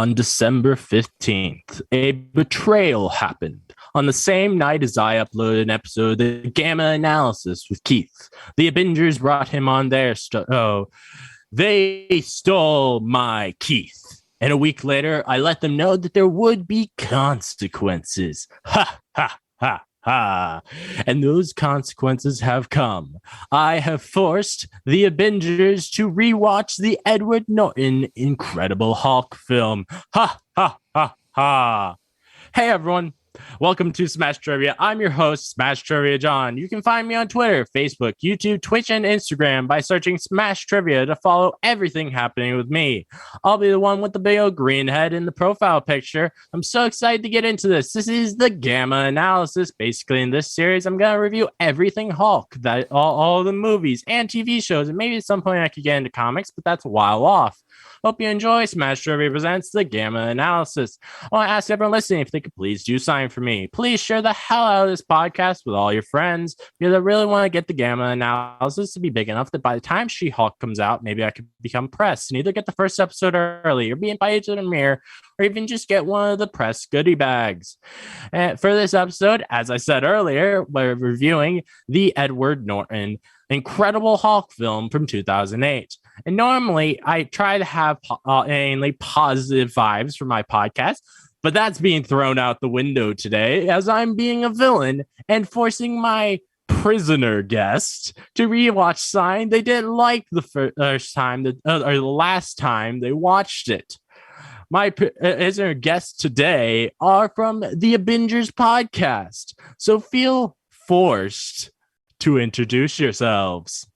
On December 15th, a betrayal happened. On the same night as I uploaded an episode of the Gamma Analysis with Keith, the Abingers brought him on their they stole my Keith. And a week later, I let them know that there would be consequences. Ha, ha, ha. And those consequences have come. I have forced the Abingers to rewatch the Edward Norton Incredible Hulk film. Ha, ha, ha, ha. Hey, everyone. Welcome to Smash Trivia. I'm your host, Smash Trivia John. You can find me on Twitter, Facebook, YouTube, Twitch, and Instagram by searching Smash Trivia to follow everything happening with me. I'll be the one with the big old green head in the profile picture. I'm so excited to get into this. This is the Gamma Analysis. Basically, in this series, I'm going to review everything Hulk, that all the movies and TV shows, and maybe at some point I could get into comics, but that's a while off. Hope you enjoy Smash Trivia presents the Gamma Analysis. I want to ask everyone listening if they could please do something for me. Please share the hell out of this podcast with all your friends, because I really want to get the Gamma Analysis to be big enough that by the time She-Hulk comes out, maybe I could become press and either get the first episode early or be invited to the premiere or even just get one of the press goodie bags. And for this episode, as I said earlier, we're reviewing the Edward Norton Incredible Hulk film from 2008. And normally I try to have mainly positive vibes for my podcast, but that's being thrown out the window today as I'm being a villain and forcing my prisoner guest to rewatch something they didn't like the first time or the last time they watched it. My prisoner guests today are from the Abingers Podcast, so feel forced to introduce yourselves.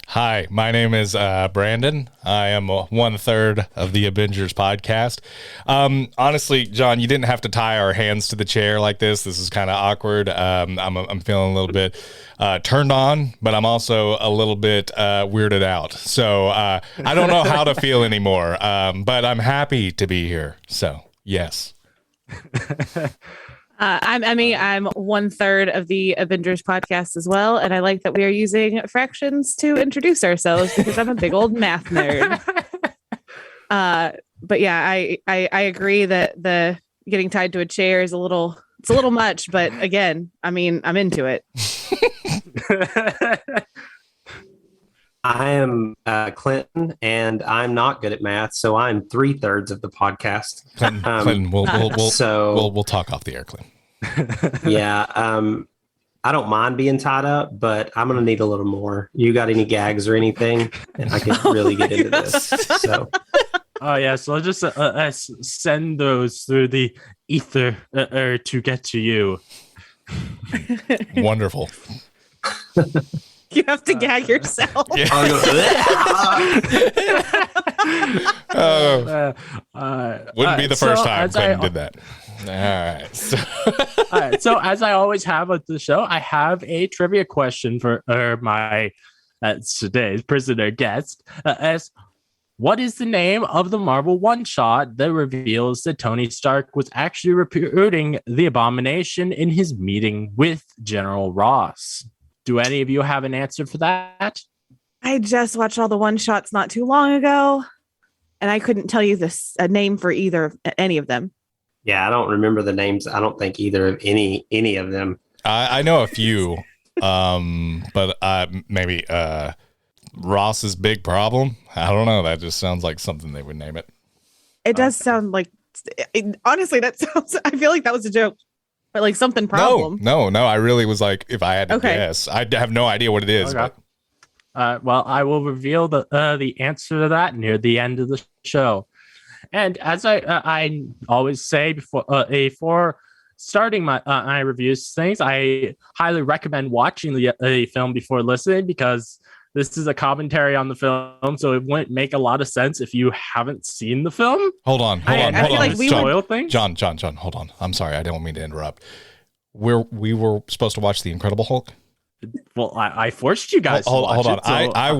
Hi, my name is Brandon. I am 1/3 of the Abingers Podcast. Honestly, John, you didn't have to tie our hands to the chair like this. This is kind of awkward. I'm feeling a little bit turned on, but I'm also a little bit weirded out. So I don't know how to feel anymore, but I'm happy to be here. So, yes. I'm Emmy. I'm 1/3 of the Abingers Podcast as well, and I like that we are using fractions to introduce ourselves because I'm a big old math nerd. But yeah, I agree that the getting tied to a chair is a little much. But again, I mean, I'm into it. I am Clinton, and I'm not good at math, so I'm 3/3 of the podcast. Clinton, we'll talk off the air, Clinton. Yeah, I don't mind being tied up, but I'm gonna need a little more. You got any gags or anything? And I can really get into this. So, yeah, so I'll just send those through the ether to get to you. Wonderful. You have to gag yourself. Yeah. Wouldn't be the first time Clinton did that. All right. So as I always have at the show, I have a trivia question for my today's prisoner guest. As what is the name of the Marvel one-shot that reveals that Tony Stark was actually recruiting the Abomination in his meeting with General Ross? Do any of you have an answer for that? I just watched all the one-shots not too long ago, and I couldn't tell you a name for any of them. Yeah, I don't remember the names. I don't think either of any of them. I know a few, but maybe Ross's Big Problem. I don't know. That just sounds like something they would name it. It does sound like. Honestly, that sounds. I feel like that was a joke, but like something problem. No. I really was like, if I had to guess, I have no idea what it is. Okay. But well, I will reveal the answer to that near the end of the show. And as I always say before starting my reviews things, I highly recommend watching the film before listening, because this is a commentary on the film, so it wouldn't make a lot of sense if you haven't seen the film. Hold on. Like John, hold on. I'm sorry, I don't mean to interrupt. We were supposed to watch The Incredible Hulk. Well, I forced you guys. Hold on. I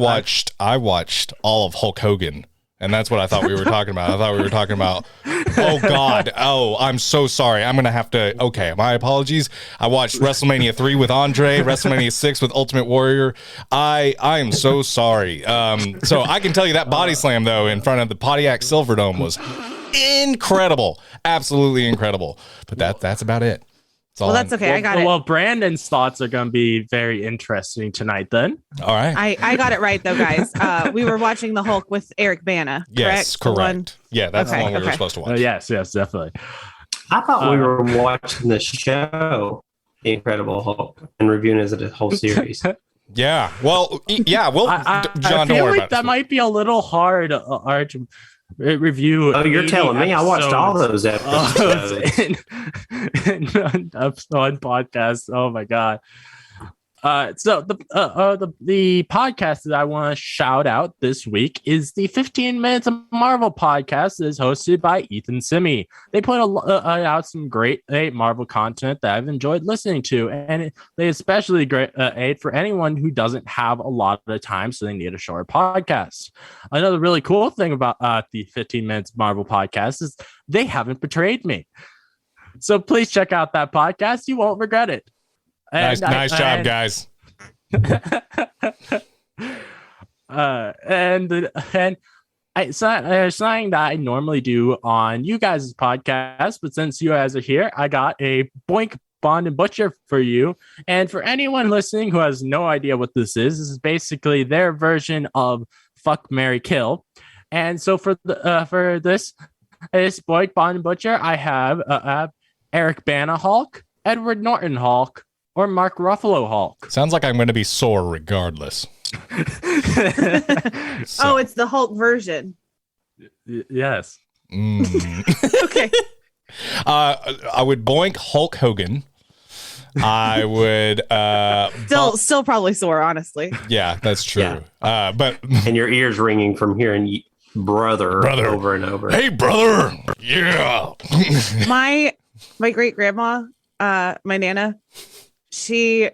watched all of Hulk Hogan. And that's what I thought we were talking about. I thought we were talking about, oh, God. Oh, I'm so sorry. I'm going to have to, okay, my apologies. I watched WrestleMania 3 with Andre, WrestleMania 6 with Ultimate Warrior. I am so sorry. So I can tell you that body slam, though, in front of the Pontiac Silverdome was incredible, absolutely incredible. But that's about it. Well, that's okay. I got it. Well, Brandon's thoughts are going to be very interesting tonight then. All right. I got it right, though, guys. We were watching The Hulk with Eric Bana, Yes, correct. Yeah, that's the one we were supposed to watch. Yes, definitely. I thought we were watching the show, The Incredible Hulk, and reviewing it as a whole series. Yeah. Well, yeah. Well, John, don't worry about it. That might be a little hard to review. Oh, you're telling me? I watched all those episodes in one podcast. Oh my god! So the podcast that I want to shout out this week is the 15 Minutes of Marvel podcast that is hosted by Ethan Simi. They put out some great Marvel content that I've enjoyed listening to, and they especially great aid for anyone who doesn't have a lot of time, so they need a short podcast. Another really cool thing about the 15 Minutes Marvel podcast is they haven't betrayed me. So please check out that podcast. You won't regret it. Nice job, guys. It's something that I normally do on you guys' podcast, but since you guys are here, I got a Boink, Bond, and Butcher for you. And for anyone listening who has no idea what this is basically their version of Fuck, Marry, Kill. And so for this Boink, Bond, and Butcher, I have Eric Bana Hulk, Edward Norton Hulk, or Mark Ruffalo Hulk. Sounds like I'm going to be sore regardless. Oh, it's the Hulk version. Yes. Okay. I would boink Hulk Hogan. I would still probably sore, honestly. Yeah, that's true. Yeah. But and your ears ringing from hearing brother over and over. Hey, brother. Yeah. My great grandma, my Nana, she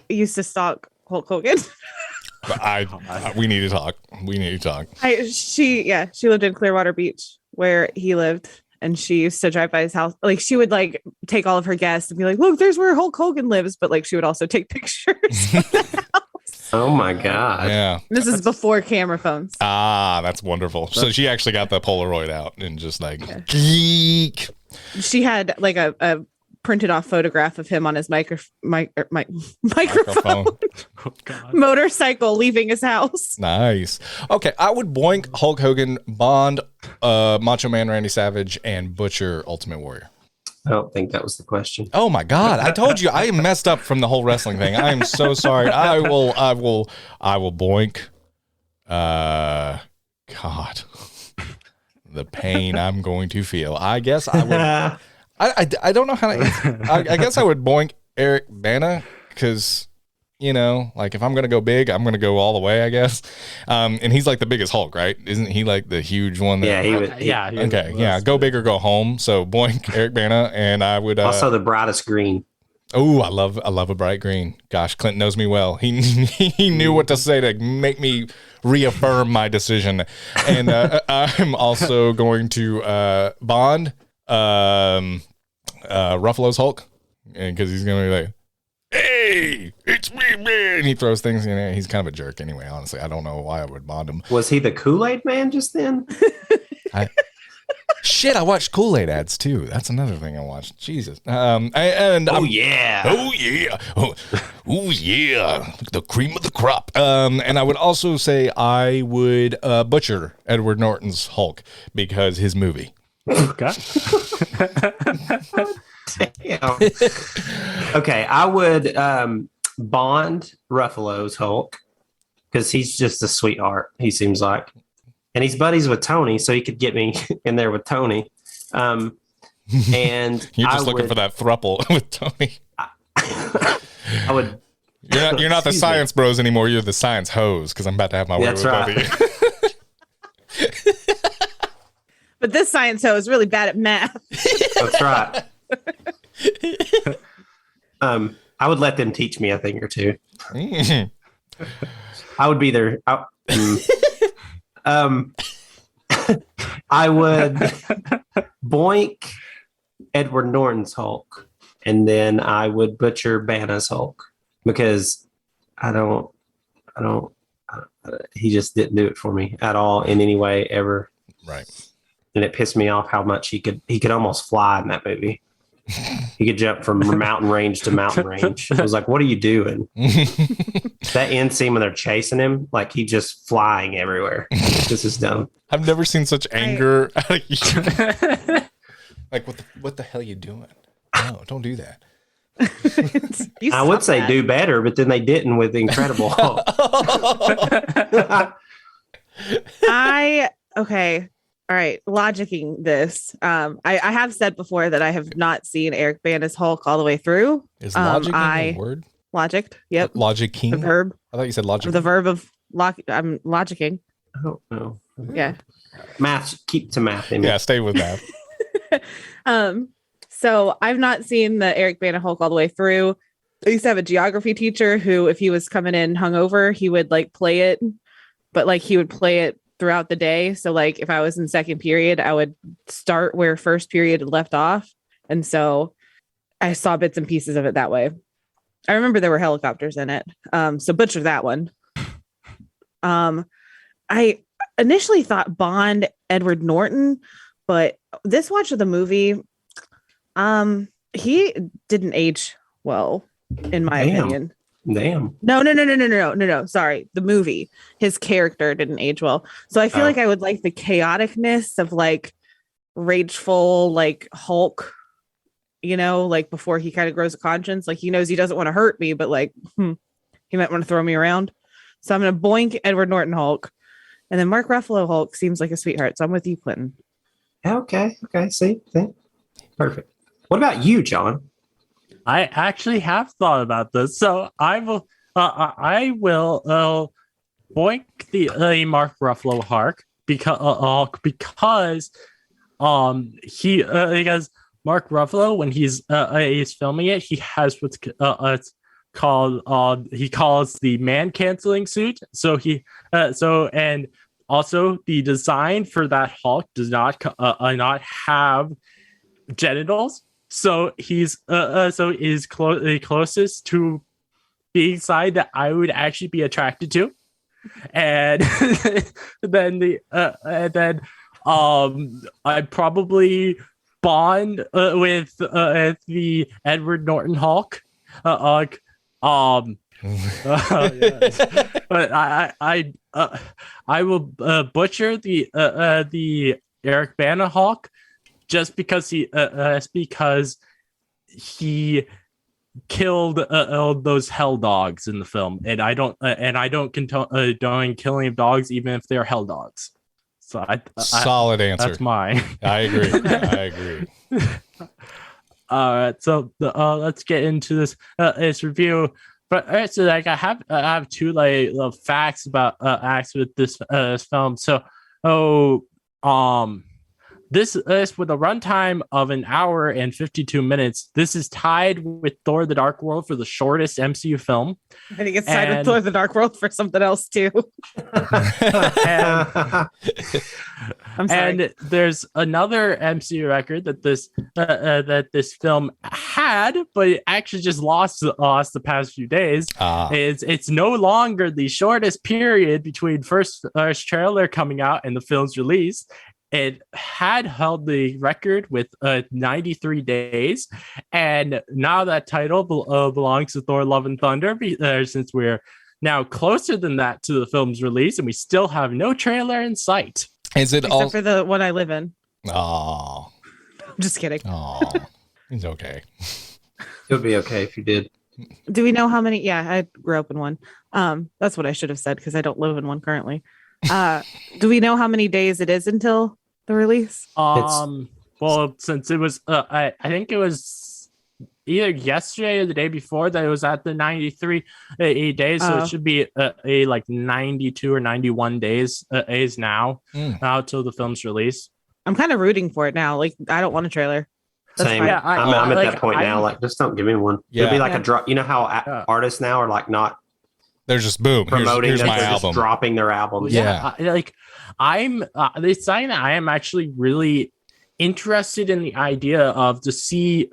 used to stalk Hulk Hogan. We need to talk. She lived in Clearwater Beach where he lived, and she used to drive by his house. Like, she would like take all of her guests and be like, "Look, there's where Hulk Hogan lives." But like, she would also take pictures of the house. Oh my god! Yeah, this is before camera phones. That's wonderful. So she actually got the Polaroid out and just like geek. She had like a printed off photograph of him on his microphone. Oh, Motorcycle leaving his house. Nice. Okay, I would boink Hulk Hogan, Bond, Macho Man Randy Savage, and Butcher Ultimate Warrior. I don't think that was the question. Oh my god! I told you I am messed up from the whole wrestling thing. I am so sorry. I will boink. God, the pain I'm going to feel. I guess I would. I don't know how to. I guess I would boink Eric Bana because, you know, like if I'm gonna go big, I'm gonna go all the way, I guess. And he's like the biggest Hulk, right? Isn't he like the huge one? That, he would. Go big or go home. So boink Eric Bana, and I would also the brightest green. Oh, I love a bright green. Gosh, Clint knows me well. He knew what to say to make me reaffirm my decision. And I'm also going to Bond. Ruffalo's Hulk, because he's gonna be like, "Hey, it's me, man!" And he throws things. You know, he's kind of a jerk anyway. Honestly, I don't know why I would bond him. Was he the Kool-Aid man just then? I watched Kool-Aid ads too. That's another thing I watched. Jesus. Oh yeah, the cream of the crop. And I would also say I would butcher Edward Norton's Hulk because his movie. Okay. Damn. Okay, I would bond Ruffalo's Hulk because he's just a sweetheart. He seems like, and he's buddies with Tony, so he could get me in there with Tony. And you're just looking for that throuple with Tony. I would. You're not the science bros anymore. You're the science hoes because I'm about to have my way with both of you. But this science hoe is really bad at math. That's right. I would let them teach me a thing or two. I would be there. I would boink Edward Norton's Hulk, and then I would butcher Bana's Hulk because he just didn't do it for me at all in any way ever. Right. and it pissed me off how much he could almost fly in that movie. He could jump from mountain range to mountain range. I was like, what are you doing? That end scene when they're chasing him, like he just flying everywhere. This is dumb. I've never seen such anger. Like, what the hell are you doing? No, don't do that. I would say do better, but then they didn't with the Incredible Hulk. Okay. All right. Logicking this. I have said before that I have not seen Eric Bana's Hulk all the way through. Is logicking a word? Logicked. Yep. Logicking? The verb. I thought you said logic. The verb of I'm logicking. I don't know. Yeah. Math. Keep to math. Emmy. Yeah, stay with math. So I've not seen the Eric Bana Hulk all the way through. I used to have a geography teacher who, if he was coming in hungover, he would like play it, but like he would play it throughout the day. So like if I was in second period, I would start where first period had left off. And so I saw bits and pieces of it that way. I remember there were helicopters in it. So butcher that one. I initially thought Bond, Edward Norton, but this watch of the movie, he didn't age well, in my opinion. Damn. No. Sorry. The movie, his character didn't age well. So I feel like I would like the chaoticness of like rageful, like Hulk, you know, like before he kind of grows a conscience. Like he knows he doesn't want to hurt me, but like, he might want to throw me around. So I'm going to boink Edward Norton Hulk. And then Mark Ruffalo Hulk seems like a sweetheart. So I'm with you, Clinton. Okay. See? Perfect. What about you, John? I actually have thought about this, so I will boink the Mark Ruffalo Hulk because Mark Ruffalo, when he's filming it, he has what's called he calls the man canceling suit. So and also the design for that Hulk does not have genitals. So he's closest to being side that I would actually be attracted to, and then I'd probably bond with the Edward Norton Hulk. But I will butcher the Eric Bana Hulk. Just because he killed those hell dogs in the film, and I don't condone killing of dogs, even if they're hell dogs. So solid answer. That's mine. I agree. All right, so let's get into this review. But all right, so like I have two like facts about acts with this film. So This with a runtime of an hour and 52 minutes. This is tied with Thor: The Dark World for the shortest MCU film. I think it's tied with Thor: The Dark World for something else too. I'm sorry. And there's another MCU record that this film had, but it actually just lost the past few days. It's no longer the shortest period between first trailer coming out and the film's release. It had held the record with 93 days, and now that title belongs to Thor: Love and Thunder, since we're now closer than that to the film's release, and we still have no trailer in sight. Is it except for the one I live in? Oh, I'm just kidding. Oh, it's okay. It would be okay if you did. Do we know how many? Yeah, I grew up in one. That's what I should have said because I don't live in one currently. Do we know how many days it is until the release? Well, since it was I think it was either yesterday or the day before that it was at the 93 days, so it should be a like 92 or 91 days now till the film's release. I'm kind of rooting for it now. Like I don't want a trailer. That's Same. fine. Yeah, I'm at that point now. Like, just don't give me one. Yeah. It'll be like a drop. You know how artists now are like not they're just boom promoting. Here's my they're album. just dropping their albums. Yeah. I'm it's something that I am actually really interested in the idea of to see.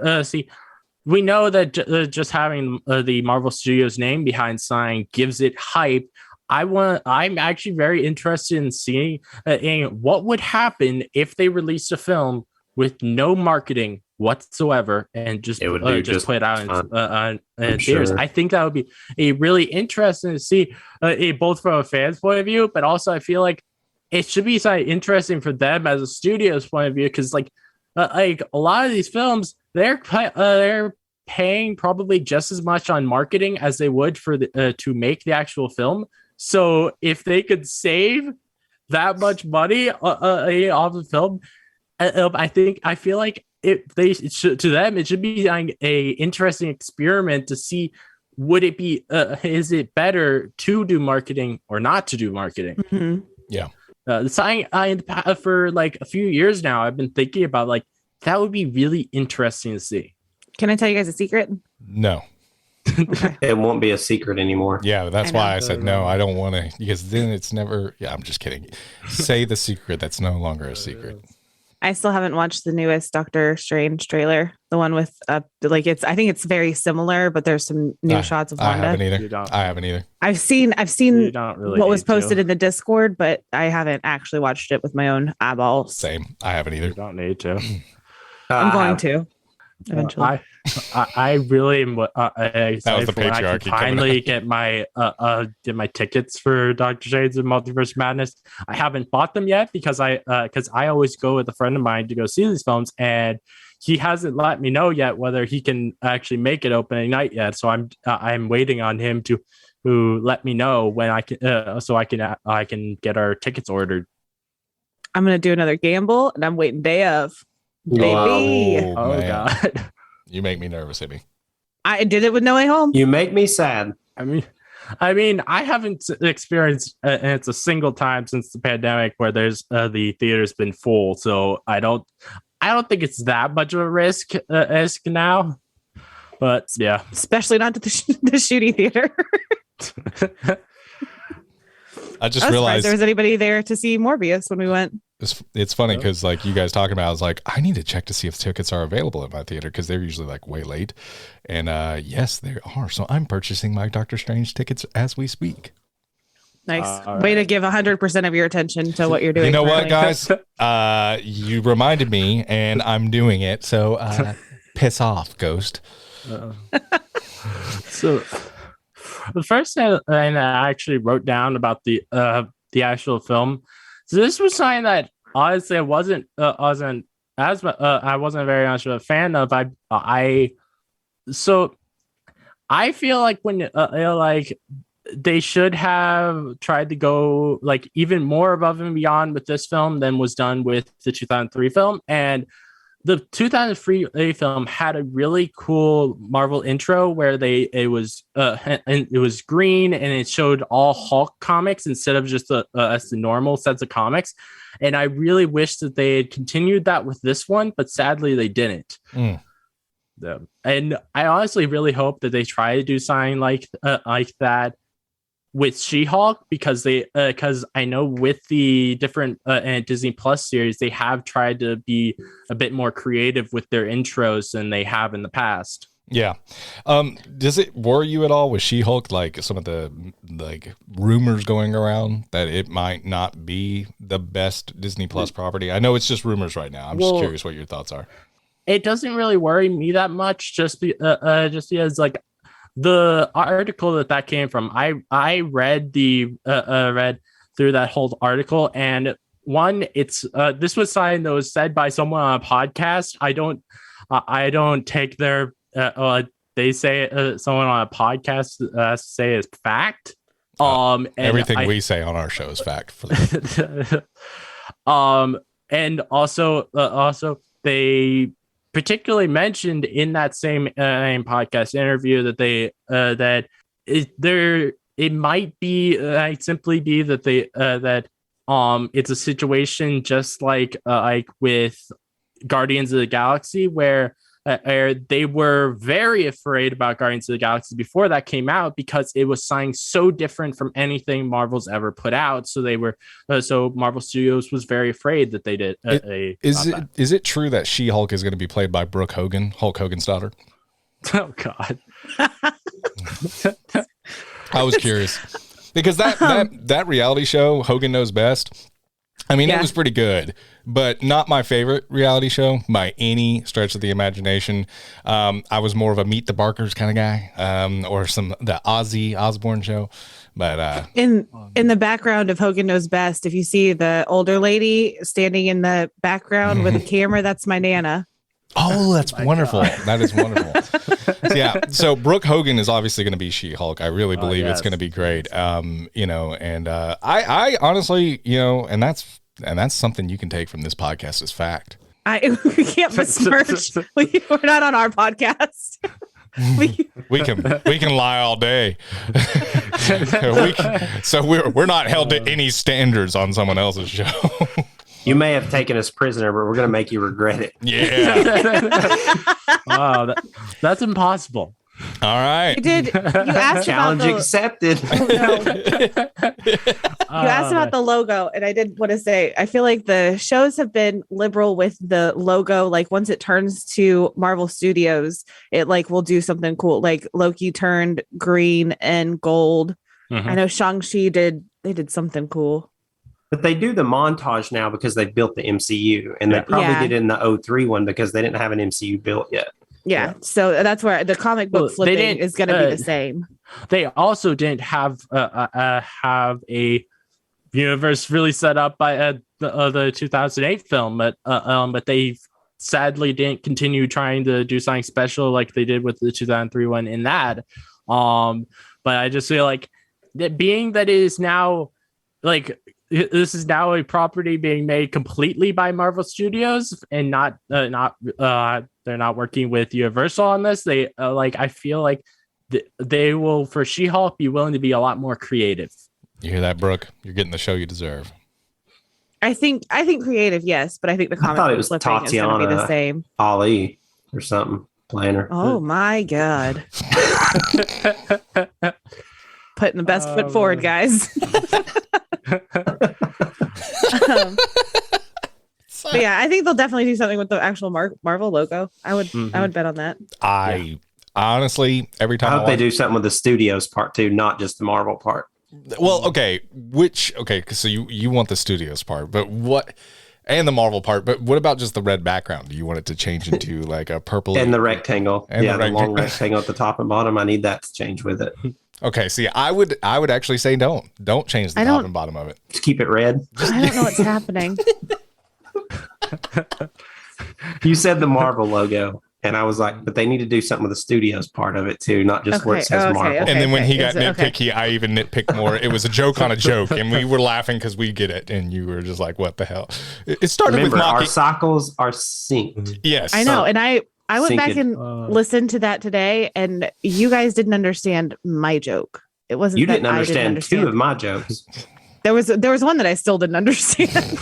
We know that just having the Marvel Studios name behind something gives it hype. I'm actually very interested in seeing what would happen if they released a film with no marketing whatsoever and just just put it out in theaters. Sure. I think that would be a really interesting to see, both from a fan's point of view, but also I feel like it should be something interesting for them as a studio's point of view, because like a lot of these films, they're paying probably just as much on marketing as they would for to make the actual film. So if they could save that much money off the film, I feel like it should be like a interesting experiment to see, would it be is it better to do marketing or not to do marketing? Mm-hmm. Yeah. For like a few years now, I've been thinking about like that would be really interesting to see. Can I tell you guys a secret? No. Okay. It won't be a secret anymore. Yeah, that's why I said no. I don't want to, because then it's never. Yeah, I'm just kidding. Say the secret. That's no longer a secret. I still haven't watched the newest Doctor Strange trailer. The one with I think it's very similar, but there's some new shots of Wanda. I haven't either. I've seen You don't really what was need posted to. in the Discord, but I haven't actually watched it with my own eyeballs. Same. I haven't either. You don't need to. I'm going to eventually. I really am excited That was the for when I patriarchy can coming finally get my tickets for Doctor Strange and Multiverse Madness. I haven't bought them yet because I always go with a friend of mine to go see these films, and he hasn't let me know yet whether he can actually make it opening night yet. So I'm waiting on him to let me know when I can so I can get our tickets ordered. I'm gonna do another gamble, and I'm waiting day of. Baby. Oh, man. God. You make me nervous, Emmy. I did it with No Way Home. You make me sad. I mean, I haven't experienced it's a single time since the pandemic where there's the theater's been full, so I don't think it's that much of a risk now. But yeah, Especially not to the shooting theater. I just I was surprised realized there was anybody there to see Morbius when we went. it's funny because like you guys talking about, I was like, I need to check to see if tickets are available at my theater because they're usually like way late. And yes, they are. So I'm purchasing my Doctor Strange tickets as we speak. Nice. All Way right. to give 100% of your attention to what you're doing. You know what, currently. guys? You reminded me, and I'm doing it. So piss off, Ghost. So the first thing I actually wrote down about the actual film. So this was something that honestly I wasn't very much of a fan of. So I feel like when like they should have tried to go like even more above and beyond with this film than was done with the 2003 film. And the 2003 film had a really cool Marvel intro where it was green and it showed all Hulk comics instead of just the normal sets of comics. And I really wish that they had continued that with this one, but sadly they didn't. And I honestly really hope that they try to do something like that with She-Hulk, because I know with the different Disney Plus series, they have tried to be a bit more creative with their intros than they have in the past. Yeah. Does it worry you at all with She-Hulk, like some of the like rumors going around that it might not be the best Disney Plus property? I know it's just rumors right now. I'm just curious what your thoughts are. It doesn't really worry me that much, just because like the article that came from, I read read through that whole article, and it's this was something that was said by someone on a podcast. I don't take their they say someone on a podcast say is fact. And Everything we say on our show is fact. For and also they particularly mentioned in that same podcast interview that it might be simply be that it's a situation just like with Guardians of the Galaxy where they were very afraid about Guardians of the Galaxy before that came out because it was something so different from anything Marvel's ever put out. So they were, so Marvel Studios was very afraid that they did. Is it true that She-Hulk is going to be played by Brooke Hogan, Hulk Hogan's daughter? Oh God. I was curious Because that reality show, Hogan Knows Best, I mean, it was pretty good, but not my favorite reality show by any stretch of the imagination. I was more of a Meet the Barkers kind of guy, or the Ozzy Osbourne show. But in the background of Hogan Knows Best, if you see the older lady standing in the background with a camera, that's my Nana. Oh, that's wonderful. God. That is wonderful. Yeah. So Brooke Hogan is obviously going to be She-Hulk. I really believe it's going to be great. I honestly, and that's something you can take from this podcast as fact. We can't besmirch. We're not on our podcast. We can lie all day. We're not held to any standards on someone else's show. You may have taken us prisoner, but we're going to make you regret it. Yeah. Wow, that's impossible. All right. You asked challenge about accepted. You asked about the logo, and I did want to say I feel like the shows have been liberal with the logo. Like once it turns to Marvel Studios, it like will do something cool. Like Loki turned green and gold. I know Shang-Chi did something cool. But they do the montage now because they built the MCU, and they probably did it in the 03 one because they didn't have an MCU built yet. Yeah, so that's where the comic book flipping is going to be the same. They also didn't have a universe really set up by the 2008 film, but they sadly didn't continue trying to do something special like they did with the 2003 one in that. But I just feel like that being that it is now like this is now a property being made completely by Marvel Studios and they're not working with Universal on this. They I feel like they will for She-Hulk be willing to be a lot more creative. You hear that, Brooke? You're getting the show you deserve. I think creative, yes, but I think the comic book flipping is going to be the same. Ali or something playing her. Oh my god! Putting the best foot forward, guys. But yeah, I think they'll definitely do something with the actual Marvel logo. I would bet on that. I honestly, every time I hope they do something with the studios part too, not just the Marvel part. Well, okay, so you want the studios part, but what, and the Marvel part, but what about just the red background? Do you want it to change into like a purple and the rectangle? The long rectangle at the top and bottom. I need that to change with it. Okay, see, I would actually say don't change the top and bottom of it. Just keep it red. I don't know what's happening. You said the Marvel logo, and I was like, but they need to do something with the studios part of it too, not just where it says Marvel. And then when he got nitpicky, I even nitpicked more. It was a joke on a joke, and we were laughing because we get it, and you were just like, "What the hell?" It started with our cycles are synced. Yes, I know, and I went back and listened to that today, and you guys didn't understand my joke. It wasn't you didn't understand two of my jokes. There was one that I still didn't understand.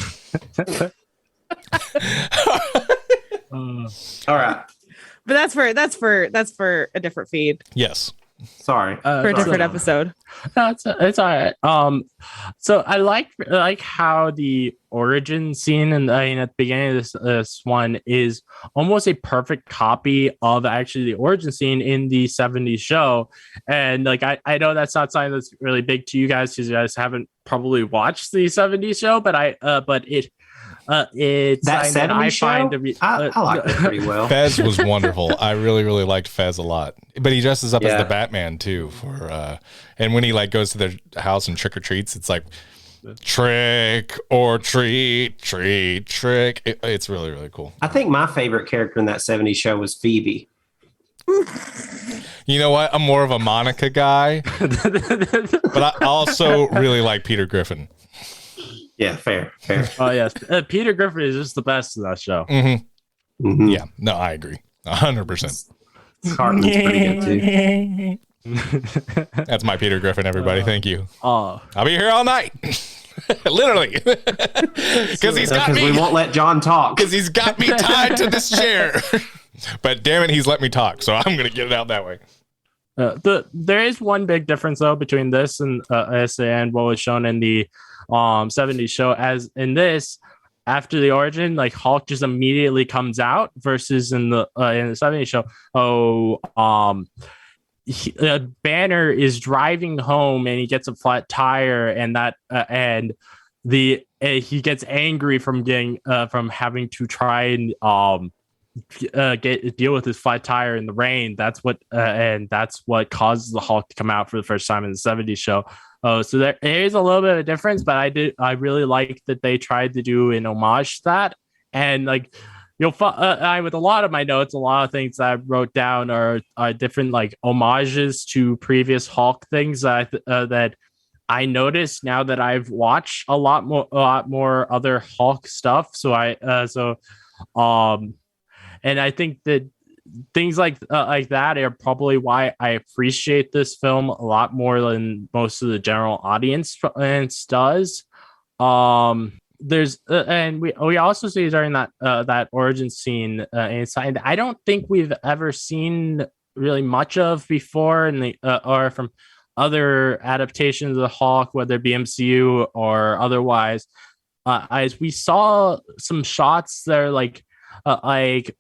All right, but that's for a different feed. Yes, sorry for a different episode. No, it's all right. So I like how the origin scene at the beginning of this one is almost a perfect copy of actually the origin scene in the 70s show. And like I know that's not something that's really big to you guys because you guys haven't probably watched the 70s show, but it's that 70s show? Find to be, I like it pretty well. Fez was wonderful. I really, really liked Fez a lot. But he dresses up as the Batman too and when he like goes to their house and trick or treats, it's like trick or treat, treat, trick. It's really, really cool. I think my favorite character in that 70s show was Phoebe. You know what? I'm more of a Monica guy, but I also really like Peter Griffin. Yeah, fair. Oh yes, Peter Griffin is just the best in that show. Mm-hmm. Mm-hmm. Yeah, no, I agree, 100%. Cartman's pretty good too. That's my Peter Griffin, everybody. Thank you. I'll be here all night, literally, because he's got me. We won't let John talk because he's got me tied to this chair. But damn it, he's let me talk, so I'm gonna get it out that way. There is one big difference though between this and what was shown in the 70s show. As in this, after the origin, like Hulk just immediately comes out versus in the 70s show. Banner is driving home and he gets a flat tire, and he gets angry from getting from having to try and deal with his flat tire in the rain. That's what causes the Hulk to come out for the first time in the 70s show. So there is a little bit of a difference, but I really like that they tried to do an homage to that. And like with a lot of my notes, a lot of things that I wrote down are different like homages to previous Hulk things that I noticed now that I've watched a lot more other Hulk stuff. And I think that things like that are probably why I appreciate this film a lot more than most of the general audience does. There's and we also see during that origin scene inside. I don't think we've ever seen really much of before in the or from other adaptations of the Hulk, whether it be MCU or otherwise. As we saw some shots that are like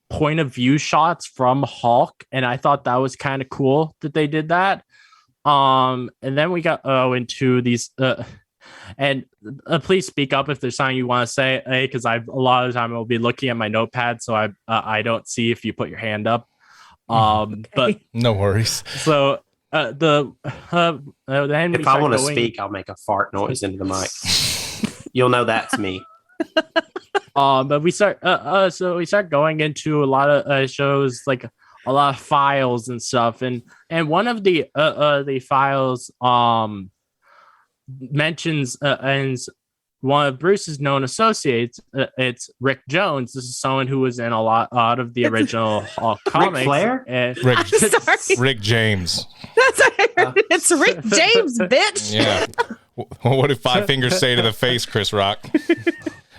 point of view shots from Hulk, and I thought that was kind of cool that they did that. And then we got into these and please speak up if there's something you want to say, because a lot of the time I'll be looking at my notepad, so I don't see if you put your hand up. Okay. But no worries. So then if I want to speak, I'll make a fart noise into the mic. You'll know that's me. But we start going into a lot of shows, like a lot of files and stuff, and one of the files mentions and one of Bruce's known associates. It's Rick Jones. This is someone who was in a lot of the original comics. Rick Flair? Rick James. That's what I heard. It's Rick James, bitch. Yeah. What did Five Fingers say to the face, Chris Rock?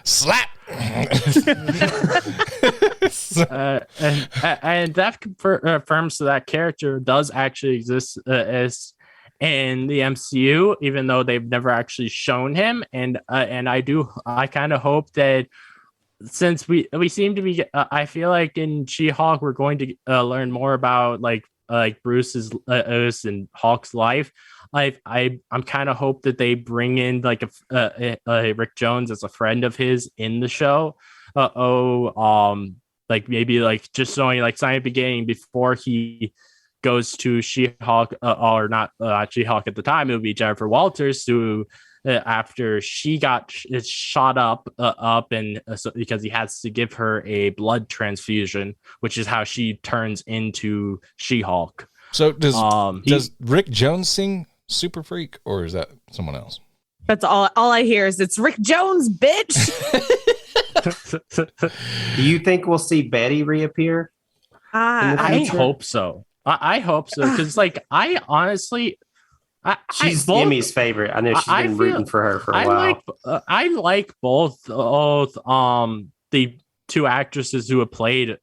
Slap. And that confirms that character does actually exist as in the MCU, even though they've never actually shown him. And I kind of hope that since we seem to be, I feel like in She-Hulk we're going to learn more about like Bruce's and Hulk's life. I'm kind of hope that they bring in like a Rick Jones as a friend of his in the show. Like maybe like just showing like sign at the beginning before he goes to She-Hulk, or not She-Hulk at the time. It would be Jennifer Walters, who after she got shot up and because he has to give her a blood transfusion, which is how she turns into She-Hulk. So does Rick Jones sing Super Freak, or is that someone else? That's all I hear is it's Rick Jones, bitch. Do you think we'll see Betty reappear? I hope so. I hope so, because like I honestly, she's Emmy's favorite. I know she's been rooting for her for a while. I like both the two actresses who have played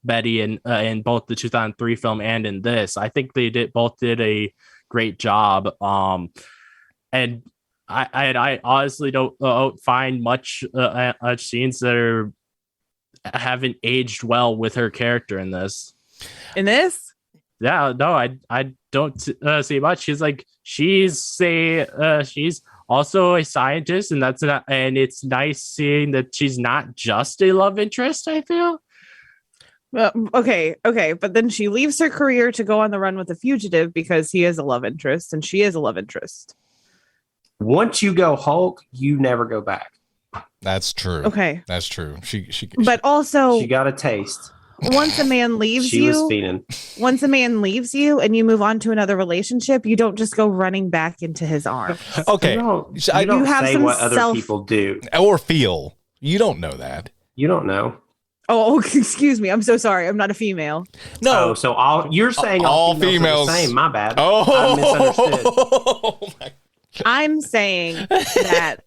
Betty in both the 2003 film and in this. I think they both did a great job. And I honestly don't find much scenes that haven't aged well with her character in this. In this? Yeah, no, I don't see much. She's also a scientist, and and it's nice seeing that she's not just a love interest, I feel. Well, okay, but then she leaves her career to go on the run with a fugitive because he is a love interest and she is a love interest. Once you go Hulk, you never go back. That's true. Okay, that's true. She also she got a taste. Once a man leaves once a man leaves you and you move on to another relationship, you don't just go running back into his arms. Okay, you don't say what other people do or feel. You don't know that. You don't know. Oh, excuse me. I'm so sorry. I'm not a female. No. So you're saying all females are the same. My bad. I misunderstood. I'm saying that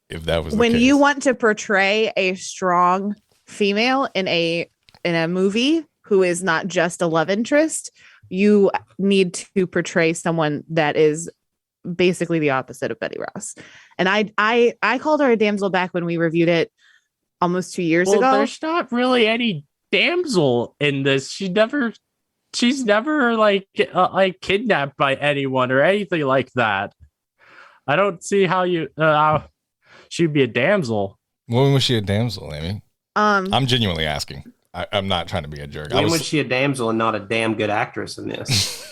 if that was when you want to portray a strong female in a movie who is not just a love interest, you need to portray someone that is basically the opposite of Betty Ross. And I called her a damsel back when we reviewed it almost 2 years ago. There's not really any damsel in this. She never she's never like kidnapped by anyone or anything like that. I don't see how she'd be a damsel. When was she a damsel, Amy? I'm genuinely asking. I'm not trying to be a jerk. When was she a damsel and not a damn good actress in this?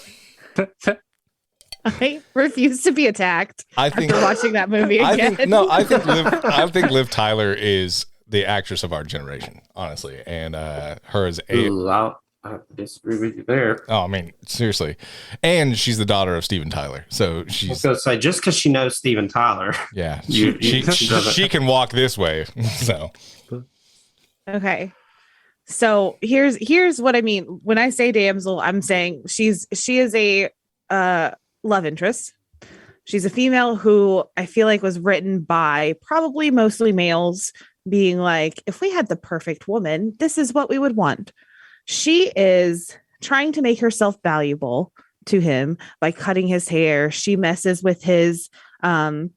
I refuse to be attacked after watching that movie again. I think Liv Tyler is the actress of our generation, honestly, and her as I disagree with you there. Oh, I mean, seriously, and she's the daughter of Steven Tyler, so she's. I was gonna say, just because she knows Steven Tyler, yeah, she can walk this way. So, okay, so here's what I mean when I say damsel. I'm saying she is a love interest. She's a female who I feel like was written by probably mostly males, being like, if we had the perfect woman, this is what we would want. She is trying to make herself valuable to him by cutting his hair. She messes with his outfit.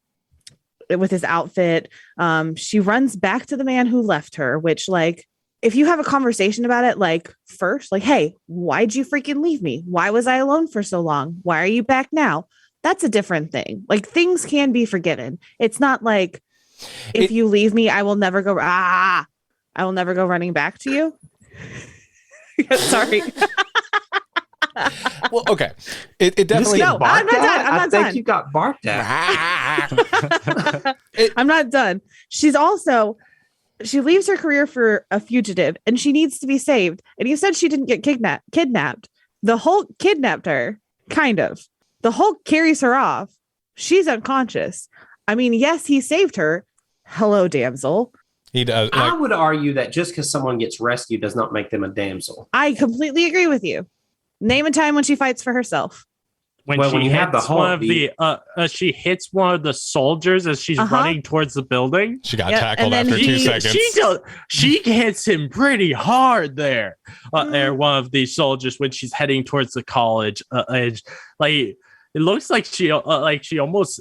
She runs back to the man who left her, which, like, if you have a conversation about it, like, first, like, hey, why'd you freaking leave me? Why was I alone for so long? Why are you back now? That's a different thing. Like, things can be forgiven. It's not like, if you leave me, I will never go running back to you. Sorry. Well, okay. It definitely. No, I'm not done. I'm not done. I think you got barked at. I'm not done. She leaves her career for a fugitive, and she needs to be saved. And you said she didn't get kidnapped. The Hulk kidnapped her, kind of. The Hulk carries her off. She's unconscious. I mean, yes, he saved her. Hello, damsel. He does. I would argue that just because someone gets rescued does not make them a damsel. I completely agree with you. Name a time when she fights for herself. When you have the Hulk, she hits one of the soldiers as she's running towards the building. She got tackled after 2 seconds. She hits him pretty hard there. One of these soldiers when she's heading towards the college. It looks like she almost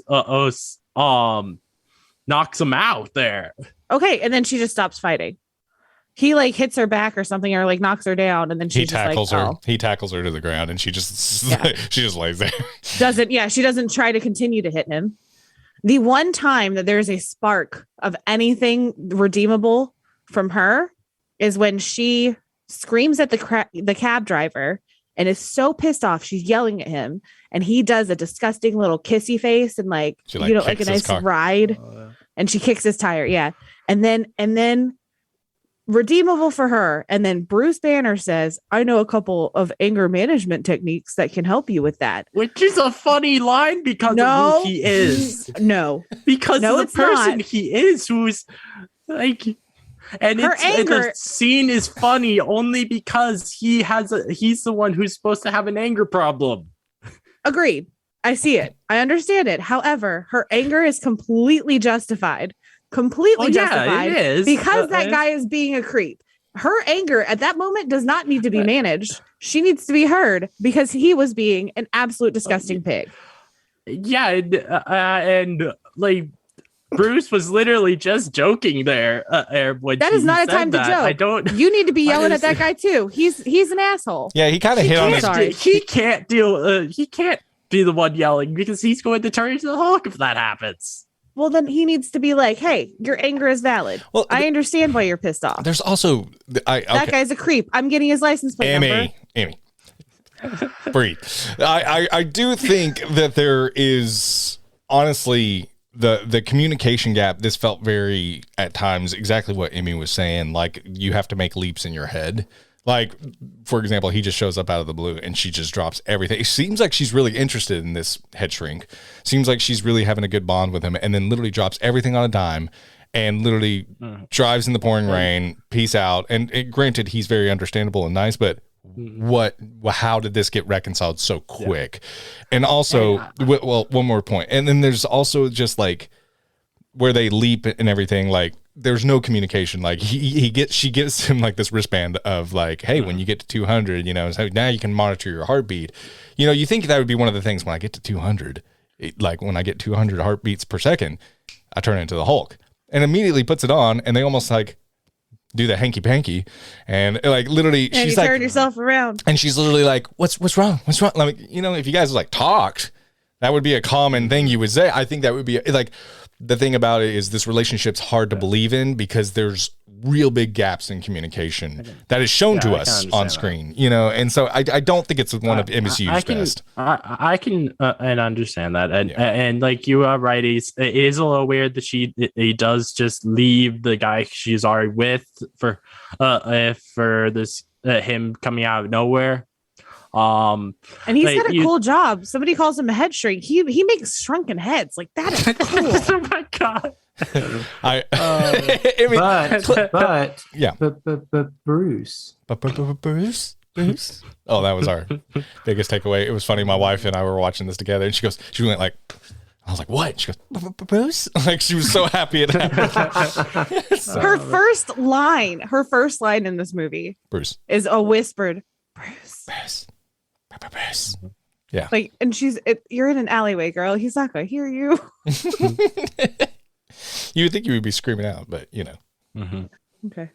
knocks him out there. Okay, and then she just stops fighting. He like hits her back or something, or like knocks her down, and then she tackles her. Oh. He tackles her to the ground, and she just lays there. She doesn't try to continue to hit him. The one time that there's a spark of anything redeemable from her is when she screams at the cab driver and is so pissed off, she's yelling at him, and he does a disgusting little kissy face and like a nice ride, and she kicks his tire, and then redeemable for her. And then Bruce Banner says, I know a couple of anger management techniques that can help you with that. Which is a funny line because of who he is. No. Because of the person he is, who's like... And the scene is funny only because he's the one who's supposed to have an anger problem. Agreed. I see it. I understand it. However, her anger is completely justified. Justified. It is. Because that guy is being a creep. Her anger at that moment does not need to be managed. She needs to be heard because he was being an absolute disgusting pig. Yeah, and Bruce was literally just joking there. That is not a time to joke. You need to be yelling at that guy too. He's an asshole. Yeah, he kind of hit on his. He can't deal. He can't be the one yelling because he's going to turn into the Hulk if that happens. Well, then he needs to be like, "Hey, your anger is valid. Well, I understand why you're pissed off." There's also that guy's a creep. I'm getting his license plate number. Emmy. Breathe. I do think that there is honestly. The communication gap, this felt very, at times, exactly what Emmy was saying. Like, you have to make leaps in your head. Like, for example, he just shows up out of the blue and she just drops everything. It seems like she's really interested in this head shrink. Seems like she's really having a good bond with him, and then literally drops everything on a dime and literally drives in the pouring rain. Peace out. And granted, he's very understandable and nice, but how did this get reconciled so quick? And also, one more point, and then there's also just like where they leap and everything, like there's no communication. Like she gives him like this wristband of like, hey, when you get to 200, so now you can monitor your heartbeat. You think that would be one of the things when I get to 200, like when I get 200 heartbeats per second, I turn into the Hulk, and immediately puts it on, and they almost like do the hanky panky, and like literally, And she's you like, turn yourself around. and she's literally like, what's wrong? What's wrong? Like, you know, if you guys like talked, that would be a common thing you would say. I think that would be like, the thing about it is this relationship's hard to believe in because there's real big gaps in communication that is shown to us on screen, you know, and so I don't think it's one of MCU's best. I can and understand that, and like you are right, it is a little weird that he does just leave the guy she's already with for this him coming out of nowhere. And he's got a cool job. Somebody calls him a head shrink. He makes shrunken heads. Like, that is cool. Oh my god. But Bruce. Bruce. Oh, that was our biggest takeaway. It was funny. My wife and I were watching this together, and she went like, I was like, what? She goes, Bruce? Like, she was so happy it happened. Her first line in this movie, Bruce, is a whispered Bruce. Bruce. Yeah. Like, and you're in an alleyway, girl. He's not gonna hear you. You would think you would be screaming out, but you know. Mm-hmm. Okay,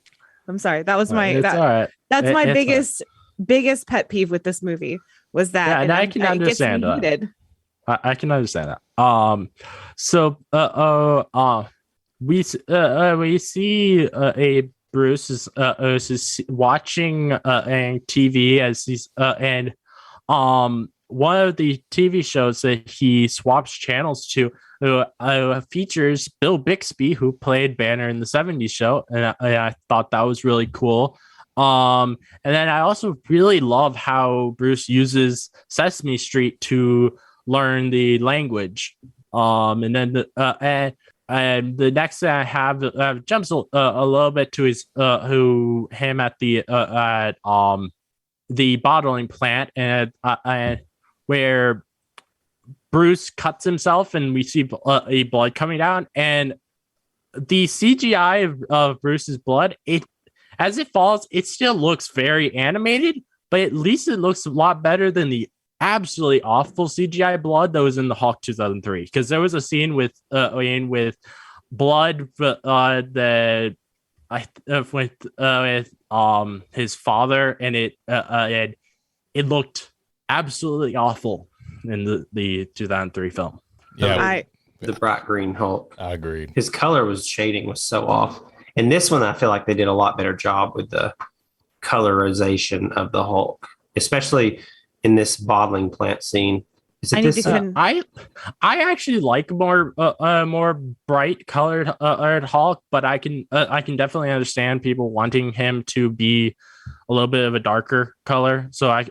I'm sorry. That was my all right. That's my biggest pet peeve with this movie was that. Yeah, and I can understand that. I can understand that. We see a Bruce is watching TV as he's and one of the TV shows that he swaps channels to features Bill Bixby, who played Banner in the 70s show, and I thought that was really cool. And then I also really love how Bruce uses Sesame Street to learn the language. And then and the next thing I have jumps a little bit to him at the bottling plant, and where Bruce cuts himself, and we see a blood coming down, and the CGI of Bruce's blood, as it falls, it still looks very animated, but at least it looks a lot better than the absolutely awful CGI blood that was in the Hulk 2003. Because there was a scene with blood with his father, and it looked absolutely awful in the 2003 film. Yeah, the bright green Hulk. I agreed. His shading was so off. And this one, I feel like they did a lot better job with the colorization of the Hulk, especially in this bottling plant scene. I actually like more bright colored Hulk, but I can definitely understand people wanting him to be a little bit of a darker color. So I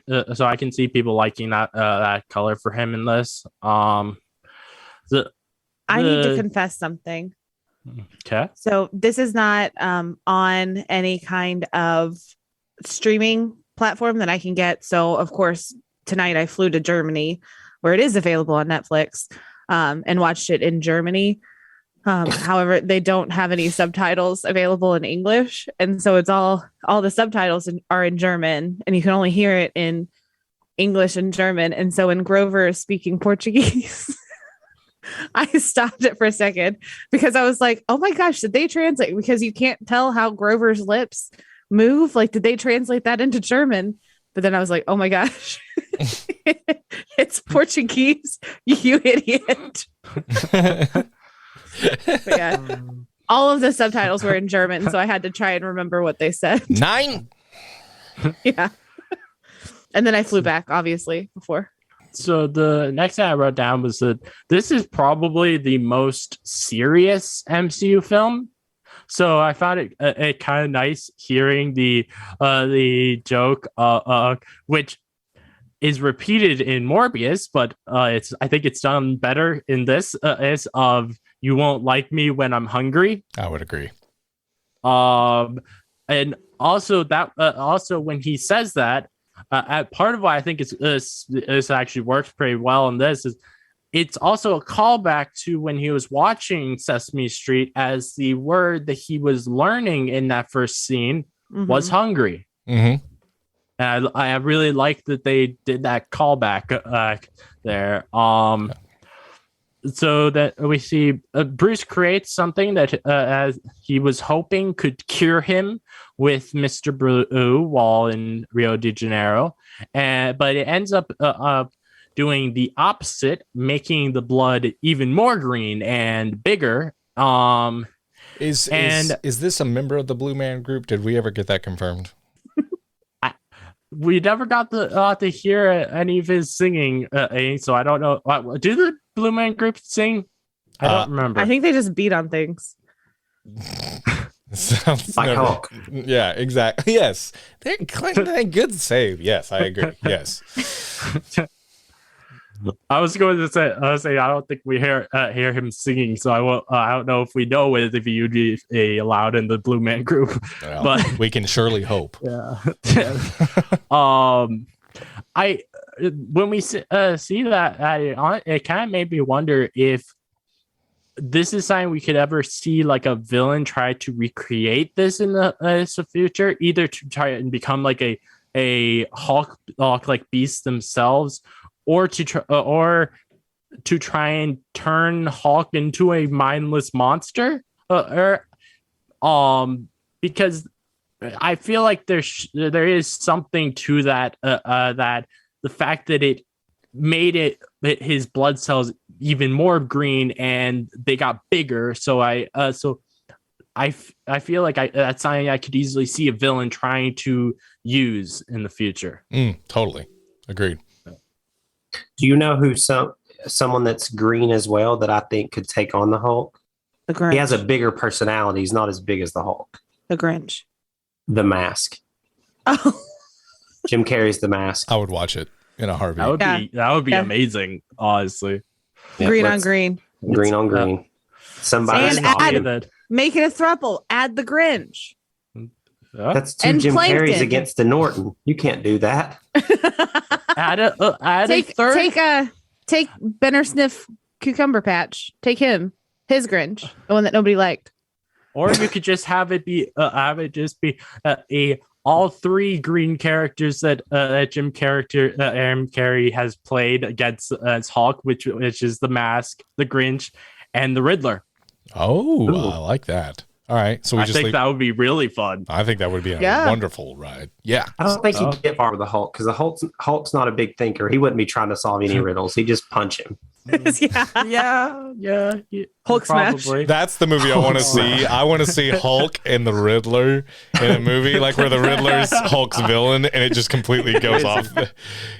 can see people liking that color for him in this. I need to confess something. Okay. So this is not on any kind of streaming platform that I can get. So of course tonight I flew to Germany, where it is available on Netflix, and watched it in Germany. However, they don't have any subtitles available in English, and so it's all the subtitles are in German, and you can only hear it in English and German. And so when Grover is speaking Portuguese, I stopped it for a second because I was like, oh my gosh, did they translate? Because you can't tell how Grover's lips move. Like, did they translate that into German? But then I was like, oh my gosh, it's Portuguese, you idiot. But yeah, all of the subtitles were in German, so I had to try and remember what they said. 9. Yeah. And then I flew back, obviously, before. So the next thing I wrote down was that this is probably the most serious MCU film. So I found it kind of nice hearing the joke, which is repeated in Morbius, but I think it's done better in this. Is of "You won't like me when I'm hungry." I would agree. And also when he says that. Part of why I think it's actually works pretty well in this is it's also a callback to when he was watching Sesame Street, as the word that he was learning in that first scene was hungry. Mm-hmm. And I really like that they did that callback there. so that we see Bruce creates something that as he was hoping could cure him with Mr. Blue while in Rio de Janeiro, but it ends up doing the opposite, making the blood even more green and bigger. Is this a member of the Blue Man Group? Did we ever get that confirmed? We never got to hear any of his singing, so I don't know. Do the Blue Man Group sing? I don't remember. I think they just beat on things. Sounds Like Hulk. Yeah, exactly. Yes, they're good save. Yes, I agree. Yes. I was going to say, I don't think we hear him singing, so I don't know if we know if he would be allowed in the Blue Man Group, Well, but we can surely hope. yeah. When we see that, it kind of made me wonder if this is something we could ever see, like a villain try to recreate this in the future, either to try and become like a Hulk like beast themselves, or to try and turn Hulk into a mindless monster, because I feel like there is something to that, that the fact that it made his blood cells even more green and they got bigger. So I feel like that's something I could easily see a villain trying to use in the future. Totally agreed. Do you know who someone that's green as well that I think could take on the Hulk? The Grinch. He has a bigger personality. He's not as big as the Hulk. The Grinch. The Mask. Oh. Jim Carrey's The Mask. I would watch it in a heartbeat. That would be amazing, honestly. Yeah, green on green. Green on green. Somebody's And make it a throuple. Add the Grinch. That's two And Jim Plankton. Carreys against the Norton. You can't do that. Add a third. Take Benner Sniff Cucumber Patch. Take him. His Grinch. The one that nobody liked. Or you could just have it be all three green characters that Jim Carrey has played against Hulk, which is the Mask, the Grinch, and the Riddler. Oh, I like that. All right, so I think that would be really fun. I think that would be a wonderful ride. Yeah, I don't think he'd get far with the Hulk because the Hulk's not a big thinker. He wouldn't be trying to solve any riddles. He'd just punch him. Yeah. Hulk smash. That's the movie I want to see. I want to see Hulk and the Riddler in a movie like where the Riddler's Hulk's villain and it just completely goes off.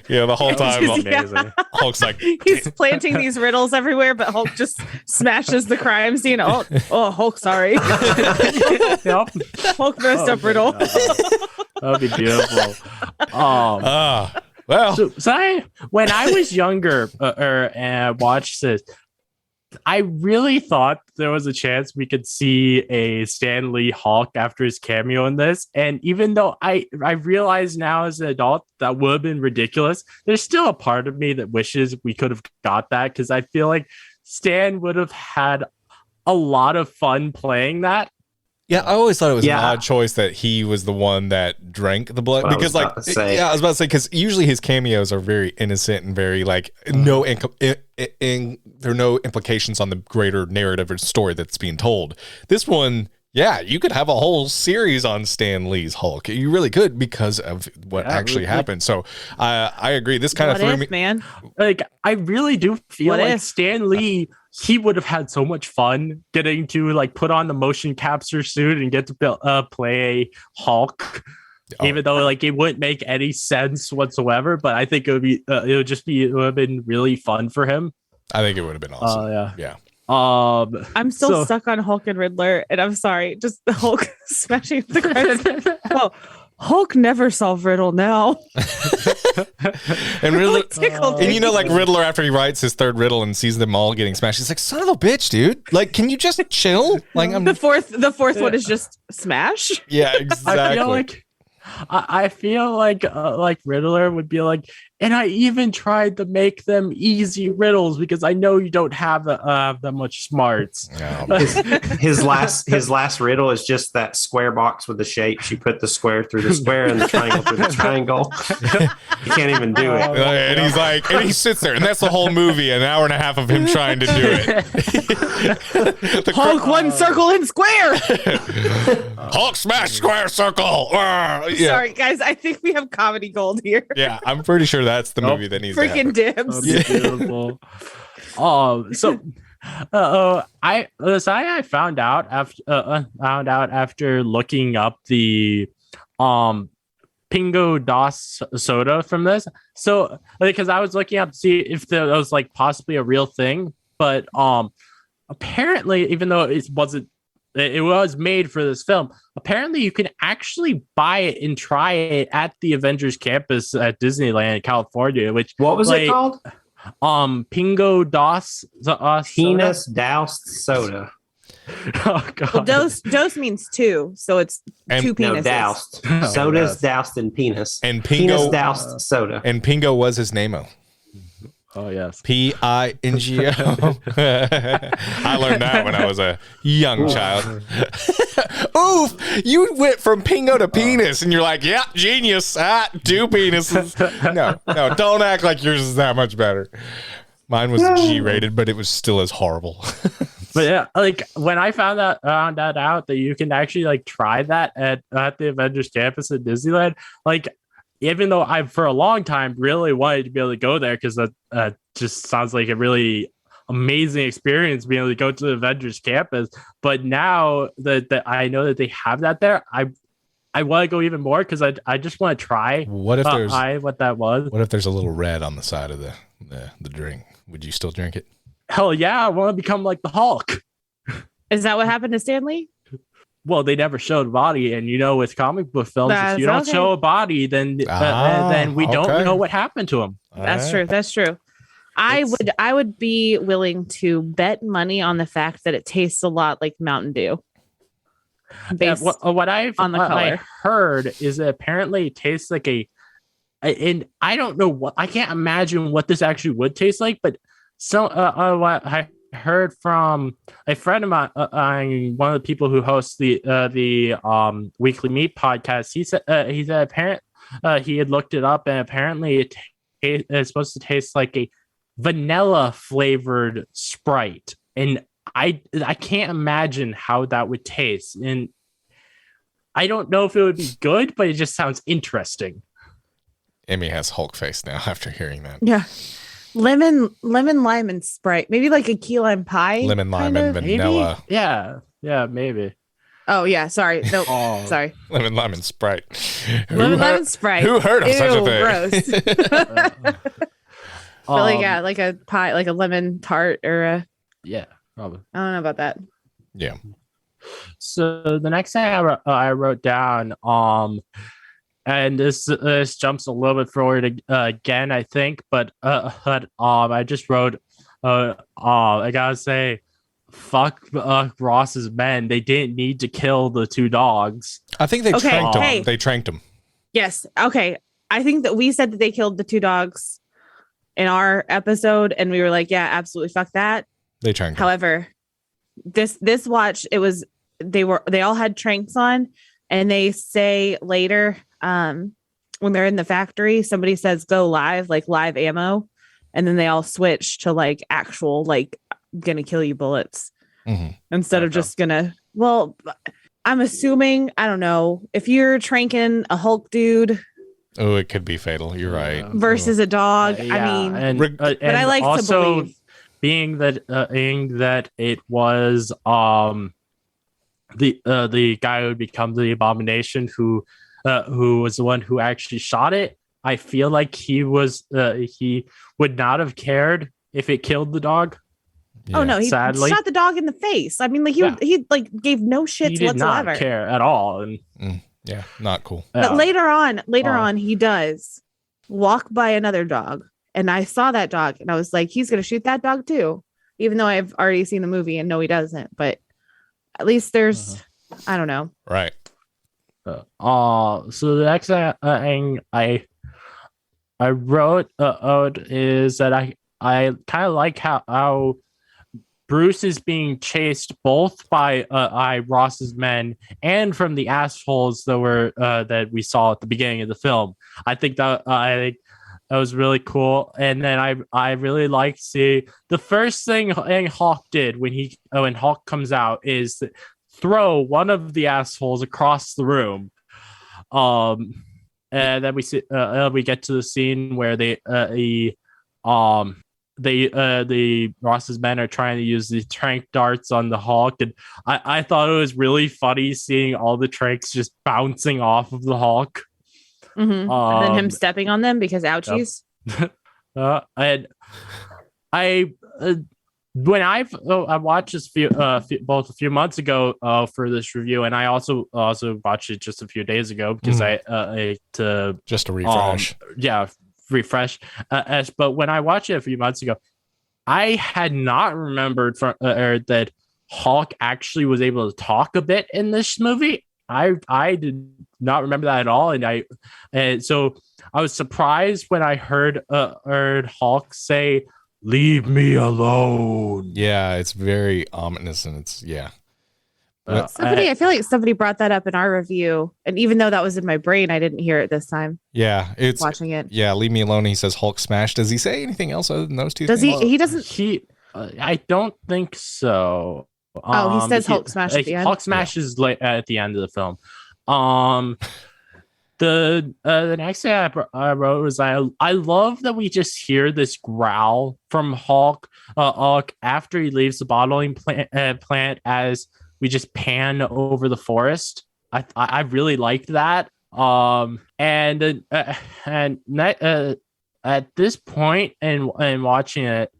The whole time. Amazing. Hulk's like he's planting these riddles everywhere, but Hulk just smashes the crime scene. Oh, Hulk, sorry. Yep. Hulk messed up riddle. That would be beautiful. Well, so when I was younger and watched this, I really thought there was a chance we could see a Stan Lee Hulk after his cameo in this. And even though I realize now as an adult that would have been ridiculous, there's still a part of me that wishes we could have got that, because I feel like Stan would have had a lot of fun playing that. yeah, I always thought it was an odd choice that he was the one that drank the blood because, I was about to say, because usually his cameos are very innocent and very like there are no implications on the greater narrative or story that's being told. This one, you could have a whole series on Stan Lee's Hulk. You really could because of what actually happened. So I agree. This kind of threw me, man. Like I really do feel like Stan Lee. He would have had so much fun getting to like put on the motion capture suit and get to play a Hulk, even though like it wouldn't make any sense whatsoever. But I think it would have been really fun for him. I think it would have been awesome. Yeah. I'm still stuck on Hulk and Riddler, and I'm sorry, just the Hulk smashing the crowd. Oh, Hulk never solve riddle now. And Riddler, and like Riddler, after he writes his third riddle and sees them all getting smashed, he's like, "Son of a bitch, dude! Like, can you just chill?" Like, the fourth one is just smash. Yeah, exactly. I feel like Riddler would be like, And I even tried to make them easy riddles because I know you don't have that much smarts. No. His last riddle is just that square box with the shape. She put the square through the square and the triangle through the triangle. He can't even do it. And he's like, and he sits there, and that's the whole movie, an hour and a half of him trying to do it. Hulk one circle and square. Hulk smash square circle. Yeah. Sorry, guys. I think we have comedy gold here. Yeah, I'm pretty sure that's the movie that needs Freaking to happen. dibs. Beautiful. I found out after looking up the Pingo Dos soda from this. So because I was looking up to see if that was like possibly a real thing, but apparently, even though it was made for this film, apparently you can actually buy it and try it at the Avengers campus at Disneyland, California. Which What was it called? Pingo Dos Penis doused soda. Oh god. Well, dose means two, so it's two penises. No, doused. Oh, Soda's yes. doused in penis. And Penis Pingo, doused soda. and Pingo was his name-o. Oh yes. Pingo. I learned that when I was a young child. Oof! You went from Pingo to penis, and you're like, "Yeah, genius! Two penises." No, don't act like yours is that much better. Mine was G-rated, but it was still as horrible. But yeah, like when I found that out that you can actually like try that at the Avengers campus at Disneyland, like. Even though I, for a long time, really wanted to be able to go there because that just sounds like a really amazing experience being able to go to the Avengers campus. But now that I know that they have that there, I want to go even more because I just want to try. What if there's what that was? What if there's a little red on the side of the drink? Would you still drink it? Hell yeah, I want to become like the Hulk. Is that what happened to Stanley? Well, they never showed a body, and with comic book films, if you don't okay. show a body, then we don't know what happened to him. That's true. That's true. I would be willing to bet money on the fact that it tastes a lot like Mountain Dew. Based What I color. heard is that apparently it tastes like and I don't know I can't imagine what this actually would taste like, but what I heard from a friend of mine, one of the people who hosts the Weekly Meat podcast. He said apparently he had looked it up, and apparently it's supposed to taste like a vanilla flavored Sprite, and I can't imagine how that would taste, and I don't know if it would be good, but it just sounds interesting. Emmy has Hulk face now after hearing that. Yeah. Lemon, lime, and Sprite. Maybe like a key lime pie. Lemon, lime, and vanilla. Maybe? Yeah, maybe. Oh yeah, sorry. No, sorry. Lemon, lime, and Sprite. Lemon, lime, and Sprite. Who heard of such a thing? Gross. But like a pie, like a lemon tart or a. Yeah, probably. I don't know about that. Yeah. So the next thing I wrote down, and this jumps a little bit forward again, I think, but I just wrote, I gotta say, fuck Ross's men. They didn't need to kill the two dogs. I think they tranked them. Hey. They tranked them. Yes. Okay. I think that we said that they killed the two dogs in our episode, and we were like, yeah, absolutely, fuck that. They tranked them. However, this watch, they all had tranks on, and they say later, when they're in the factory, somebody says go live, like live ammo, and then they all switch to like actual like gonna kill you bullets instead of just gonna. Well, I'm assuming, I don't know, if you're tranking a Hulk dude. Oh, it could be fatal. You're right. Versus a dog. Yeah, I mean, but I like also, to believe, being that it was the guy who would become the Abomination who was the one who actually shot it. I feel like he would not have cared if it killed the dog. Yeah. Oh no, he Sadly. shot the dog in the face. I mean, like he like gave no shits He did whatsoever. not care at all. And Yeah, not cool. But later on, he does walk by another dog, and I saw that dog, and I was like, he's gonna shoot that dog too, even though I've already seen the movie and no, he doesn't. But at least there's, I don't know. Right. So the next thing I wrote out is that I kind of like how Bruce is being chased both by Ross's men and from the assholes that we saw at the beginning of the film. I think that was really cool. And then I really like see the first thing Hawk did when Hawk comes out is throw one of the assholes across the room. And then we get to the scene where the Ross's men are trying to use the trank darts on the Hulk, and I thought it was really funny seeing all the tranks just bouncing off of the Hulk. Mm-hmm. And then him stepping on them because ouchies. And I when I watched this both a few months ago for this review, and I also watched it just a few days ago because just to refresh. Refresh. But when I watched it a few months ago, I had not remembered that Hulk actually was able to talk a bit in this movie. I did not remember that at all, and so I was surprised when I heard Hulk say, "Leave me alone." Yeah, it's very ominous, and it's I feel like somebody brought that up in our review, and even though that was in my brain, I didn't hear it this time. Yeah, it's watching it. Yeah, leave me alone. He says Hulk smash. Does he say anything else other than those two? Does things? he doesn't. I don't think so. He says Hulk smash at the end. Hulk smash is at the end of the film. The next thing I wrote was I love that we just hear this growl from Hulk after he leaves the bottling plant as we just pan over the forest. I really liked that. And at this point in watching it,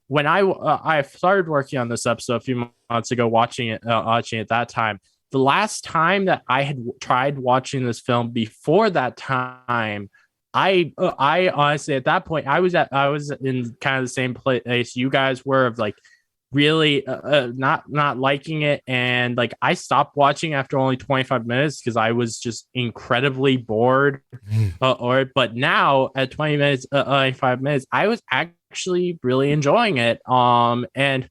when I started working on this episode a few months ago, watching it that time. The last time that I had tried watching this film before that time, I honestly at that point I was in kind of the same place you guys were of like really not liking it, and like I stopped watching after only 25 minutes because I was just incredibly bored. But now at 25 minutes, I was actually really enjoying it. And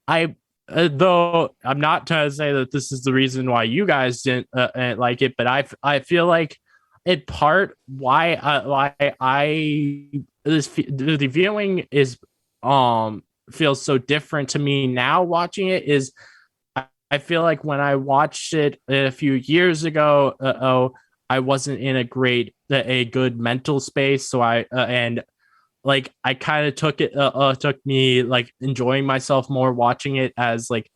I. Though I'm not trying to say that this is the reason why you guys didn't like it, but I feel like in part why the viewing is feels so different to me now watching it is I feel like when I watched it a few years ago, I wasn't in a good mental space, so I kind of took me like enjoying myself more watching it as like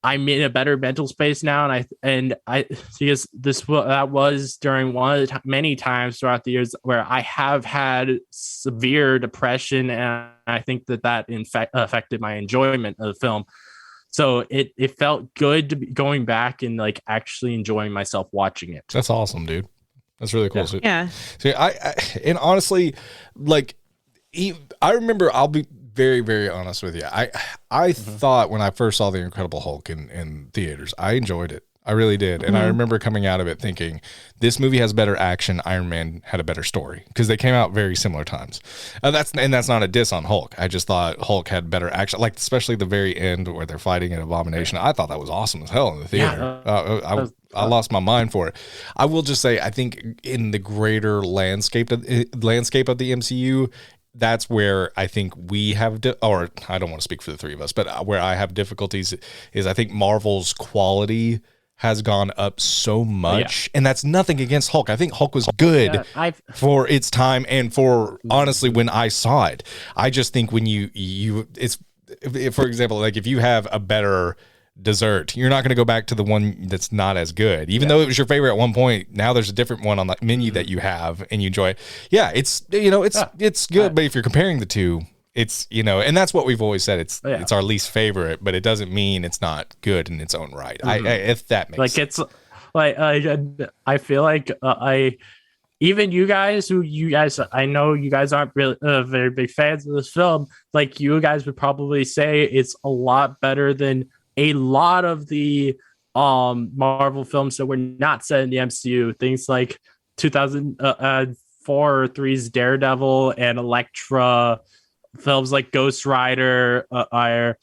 I'm in a better mental space now, and I because that was during one of the many times throughout the years where I have had severe depression, and I think that in fact affected my enjoyment of the film. So it felt good to be going back and like actually enjoying myself watching it. That's awesome, dude. That's really cool. Yeah. So and honestly, like, I remember, I'll be very, very honest with you. I thought when I first saw The Incredible Hulk in theaters, I enjoyed it. I really did. And I remember coming out of it thinking, this movie has better action. Iron Man had a better story because they came out very similar times. That's not a diss on Hulk. I just thought Hulk had better action, like especially the very end where they're fighting an abomination. I thought that was awesome as hell in the theater. I lost my mind for it. I will just say, I think in the greater landscape of the MCU, that's where I think we have, or I don't want to speak for the three of us, but where I have difficulties is I think Marvel's quality has gone up so much, and that's nothing against Hulk. I think Hulk was good for its time, and for honestly when I saw it, I just think when it's for example, like if you have a better dessert, you're not going to go back to the one that's not as good, even though it was your favorite at one point. Now there's a different one on the menu that you have and you enjoy it. Yeah, it's good, but if you're comparing the two, it's and that's what we've always said. It's our least favorite, but it doesn't mean it's not good in its own right. If that makes sense. It's like I feel like even you guys, I know you guys aren't really very big fans of this film. Like you guys would probably say it's a lot better than a lot of the Marvel films that were not set in the MCU. Things like 4 or 3's Daredevil and Elektra, films like Ghost Rider are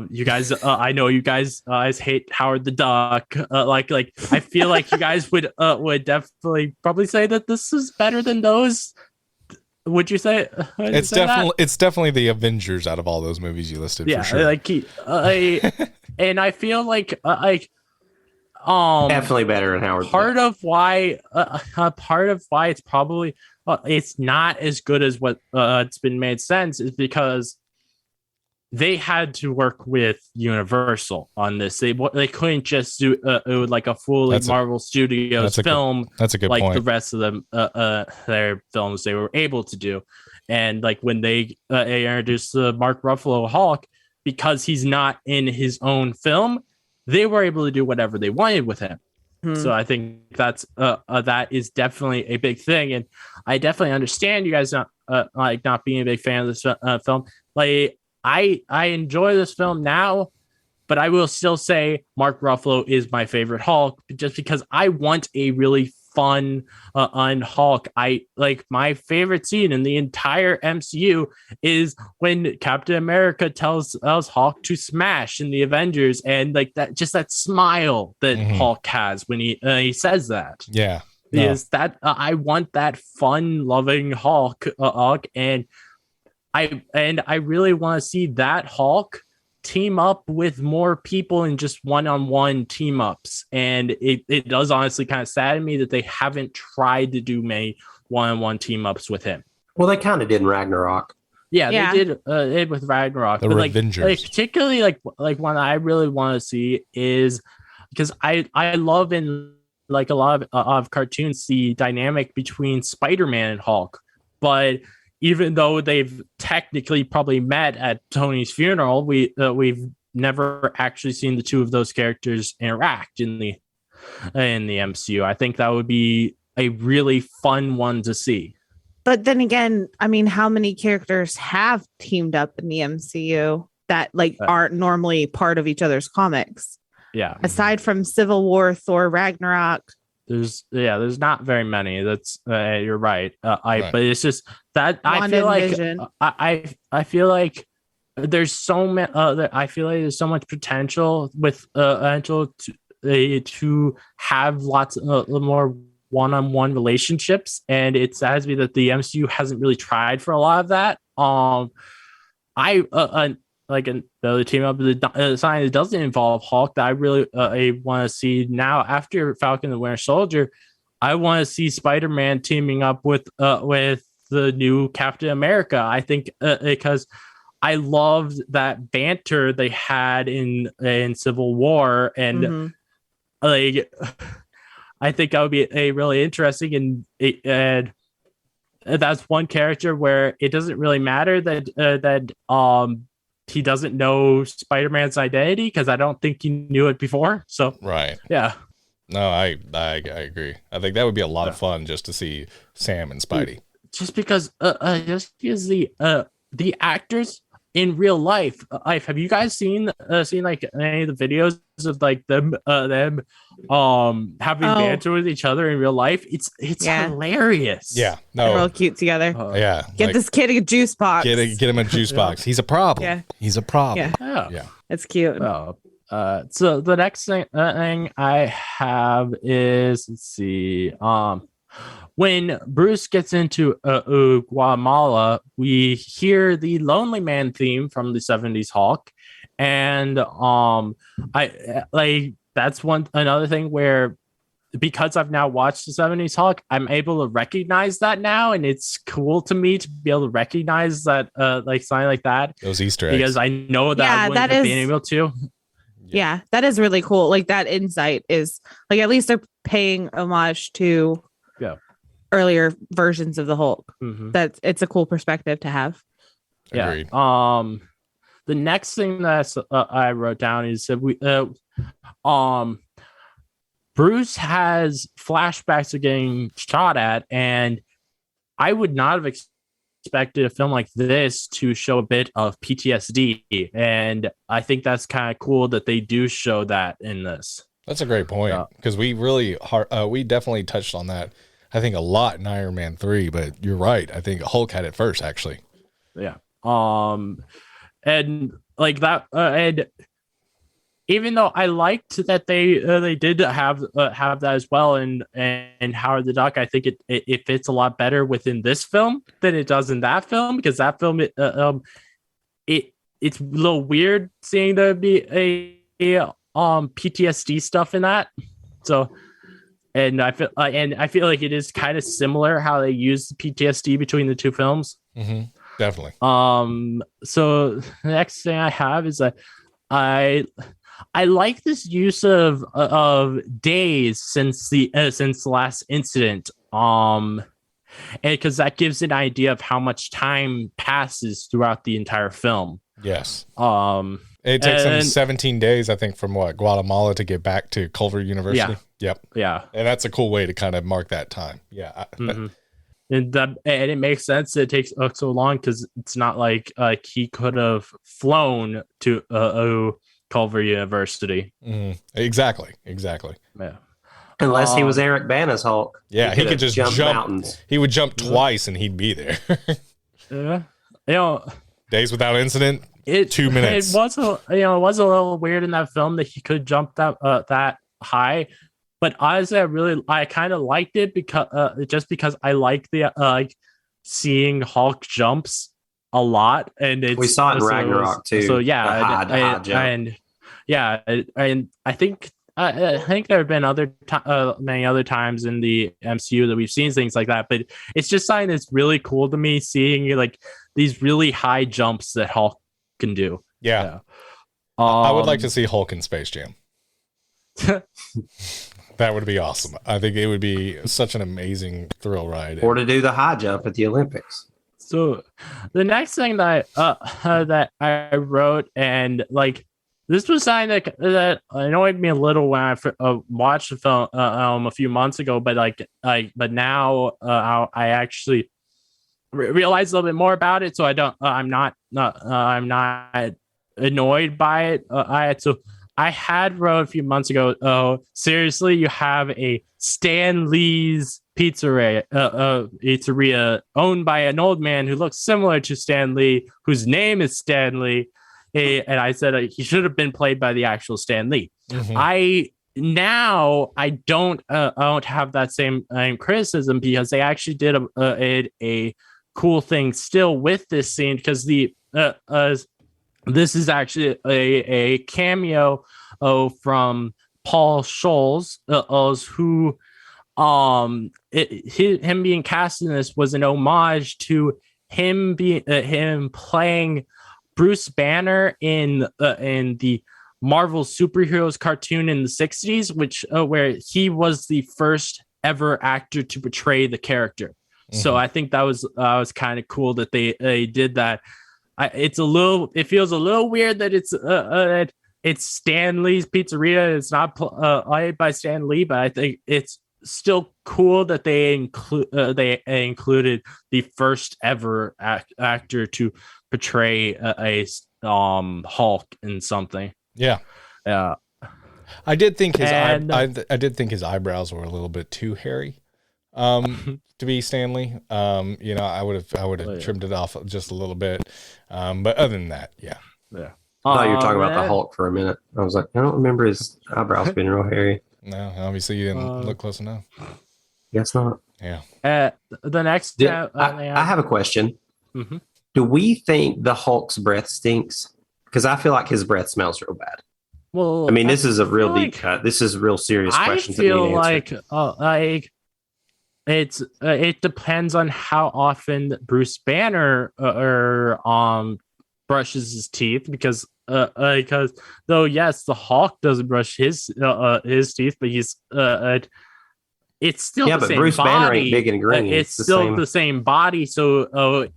you guys I know you guys hate Howard the Duck, like I feel like you guys would definitely probably say that this is better than those. Would you say It's definitely the Avengers out of all those movies you listed, for sure. Like and I feel like definitely better than Howard. Part of why it's probably it's not as good as what it's been made sense is because they had to work with Universal on this. They couldn't just do like a fully Marvel Studios film. That's a good like point. The rest of them their films they were able to do. And like when they introduced the Mark Ruffalo Hulk, because he's not in his own film, they were able to do whatever they wanted with him. So I think that's that is definitely a big thing, and I definitely understand you guys not being a big fan of this film. Like I enjoy this film now, but I will still say Mark Ruffalo is my favorite Hulk, just because I want a really fun on Hulk. I like my favorite scene in the entire MCU is when Captain America tells Hulk to smash in the Avengers, and like that smile that Hulk has when he says that. Yeah, is that I want that fun loving Hulk, and I really want to see that Hulk team up with more people in just one-on-one team ups, and it does honestly kind of sadden me that they haven't tried to do many one-on-one team ups with him. Well, they kind of did in Ragnarok. They did it with Ragnarok, but Avengers. like particularly like one I really want to see is because I love in like a lot of cartoons the dynamic between Spider-Man and Hulk, but even though they've technically probably met at Tony's funeral, we've never actually seen the two of those characters interact in the MCU. I think that would be a really fun one to see. But then again, I mean, how many characters have teamed up in the MCU that like aren't normally part of each other's comics? Yeah. Aside from Civil War, Thor, Ragnarok. There's not very many. That's you're right. Right. But it's just that I feel like I feel like there's so many. I feel like there's so much potential with to have lots more one-on-one relationships, and it saddens me that the MCU hasn't really tried for a lot of that. Like another team up the sign that doesn't involve Hulk that I really want to see now after Falcon and the Winter Soldier. I want to see Spider-Man teaming up with the new Captain America. I think because I loved that banter they had in Civil War, and like I think that would be a really interesting and that's one character where it doesn't really matter that he doesn't know Spider-Man's identity, because I don't think he knew it before. So right, yeah. No, I agree. I think that would be a lot of fun just to see Sam and Spidey. Just because the actors in real life, have you guys seen like any of the videos of like them having banter with each other in real life? It's hilarious. Yeah, no, they're real cute together. Yeah, get this kid a juice box. Get him a juice box. He's a problem. Yeah, he's a problem. Yeah. It's cute. So the next thing I have is, let's see, when Bruce gets into Guatemala, we hear the Lonely Man theme from the 70s Hulk, and I like that's another thing where, because I've now watched the 70s Hulk, I'm able to recognize that now, and it's cool to me to be able to recognize that like something like that, those Easter eggs, because I know that I wouldn't have been able to. Yeah, that is really cool. Like that insight is like, at least they're paying homage to earlier versions of the Hulk. That's it's a cool perspective to have. Agreed. The next thing that I wrote down is that Bruce has flashbacks of getting shot at, and I would not have expected a film like this to show a bit of PTSD, and I think that's kind of cool that they do show that in this. That's a great point, because we really we definitely touched on that I think, a lot in Iron Man 3, but you're right. I think Hulk had it first, actually. Yeah. And like that, and even though I liked that they did have that as well, and Howard the Duck, I think it fits a lot better within this film than it does in that film, because that film it's a little weird seeing there be a PTSD stuff in that. So, and I feel like it is kind of similar how they use the PTSD between the two films. Mm-hmm. Definitely. So the next thing I have is that I like this use of days since the last incident. And because that gives an idea of how much time passes throughout the entire film. Yes. It takes them 17 days, I think, from Guatemala to get back to Culver University. Yeah. Yep. Yeah. And that's a cool way to kind of mark that time. Yeah. Mm-hmm. And it makes sense that it takes so long, because it's not like he could have flown to Culver University. Mm-hmm. Exactly. Yeah. Unless he was Eric Bana's Hulk. Yeah, he could just jump mountains. He would jump twice and he'd be there. Yeah. Days without incident. 2 minutes. It was a little weird in that film that he could jump that high. But honestly, I kind of liked it because I like the seeing Hulk jumps a lot, and we saw it in Ragnarok too. So yeah, and I think there have been many other times in the MCU that we've seen things like that. But it's just something that's really cool to me, seeing like these really high jumps that Hulk can do. Yeah. I would like to see Hulk in Space Jam. That would be awesome. I think it would be such an amazing thrill ride. Or to do the high jump at the Olympics. So the next thing that I wrote, and like this was something that annoyed me a little when I watched the film a few months ago, but now I actually realized a little bit more about it, so I'm not annoyed by it. So I had wrote a few months ago, oh, seriously, you have a Stan Lee's pizzeria owned by an old man who looks similar to Stan Lee, whose name is Stan Lee. And I said he should have been played by the actual Stan Lee. Mm-hmm. I don't have that same criticism, because they actually did a cool thing still with this scene, because this is actually a cameo from Paul Scholes, who him being cast in this was an homage to him playing Bruce Banner in the Marvel superheroes cartoon in the 60s, which where he was the first ever actor to portray the character. Mm-hmm. So I think that was kind of cool that they did that. It feels a little weird that it's Stan Lee's pizzeria. It's not played by Stan Lee, but I think it's still cool that they included the first ever actor to portray a Hulk in something. Yeah. I did think his eyebrows were a little bit too hairy. To be Stanley, I would have trimmed it off just a little bit, but other than that, yeah. I thought you were talking about the Hulk for a minute. I was like, I don't remember his eyebrows being real hairy. No, obviously you didn't look close enough. Guess not. Yeah. The next, I have a question. Mm-hmm. Do we think the Hulk's breath stinks? Because I feel like his breath smells real bad. Well, I mean, this is a real deep cut. This is a real serious question. I feel like it depends on how often Bruce Banner brushes his teeth, because though yes, the Hulk doesn't brush his teeth, but he's it's still the same Bruce body. Banner ain't big and green. It's still the same body, so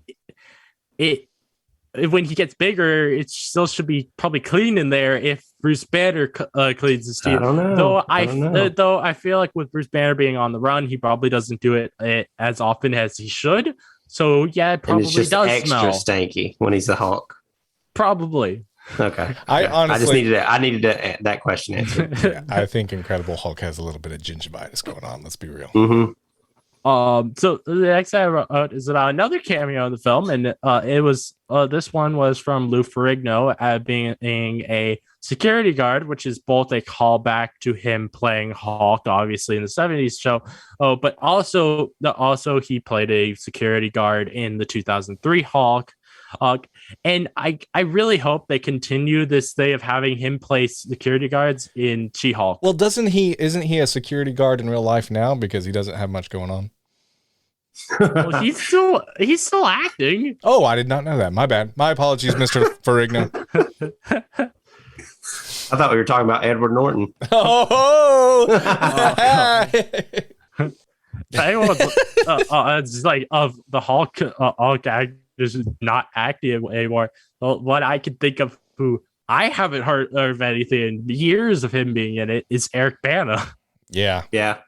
when he gets bigger, it still should be probably clean in there if Bruce Banner cleans his teeth. I don't know. Though I feel like with Bruce Banner being on the run, he probably doesn't do it as often as he should. So yeah, it probably and it's just does extra smell stanky when he's the Hulk. Probably. Okay. I just needed that question answered. Yeah, I think Incredible Hulk has a little bit of gingivitis going on. Let's be real. Mm-hmm. So the next I wrote is about another cameo in the film, and it was this one was from Lou Ferrigno being a security guard, which is both a callback to him playing Hulk, obviously in the '70s show. Oh, but also he played a security guard in the 2003 Hulk. And I really hope they continue this thing of having him play security guards in She-Hulk. Well, isn't he a security guard in real life now because he doesn't have much going on? Well, he's still acting. Oh, I did not know that. My bad. My apologies, Mr. Ferrigno. I thought we were talking about Edward Norton. It's like of the Hulk actors not acting anymore. What I could think of who I haven't heard of anything in years of him being in it is Eric Bana. Yeah,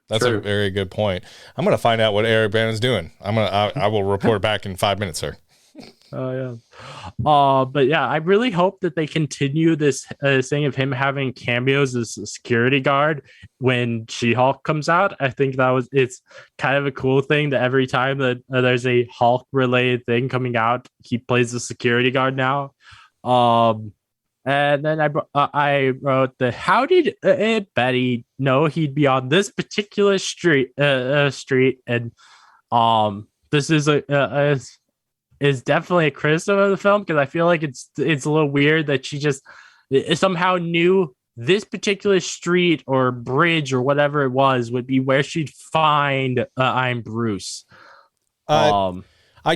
that's true. a very good point. I'm gonna find out what Eric Bana's doing. I will report back in 5 minutes, sir. Oh yeah. But yeah, I really hope that they continue this thing of him having cameos as a security guard when She-Hulk comes out. I think it's kind of a cool thing that every time that there's a Hulk related thing coming out, he plays the security guard now. And then I wrote how did Betty know he'd be on this particular street? And this is definitely a criticism of the film because I feel like it's a little weird that she just somehow knew this particular street or bridge or whatever it was would be where she'd find I'm Bruce. I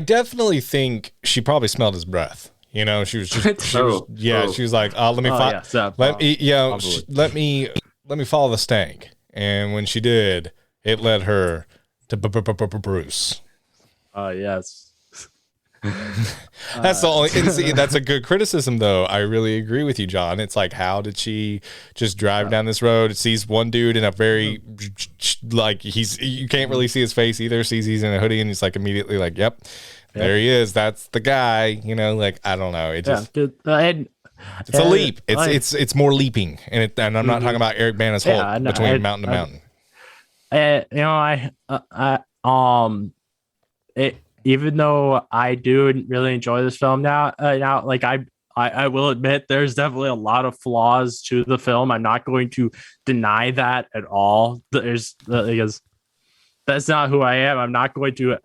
definitely think she probably smelled his breath. You know, she was just she was like, let me let me follow the stank. And when she did, it led her to Bruce. Yes. That's the only. That's a good criticism, though. I really agree with you, John. It's like, how did she just drive down this road, sees one dude in a very like you can't really see his face either. Sees he's in a hoodie, and he's like immediately like, "Yep, there he is. That's the guy." You know, like I don't know. It just it's a leap. It's more leaping, and I'm not talking about Eric Bana's Hulk between mountain to mountain. Even though I do really enjoy this film now, like I will admit there's definitely a lot of flaws to the film. I'm not going to deny that at all. Because that's not who I am. I'm not going to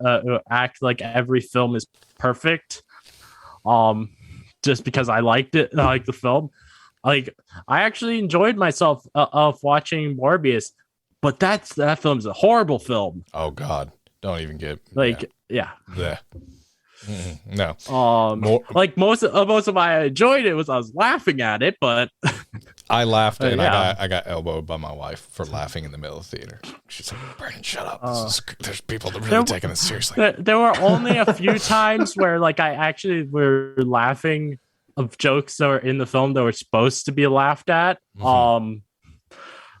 act like every film is perfect. Just because I liked it, like the film. Like I actually enjoyed myself of watching Morbius, but that film's a horrible film. Oh God, don't even get Yeah. No. Like most of why I enjoyed it was I was laughing at it, but I laughed and I got elbowed by my wife for laughing in the middle of the theater. She's like, "Brandon, shut up. There's people that are really taking this seriously." There were only a few times where like I actually were laughing of jokes that were in the film that were supposed to be laughed at. Mm-hmm.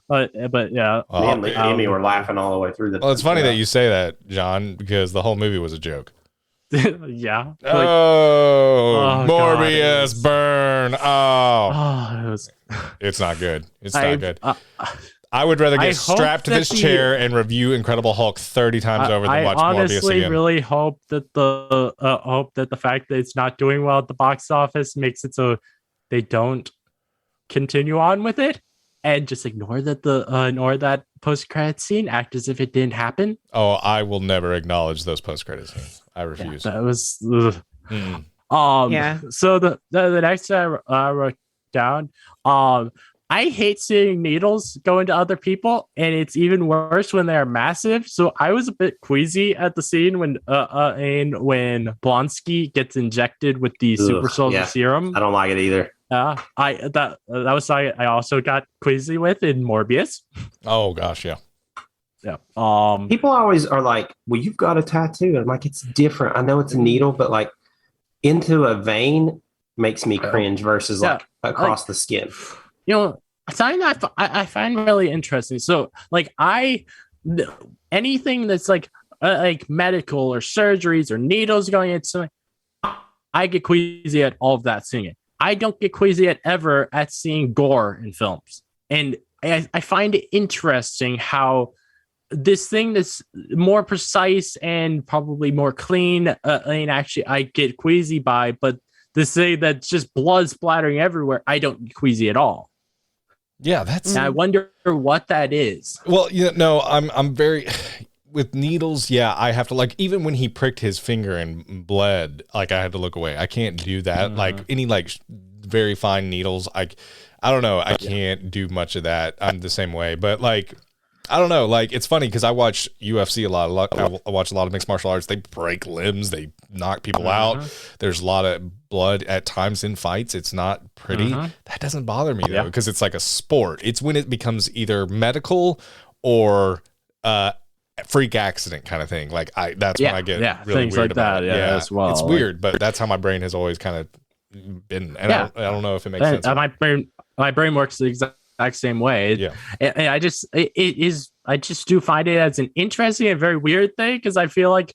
But yeah, me and Emmy were laughing all the way through the. Well, it's funny that you say that, John, because the whole movie was a joke. Yeah. Morbius, burn! It's not good. It's not good. I would rather get strapped to this chair and review Incredible Hulk 30 times over than watch Morbius again. I honestly really hope that the fact that it's not doing well at the box office makes it so they don't continue on with it. And just ignore that post-credit scene, act as if it didn't happen. Oh, I will never acknowledge those post-credit scenes. I refuse. Yeah, that was. So the next I wrote down. I hate seeing needles go into other people, and it's even worse when they're massive. So I was a bit queasy at the scene when Blonsky gets injected with the super soldier serum. I don't like it either. That was something I also got queasy with in Morbius. Oh gosh, yeah. People always are like, "Well, you've got a tattoo." And I'm like, it's different. I know it's a needle, but like into a vein makes me cringe versus like across the skin. You know, something that I find really interesting. So like anything that's like medical or surgeries or needles going into something, I get queasy at all of that seeing it. I don't get queasy at seeing gore in films. And I find it interesting how this thing that's more precise and probably more clean, and actually I get queasy by, but this thing that's just blood splattering everywhere, I don't get queasy at all. Yeah, that's. And I wonder what that is. Well, no, I'm very with needles. Yeah, I have to, like, even when he pricked his finger and bled, like, I had to look away. I can't do that. Like any like very fine needles, I don't know. I can't do much of that. I'm the same way, but like, I don't know. Like, it's funny because I watch UFC a lot. I watch a lot of mixed martial arts. They break limbs. They knock people out. There's a lot of blood at times in fights. It's not pretty. That doesn't bother me though, because it's like a sport. It's when it becomes either medical or freak accident kind of thing. Like that's when I get really things weird like about that. it. Yeah, as well. It's weird, but that's how my brain has always kind of been. And I don't know if it makes sense. My brain works the exact same way. And I just do find it as an interesting and very weird thing, because I feel like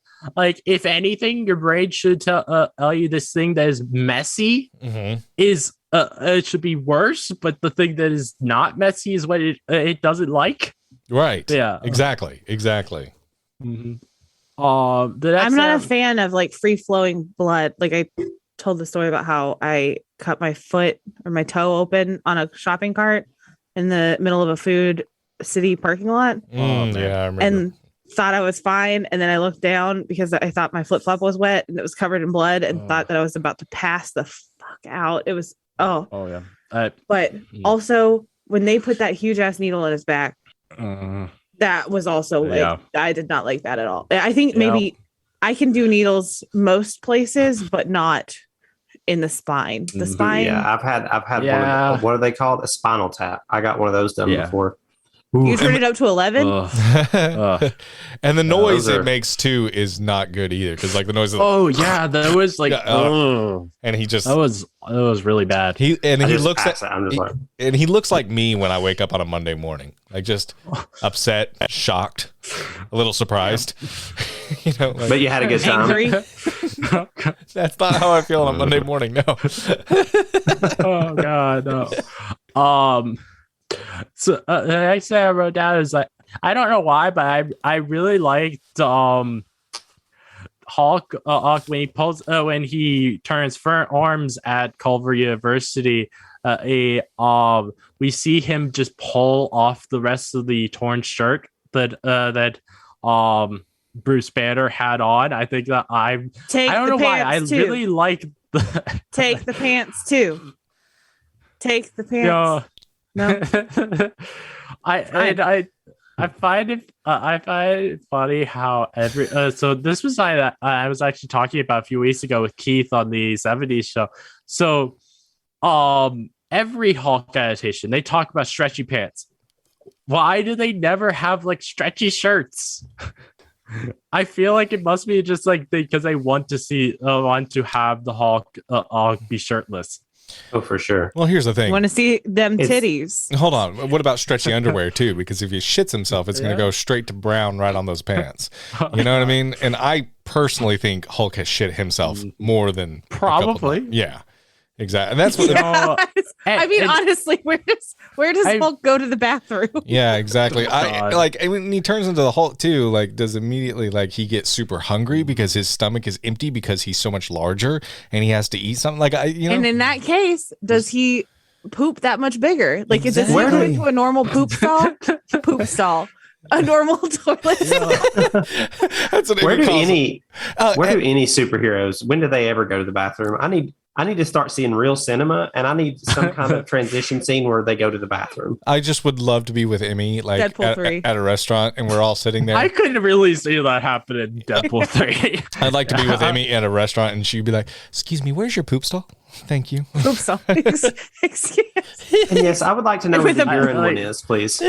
if anything, your brain should tell you this thing that is messy is it should be worse, but the thing that is not messy is what it doesn't like. Right. Yeah. Exactly. I'm not a fan of like free flowing blood. Like, I told the story about how I cut my foot or my toe open on a shopping cart in the middle of a Food City parking lot. Yeah, I remember. And thought I was fine. And then I looked down because I thought my flip flop was wet and it was covered in blood, and thought that I was about to pass the fuck out. It was, but also when they put that huge ass needle in his back, that was also like, I did not like that at all. I think maybe I can do needles most places, but not in the spine. The spine. Yeah, I've had one of what are they called? A spinal tap. I got one of those done before. You turn it up to 11? And the noise it makes too is not good either, because like the noise. That was like, and he just that was really bad. He looks like me when I wake up on a Monday morning, like just upset, shocked, a little surprised. But you had a good time. Angry. That's not how I feel on a Monday morning. No. Oh God, no. So the next thing I wrote down is like, I don't know why, but I really liked Hulk when he pulls when he turns arms at Culver University. We see him just pull off the rest of the torn shirt that Bruce Banner had on. I think that I don't know why I really like take the pants too. Take the pants. No, I find it funny how so this was I was actually talking about a few weeks ago with Keith on the 70s show. So every Hulk adaptation they talk about stretchy pants. Why do they never have like stretchy shirts? I feel like it must be just like because they want to have the Hulk be shirtless. Oh, for sure. Well, here's the thing. Want to see them titties? Hold on. What about stretchy underwear too? Because if he shits himself, it's going to go straight to brown right on those pants. You know what I mean? And I personally think Hulk has shit himself more than probably. Yeah, exactly. And that's what. I mean, honestly, where does Hulk go to the bathroom? Yeah, exactly. When he turns into the Hulk too, like, does immediately like he gets super hungry because his stomach is empty because he's so much larger and he has to eat something. Like, And in that case, does he poop that much bigger? Like, does he go into a normal poop stall? A normal toilet. That's what where do any superheroes? When do they ever go to the bathroom? I need to start seeing real cinema, and I need some kind of transition scene where they go to the bathroom. I just would love to be with Emmy, like at a restaurant, and we're all sitting there. I couldn't really see that happen in Deadpool 3. I'd like to be with Emmy at a restaurant, and she'd be like, "Excuse me, where's your poop stall? Thank you." Poop stall. Excuse. And yes, I would like to know where the urine one is, please.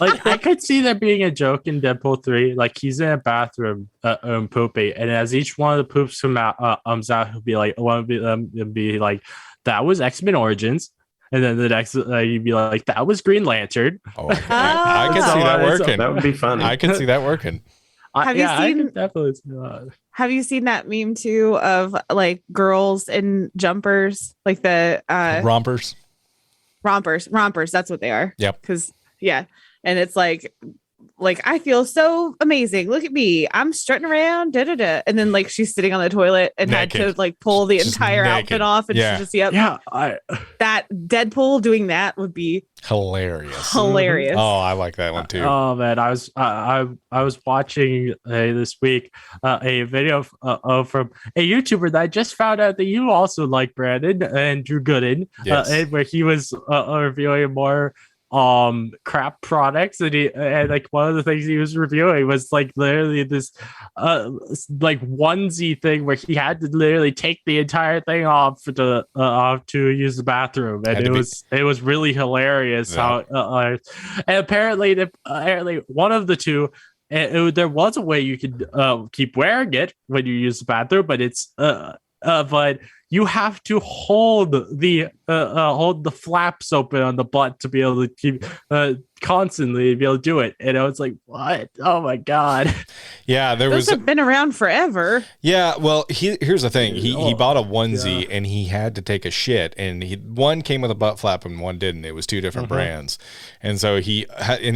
Like, I could see there being a joke in Deadpool 3. Like, he's in a bathroom pooping, and as each one of the poops come out, he'll be like, one of them be like, "That was X-Men Origins," and then the next you'd be like, "That was Green Lantern." Oh, I can see that working. That would be funny. I can see that working. I can definitely see that. Have you seen that meme too of like girls in jumpers, like the rompers? Rompers. That's what they are. Yep. Because Yeah. And it's like I feel so amazing. Look at me. I'm strutting around. Da da da. And then like she's sitting on the toilet and Naked. had to like pull the Just entire naked. outfit off. And Yeah. she's just yep. Yeah, That Deadpool doing that would be Hilarious. hilarious. Oh, I like that one too. oh man, I was watching this week a video from a YouTuber that I just found out that you also like, Brandon and Drew Gooden, Yes. and where he was reviewing more crap products, and like one of the things he was reviewing was like literally this like onesie thing where he had to literally take the entire thing off to use the bathroom, and it was really hilarious how and apparently one of the two, there was a way you could keep wearing it when you use the bathroom, but it's but you have to hold the flaps open on the butt to be able to keep constantly be able to do it. And I was like, what? Oh my god. Yeah, Those have been around forever. Yeah, well, here's the thing. He bought a onesie and he had to take a shit, and one came with a butt flap and one didn't. It was two different brands, and so he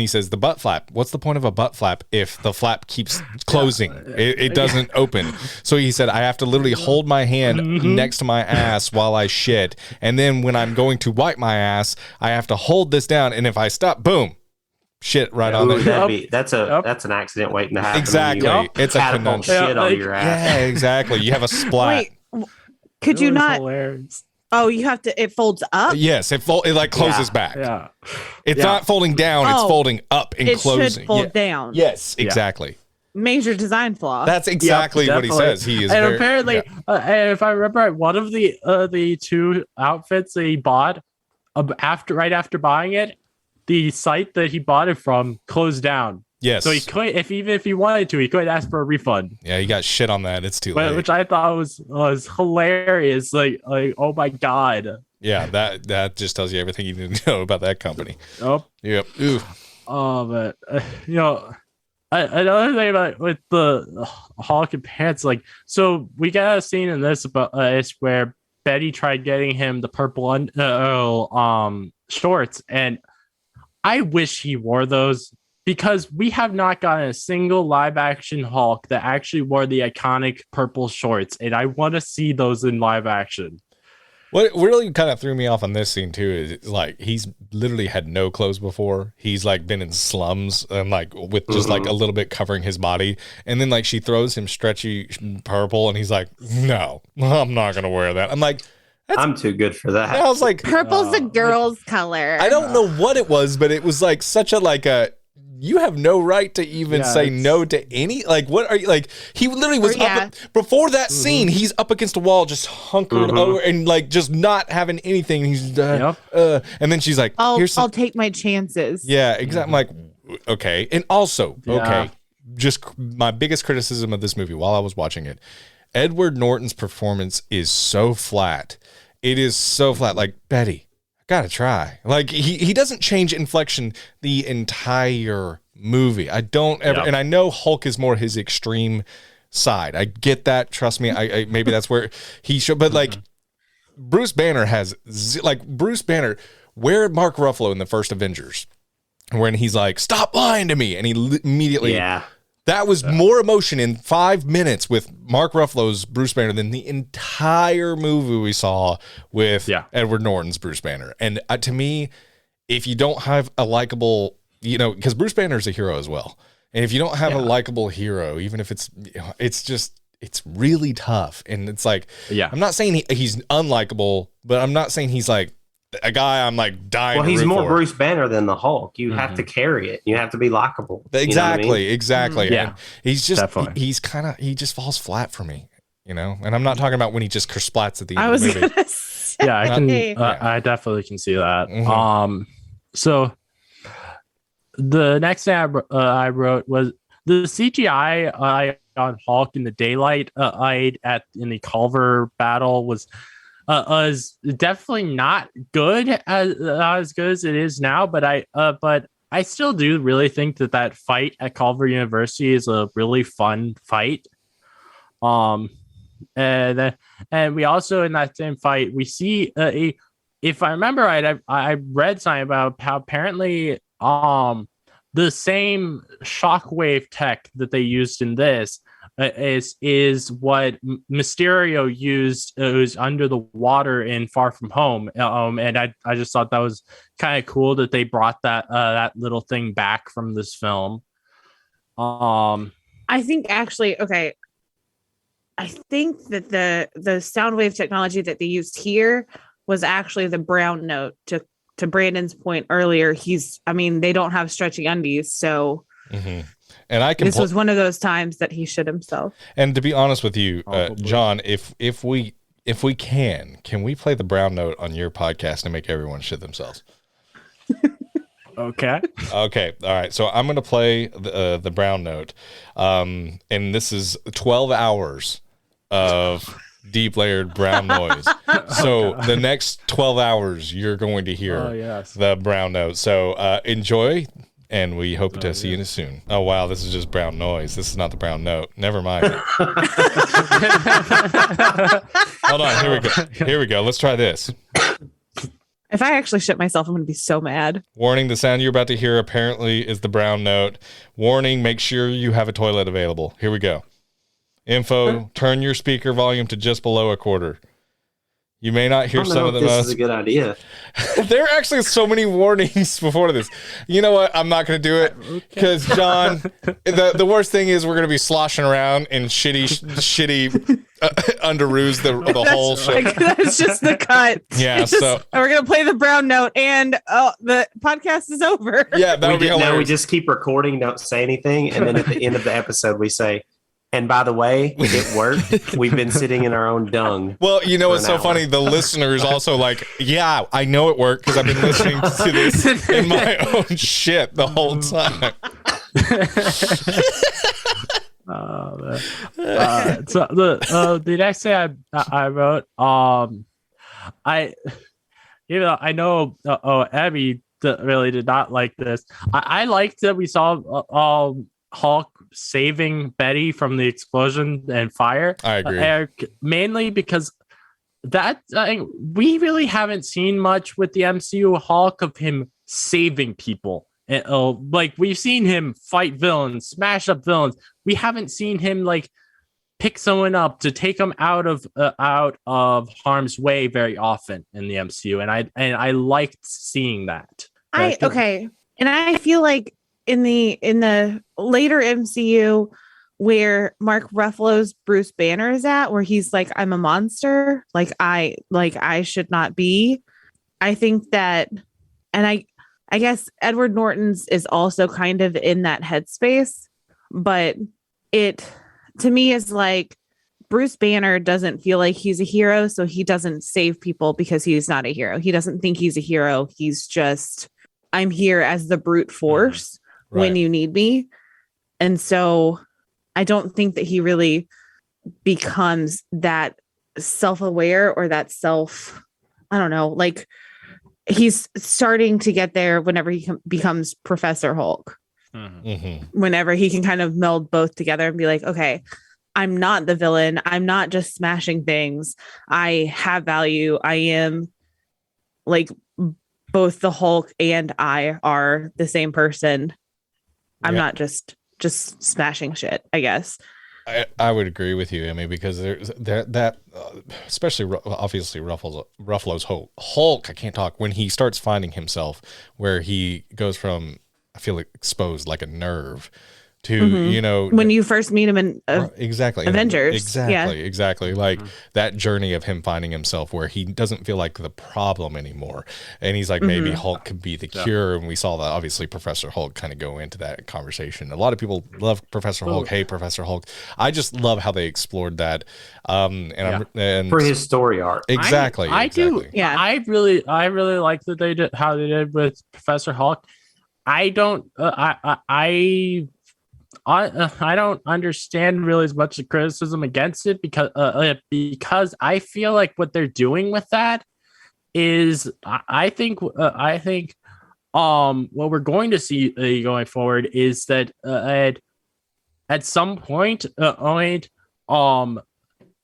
says the butt flap. What's the point of a butt flap if the flap keeps closing? It doesn't open. So he said I have to literally hold my hand next to my ass while I shit, and then when I'm going to wipe my ass, I have to hold this down, and if I stop, boom. Shit right on there. That's an accident waiting to happen. Exactly. It's a conundrum. Shit on your ass. Yeah, exactly. You have a splat. Wait, could you not? Hilarious. Oh, you have to. It folds up. Yes, it like closes back. Yeah, It's not folding down. It's Oh, folding up and it closing. should fold down. Yes, exactly. Major design flaw. That's exactly what he says. He is, and apparently, if I remember right, one of the two outfits that he bought right after buying it, the site that he bought it from closed down. Yes. So he could, even if he wanted to, he could ask for a refund. Yeah, he got shit on that. It's too late. Which I thought was hilarious. Like, oh my god. Yeah, that just tells you everything you need to know about that company. Oh. Yep. Ooh. Oh, but another thing about with the Hulk and pants, like, so we got a scene in this about where Betty tried getting him the purple shorts, and I wish he wore those, because we have not gotten a single live action Hulk that actually wore the iconic purple shorts, and I want to see those in live action. What really kind of threw me off on this scene too is like he's literally had no clothes before. He's like been in slums and like with just like a little bit covering his body, and then like she throws him stretchy purple, and he's like, "No, I'm not gonna wear that." I'm like, I'm too good for that. I was like, purple's a girl's color. I don't know what it was, but it was like such a you have no right to even say no to any, like, what are you, like, he literally was up before that scene, he's up against a wall just hunkered over and like just not having anything. He's and then she's like, I'll take my chances. Yeah, exactly. I'm like, okay. And also, okay, just my biggest criticism of this movie while I was watching it, Edward Norton's performance is so flat. It is so flat. Like, Betty, gotta try. Like, he doesn't change inflection the entire movie. I don't ever, and I know Hulk is more his extreme side. I get that. Trust me. I maybe that's where he should. But like, Bruce Banner has Bruce Banner. Where Mark Ruffalo in the first Avengers, when he's like, "Stop lying to me," and he immediately That was more emotion in 5 minutes with Mark Ruffalo's Bruce Banner than the entire movie we saw with Edward Norton's Bruce Banner. And to me, if you don't have a likable, because Bruce Banner is a hero as well. And if you don't have a likable hero, even if it's really tough. And it's like, I'm not saying he's unlikable, but I'm not saying he's like a guy I'm like dying. Well, he's more Bruce Banner than the Hulk. You have to carry it. You have to be likable. Exactly. Exactly. Yeah. And he's just, he just falls flat for me, And I'm not talking about when he just kersplats at the end of the movie. I definitely can see that. So the next thing I wrote was the CGI on Hulk in the daylight in the Culver battle was definitely not good as good as it is now, but I still do really think that fight at Culver University is a really fun fight. And we also, in that same fight, we see if I remember right, I read something about how apparently the same shockwave tech that they used in this is what Mysterio used was under the water in Far From Home. And I just thought that was kind of cool that they brought that little thing back from this film. I think actually, okay. I think that the sound wave technology that they used here was actually the brown note. To Brandon's point earlier, they don't have stretchy undies, so and this was one of those times that he shit himself. And to be honest with you, John, if we can we play the brown note on your podcast and make everyone shit themselves? Okay. All right. So I'm going to play the brown note. And this is 12 hours of deep layered brown noise. So the next 12 hours, you're going to hear the brown note. So enjoy, and we hope to see you soon. Oh, wow. This is just brown noise. This is not the brown note. Never mind. Hold on. Here we go. Let's try this. If I actually shit myself, I'm going to be so mad. Warning, the sound you're about to hear apparently is the brown note. Warning, make sure you have a toilet available. Here we go. Info, turn your speaker volume to just below a quarter. You may not hear some of the most. This is a good idea. There are actually so many warnings before this. You know what? I'm not going to do it because, John, the worst thing is we're going to be sloshing around in shitty underoos the whole show. That's just the cut. Yeah, so we're going to play the brown note and the podcast is over. Yeah, that would be hilarious. Now we just keep recording, don't say anything, and then at the end of the episode we say, and by the way, it worked. We've been sitting in our own dung. Well, you know what's so funny? The listener is also like, yeah, I know it worked because I've been listening to this in my own shit the whole time. So the next thing I wrote, I know Emmy really did not like this. I liked that we saw Hulk saving Betty from the explosion and fire. I agree. Mainly because we really haven't seen much with the MCU Hulk of him saving people. Like we've seen him fight villains, smash up villains. We haven't seen him like pick someone up to take them out of harm's way very often in the MCU, and I liked seeing that. And I feel like in the later MCU where Mark Ruffalo's Bruce Banner is at, where he's like, I'm a monster, I should not be. I think that, and I guess Edward Norton's is also kind of in that headspace, but it to me is like Bruce Banner doesn't feel like he's a hero, so he doesn't save people because he's not a hero. He doesn't think he's a hero. He's just, I'm here as the brute force when you need me. And so I don't think that he really becomes that self-aware or that I don't know, like he's starting to get there whenever he becomes Professor Hulk. Mm-hmm. Whenever he can kind of meld both together and be like, okay, I'm not the villain. I'm not just smashing things. I have value. I am like both the Hulk and I are the same person. I'm not just smashing shit, I guess. I would agree with you, Emmy, because there's that especially obviously Ruffalo's Hulk. I can't talk when he starts finding himself, where he goes from, I feel like, exposed like a nerve to when you first meet him in exactly Avengers, exactly like that journey of him finding himself, where he doesn't feel like the problem anymore, and he's like, maybe Hulk could be the cure. And we saw that obviously Professor Hulk kind of go into that conversation. A lot of people love Professor Hulk, hate Professor Hulk. I just love how they explored that, and for his story arc. Exactly. I do. Yeah, I really like that they did how they did with Professor Hulk. I don't understand really as much of criticism against it because I feel like what they're doing with that is I think what we're going to see going forward is that at some point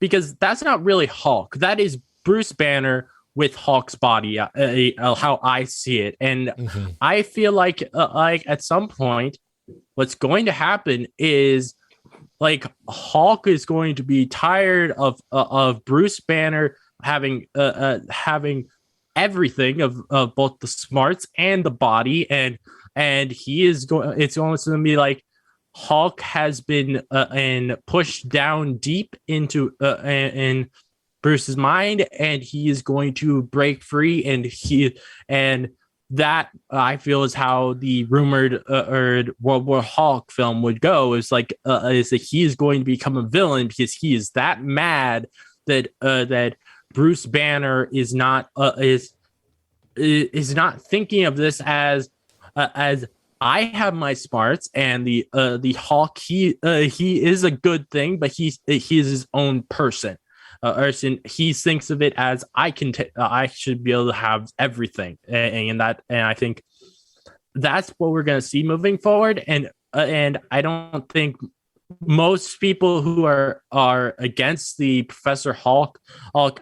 because that's not really Hulk, that is Bruce Banner with Hulk's body, how I see it, and I feel like at some point, what's going to happen is like Hulk is going to be tired of Bruce Banner having everything of both the smarts and the body, and he is going. It's almost going to be like Hulk has been and pushed down deep into in Bruce's mind, and he is going to break free, and that I feel is how the rumored World War Hulk film would go. Is like is that he is going to become a villain because he is that mad that Bruce Banner is not thinking of this as I have my smarts, and the Hulk he is a good thing, but he is his own person. He thinks of it as I should be able to have everything, and I think that's what we're going to see moving forward. And I don't think most people who are against the Professor Hulk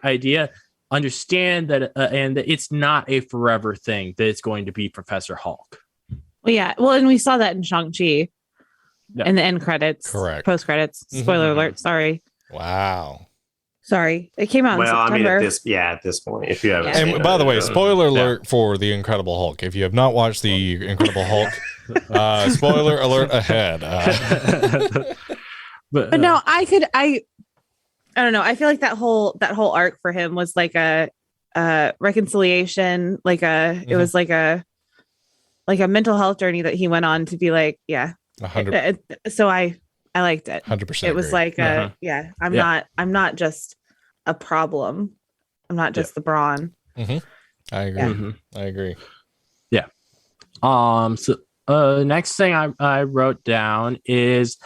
idea understand that, and that it's not a forever thing that it's going to be Professor Hulk. Well, yeah. Well, and we saw that in Shang-Chi in the end credits, correct? Post credits. Spoiler alert. Sorry. Wow. Sorry, it came out in September. I mean, at this point, if you haven't. And by the way, spoiler alert for the Incredible Hulk. If you have not watched the Incredible Hulk, spoiler alert ahead. But no, I don't know. I feel like that whole arc for him was like a reconciliation, it was like a mental health journey that he went on to be like, 100%. So I liked it. 100%. It was like I'm not just a problem. I'm not just the brawn. I agree. Yeah. I agree. Yeah. So next thing I wrote down is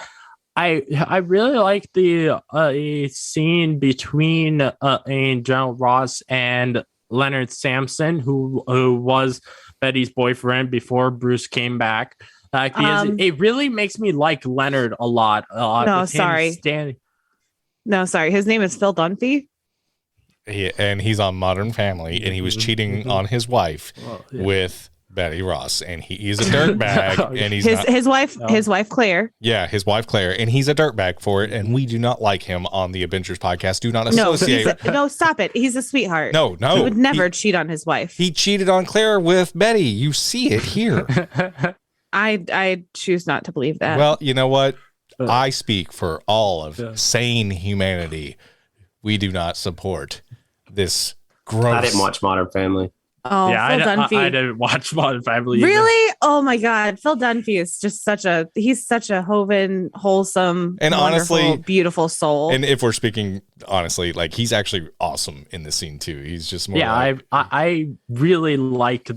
I really like the scene between General Ross and Leonard Samson, who was Betty's boyfriend before Bruce came back. Because it really makes me like Leonard a lot. No, sorry. No, sorry. His name is Phil Dunphy. And he's on Modern Family, and he was cheating on his wife with Betty Ross, and he is a dirtbag. And he's his wife Claire. Yeah, his wife Claire, and he's a dirtbag for it. And we do not like him on the Abingers podcast. Do not associate. No, stop it. He's a sweetheart. No, he would never cheat on his wife. He cheated on Claire with Betty. You see it here. I choose not to believe that. Well, you know what? I speak for all of sane humanity. We do not support this gross. I didn't watch Modern Family. Oh, yeah, Phil Dunphy. I didn't watch Modern Family either. Really? Oh my God. Phil Dunphy is just he's such a Hoven, wholesome, and honestly beautiful soul. And if we're speaking honestly, like he's actually awesome in this scene too. He's just more I really like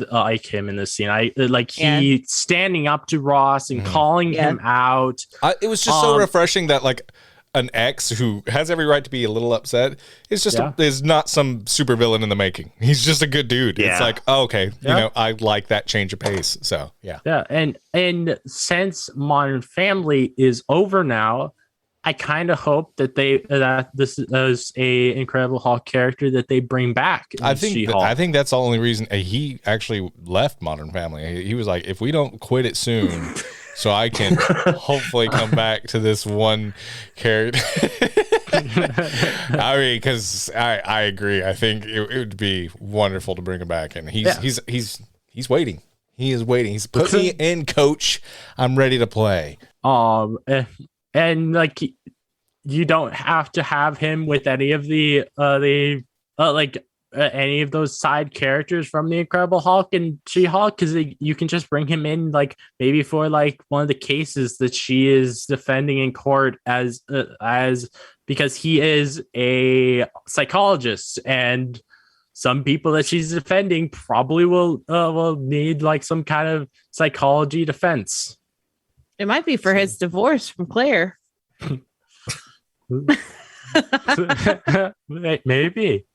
him in this scene. He standing up to Ross and calling him out. It was just so refreshing that like an ex who has every right to be a little upset is just is not some super villain in the making. He's just a good dude. It's like, you know, I like that change of pace. So and since Modern Family is over now, I kind of hope that this is a Incredible Hulk character that they bring back. I think that's the only reason he actually left Modern Family. He was like, if we don't quit it soon. So I can hopefully come back to this one character. I mean, because I agree. I think it would be wonderful to bring him back, and he's waiting. He is waiting. He's put me in, coach. I'm ready to play. And like you don't have to have him with any of any of those side characters from the Incredible Hulk and She-Hulk, because you can just bring him in like maybe for like one of the cases that she is defending in court as because he is a psychologist, and some people that she's defending probably will need like some kind of psychology defense. It might be for his divorce from Claire. Maybe.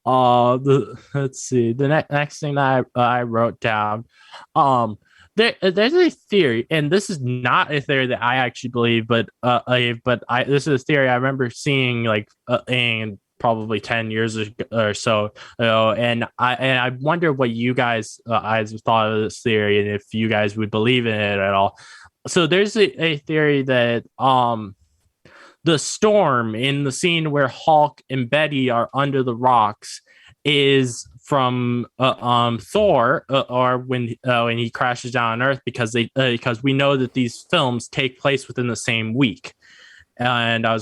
Let's see. The next thing that I wrote down, there's a theory, and this is not a theory that I actually believe, but this is a theory I remember seeing like and probably 10 years or so. And I wonder what you guys thought of this theory and if you guys would believe in it at all. So there's a theory that the storm in the scene where Hulk and Betty are under the rocks is from Thor, or when he crashes down on Earth, because we know that these films take place within the same week, and I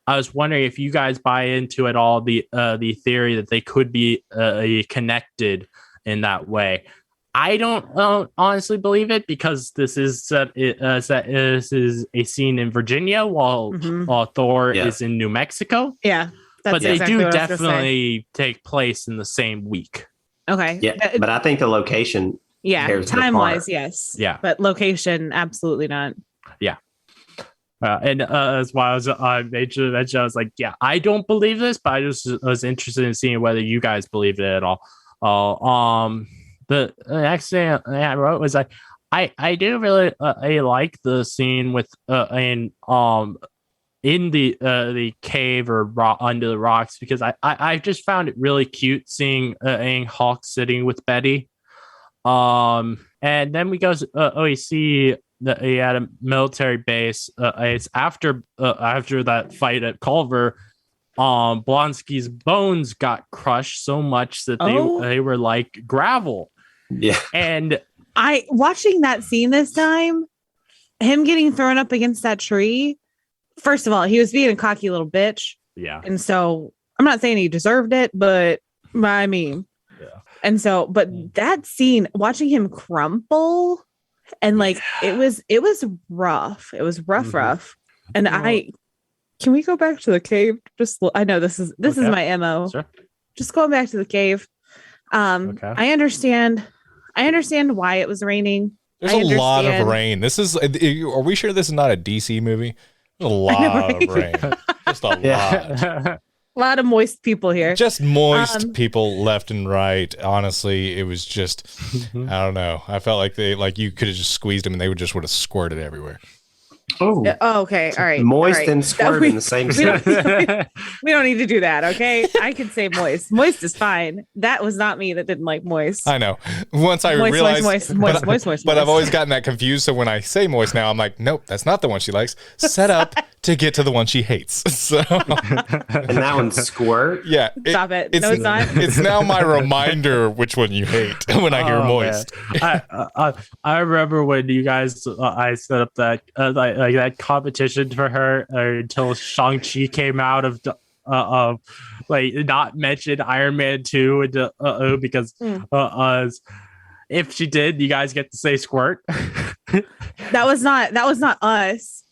was wondering if you guys buy into at all the theory that they could be connected in that way. I don't honestly believe it, because this is this is a scene in Virginia while Thor is in New Mexico. Yeah. But they exactly do definitely take place in the same week. Okay. Yeah, but I think the location. Time-wise, yes. Yeah. But location, absolutely not. Yeah. And as well as I mentioned, I was like, yeah, I don't believe this, but I just was interested in seeing whether you guys believe it at all. The next thing I wrote was I do really I like the scene with in the cave or under the rocks, because I just found it really cute seeing Hulk sitting with Betty. And then we see that he had a military base. It's after that fight at Culver. Blonsky's bones got crushed so much that they were like gravel. Yeah. And watching that scene this time, him getting thrown up against that tree. First of all, he was being a cocky little bitch. Yeah. And so I'm not saying he deserved it, but I mean, yeah. And so, but that scene, watching him crumple and like, it was rough. It was rough. And can we go back to the cave? I know this is my MO. Sure. Just going back to the cave. Okay. I understand why it was raining. There's a lot of rain. Are we sure this is not a DC movie? There's a lot of rain. Just a lot. A lot of moist people here. Just moist people left and right. Honestly, it was just, I don't know. I felt like you could have just squeezed them and they would have squirted everywhere. Oh, okay. All right. Moist all right. and squirt in the same scene. We don't need to do that. Okay. I can say moist. Moist is fine. That was not me that didn't like moist. I know. Once I realized, moist. But I've always gotten that confused. So when I say moist now, I'm like, nope, that's not the one she likes. Set up to get to the one she hates. So, and that one's squirt. Yeah. Stop it. No, it's not. It's now my reminder which one you hate when I hear moist. I remember when you guys, I set up that that competition for her until Shang-Chi came out of not mention Iron Man 2 because if she did, you guys get to say squirt. That was not us.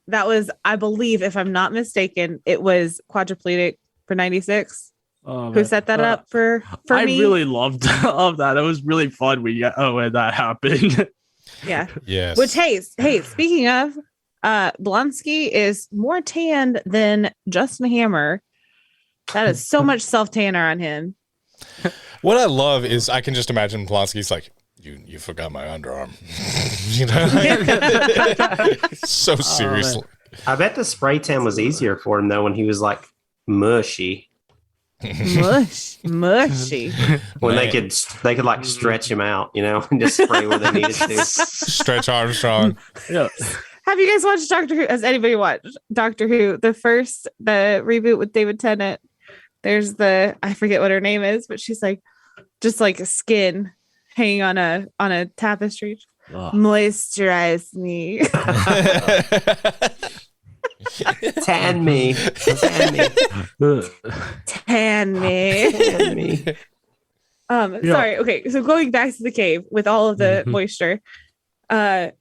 That was, I believe, if I'm not mistaken, it was Quadriplegic for 96. Who set that up for me? I really loved that. It was really fun when that happened. Yeah. Yes. Which hey, speaking of, Blonsky is more tanned than Justin Hammer. That is so much self-tanner on him. What I love is I can just imagine Blonsky's like, you forgot my underarm. So seriously. I bet the spray tan was easier for him though when he was like mushy. Mushy. When they could like stretch him out, and just spray where they needed to. Stretch Armstrong. Yeah. Have you guys watched Doctor Who? Has anybody watched Doctor Who? The reboot with David Tennant. There's I forget what her name is, but she's like just like a skin hanging on a tapestry. Oh. Moisturize me. Tan me. Sorry. Okay. So going back to the cave with all of the moisture, I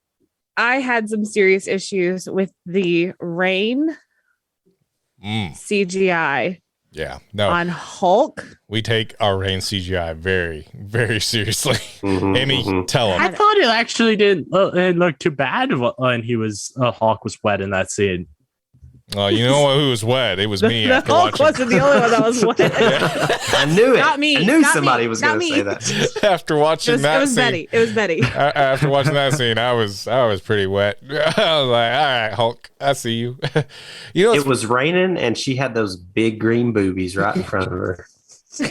had some serious issues with the rain CGI. Yeah. No. On Hulk. We take our rain CGI very, very seriously. Emmy, tell him. I thought it actually didn't look too bad when he was Hulk was wet in that scene. Well, you know who was wet? It was me. The After Hulk watching. wasn't the only one that was wet. I knew it. Not me. I knew Not somebody me. was Not going to me. say that. After watching It that was scene, Betty. It was Betty. after watching that scene, I was pretty wet. I was like, all right, Hulk, I see you. You know, It was raining, and she had those big green boobies right in front of her. them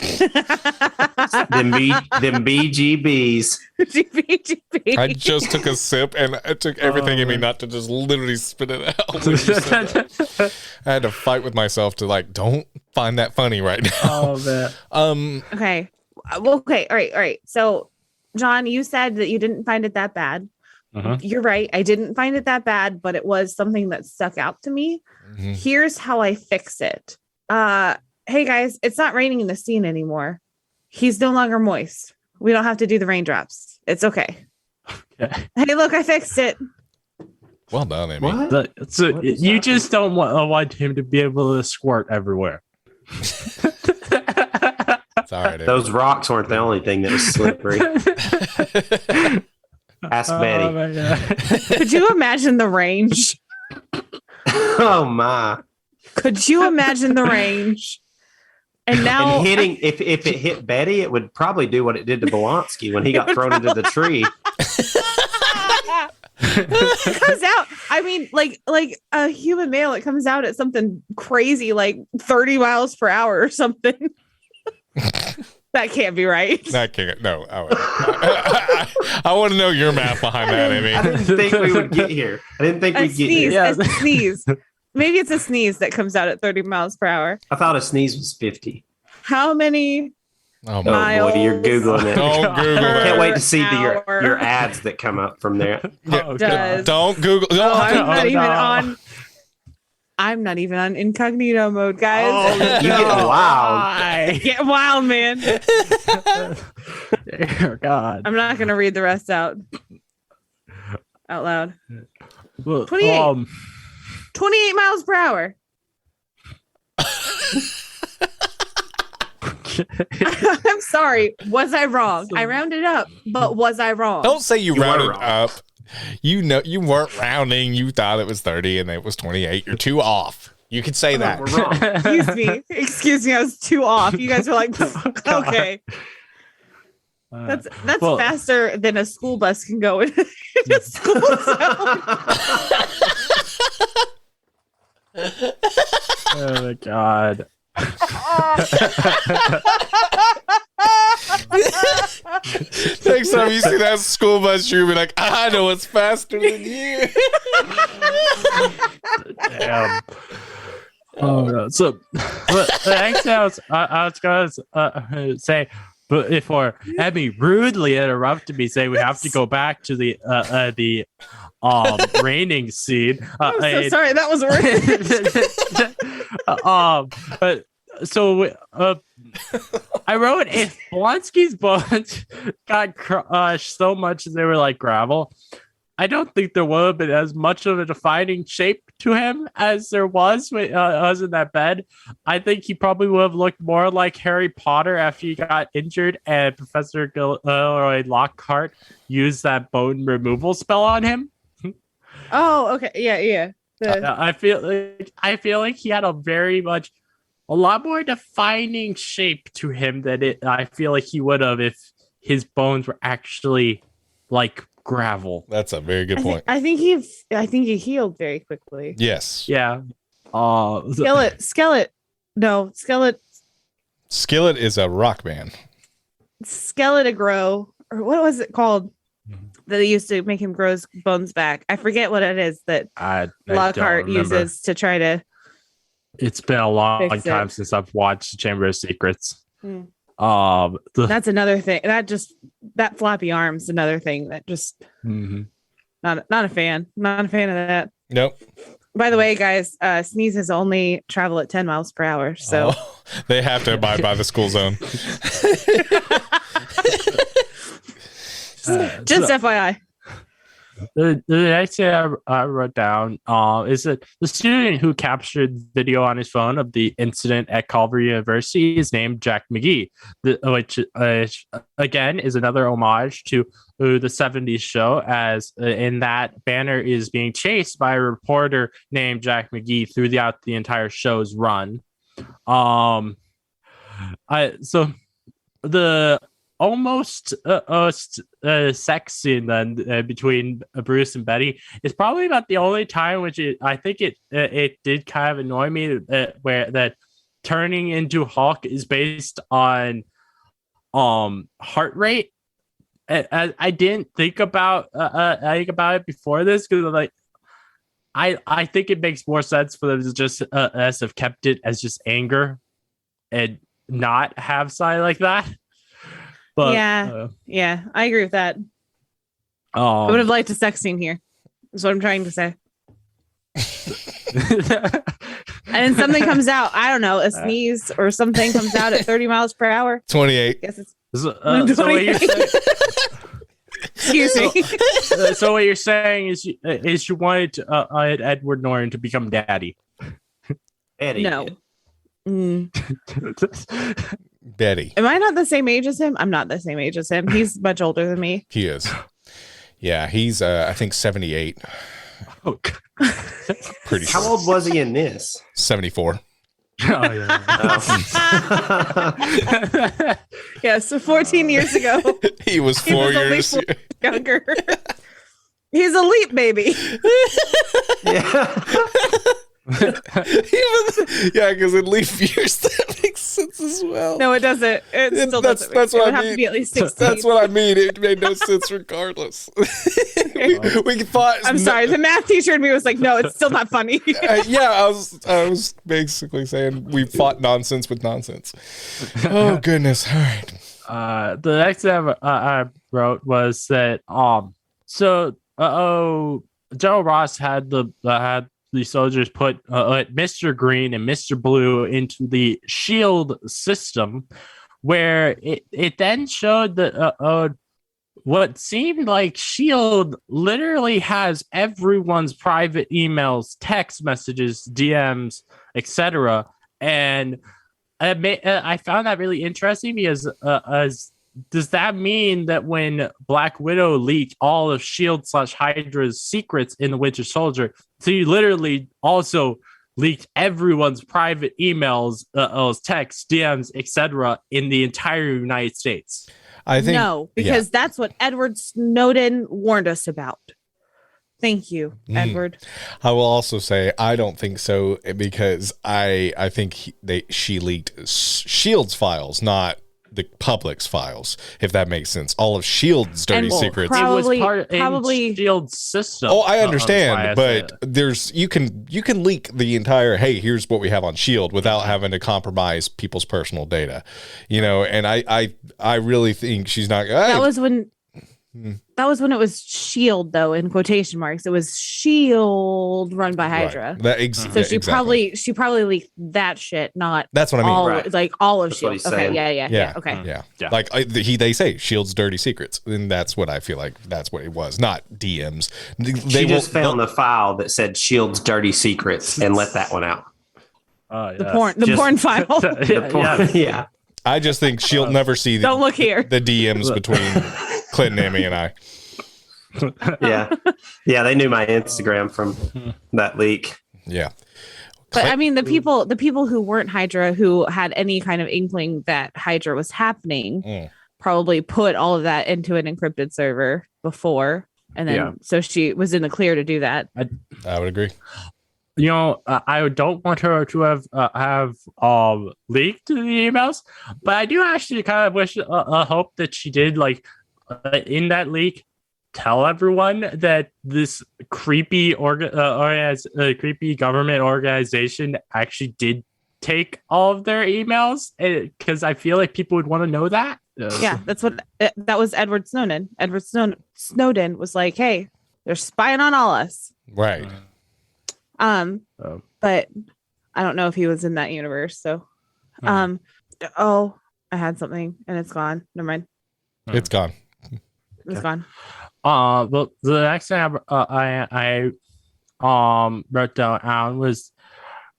BGBs. GBGB. I just took a sip, and it took everything in me not to just literally spit it out. when you said that. I had to fight with myself to like, don't find that funny right now. Oh man. Okay. Well, okay. All right. So, John, you said that you didn't find it that bad. You're right. I didn't find it that bad, but it was something that stuck out to me. Mhm. Here's how I fix it. Hey guys, it's not raining in the scene anymore. He's no longer moist. We don't have to do the raindrops. It's okay. Hey, look, I fixed it. Well done, Emmy. What? So What is you happening? just don't want him to be able to squirt everywhere. It's all right, Emmy. Those rocks weren't the only thing that was slippery. Ask Betty. Oh my God. Could you imagine the range? Oh my! Could you imagine the range? And now And hitting if it hit Betty, it would probably do what it did to Blonsky when he got thrown into the tree. it comes out. I mean, like a human male, it comes out at something crazy, like 30 miles per hour or something. That can't be right. That can't. No, I want to know your math behind that, Emmy. I didn't think we would get here. I didn't think A we'd get sneeze. here. Yeah. A sneeze. Maybe it's a sneeze that comes out at 30 miles per hour. I thought a sneeze was 50. How many? Oh Oh my! boy, you're googling it. Don't Google I that. can't wait to see Hour. your ads that come up from there. Oh, Does- Don't Google. Oh, I'm no, not even no. on. I'm not even on incognito mode, guys. You get wild. Why? Get wild, man. Dear God. I'm not gonna read the rest out loud. Well, 28. 28 miles per hour. I'm sorry. Was I wrong? I rounded up, but was I wrong? Don't say you You were rounded wrong. up. You know you weren't rounding. You thought it was 30 and it was 28. You're too off. You could say that. We're wrong. Excuse me. I was too off. You guys were like, okay, that's well- faster than a school bus can go in a school zone. Oh my God. Next time you see that school bus, you'll be like, I know it's faster than you. Damn. Oh no. So, but actually, I was gonna say, but before Emmy rudely interrupted me, saying we have to go back to the raining scene. I'm so sorry. That was worse. But so I wrote if Blonsky's bones got crushed so much as they were like gravel, I don't think there would have been as much of a defining shape to him as there was when was in that bed. I think he probably would have looked more like Harry Potter after he got injured and Professor Gilroy Lockhart used that bone removal spell on him. Oh, okay. Yeah. I feel like he had a lot more defining shape to him than I feel like he would have if his bones were actually like gravel. That's a very good point. I think he healed very quickly. Yes. Yeah. Skillet. No, Skillet. Skillet is a rock band. Skeletagro, or what was it called? That they used to make him grow his bones back. I forget what it is that I Lockhart don't remember. uses to try to. It's been a long Fix it. time since I've watched Chamber of Secrets. Hmm. The- That's another thing. That floppy arm's another thing that just Mhm. not a fan. Not a fan of that. Nope. By the way, guys, sneezes only travel at 10 miles per hour. So Oh, they have to abide by the school zone. just FYI. The next thing I wrote down is that the student who captured video on his phone of the incident at Culver University is named Jack McGee, which again is another homage to the 70s show, as in that Banner is being chased by a reporter named Jack McGee throughout the entire show's run. So the almost sex scene then between Bruce and Betty is probably about the only time which I think it did kind of annoy me where that turning into Hulk is based on heart rate. I didn't think about it before this because like I think it makes more sense for them to just as have kept it as just anger and not have side like that. But, yeah, I agree with that. I would have liked a sex scene here. Is what I'm trying to say. And then something comes out. I don't know, a sneeze or something comes out at 30 miles per hour. 28. Guess it's so what you're saying, excuse me. so what you're saying is you wanted Edward Norton to become daddy. Eddie. No. Betty. Am I not the same age as him? I'm not the same age as him. He's much older than me. He is. Yeah, he's I think 78. Oh, Pretty sure. How old was he in this? 74. oh yeah. Yeah, so 14 years ago. He was He 4 was only years 4 younger. He's a leap baby. Yeah. Yeah, because in leaf years that makes sense as well. No, it doesn't. It still doesn't. That's It what would I have mean. to be at least 16. That's what I mean. It made no sense regardless. we thought. I'm sorry. The math teacher in me was like, no, it's still not funny. Yeah, I was basically saying we fought nonsense with nonsense. Oh goodness! All right. The next thing I wrote was that General Ross had the soldiers put Mr. Green and Mr. Blue into the shield system, where it then showed that what seemed like shield literally has everyone's private emails, text messages, DMs, etc. And I found that really interesting because does that mean that when Black Widow leaked all of S.H.I.E.L.D./Hydra's secrets in the Winter Soldier, so you literally also leaked everyone's private emails, texts, DMs, etc. in the entire United States? I think no, because that's what Edward Snowden warned us about. Thank you, Edward. I will also say I don't think so because I think she leaked S.H.I.E.L.D.'s files, not the public's files, if that makes sense. All of S.H.I.E.L.D.'s dirty secrets. Probably S.H.I.E.L.D. system. Oh, I understand, but there's you can leak the entire. Hey, here's what we have on S.H.I.E.L.D. without having to compromise people's personal data, and I really think she's not. That was when. That was when it was S.H.I.E.L.D. though, in quotation marks. It was S.H.I.E.L.D. run by Hydra. Right. So she probably leaked that shit, not that's what I mean. Like all of That's S.H.I.E.L.D. Okay, yeah. Okay. Yeah. Like they say S.H.I.E.L.D.'s dirty secrets, and that's what I feel like. That's what it was, not DMs. She just found the file that said S.H.I.E.L.D.'s dirty secrets and let that one out. The porn file. The porn, yeah. I just think S.H.I.E.L.D. never see. Don't look here. The DMs between Clinton, Emmy, and I. Yeah, they knew my Instagram from that leak. Yeah, but I mean, the people who weren't Hydra, who had any kind of inkling that Hydra was happening, probably put all of that into an encrypted server before, and then so she was in the clear to do that. I would agree. I don't want her to have leaked the emails, but I do actually kind of wish, hope that she did, like, in that leak, tell everyone that this creepy creepy government organization actually did take all of their emails, because I feel like people would want to know that. Yeah, that was Edward Snowden. Edward Snowden was like, "Hey, they're spying on all us." Right. But I don't know if he was in that universe. So, I had something and it's gone. Never mind. It's gone. It's gone. But the next thing I wrote down was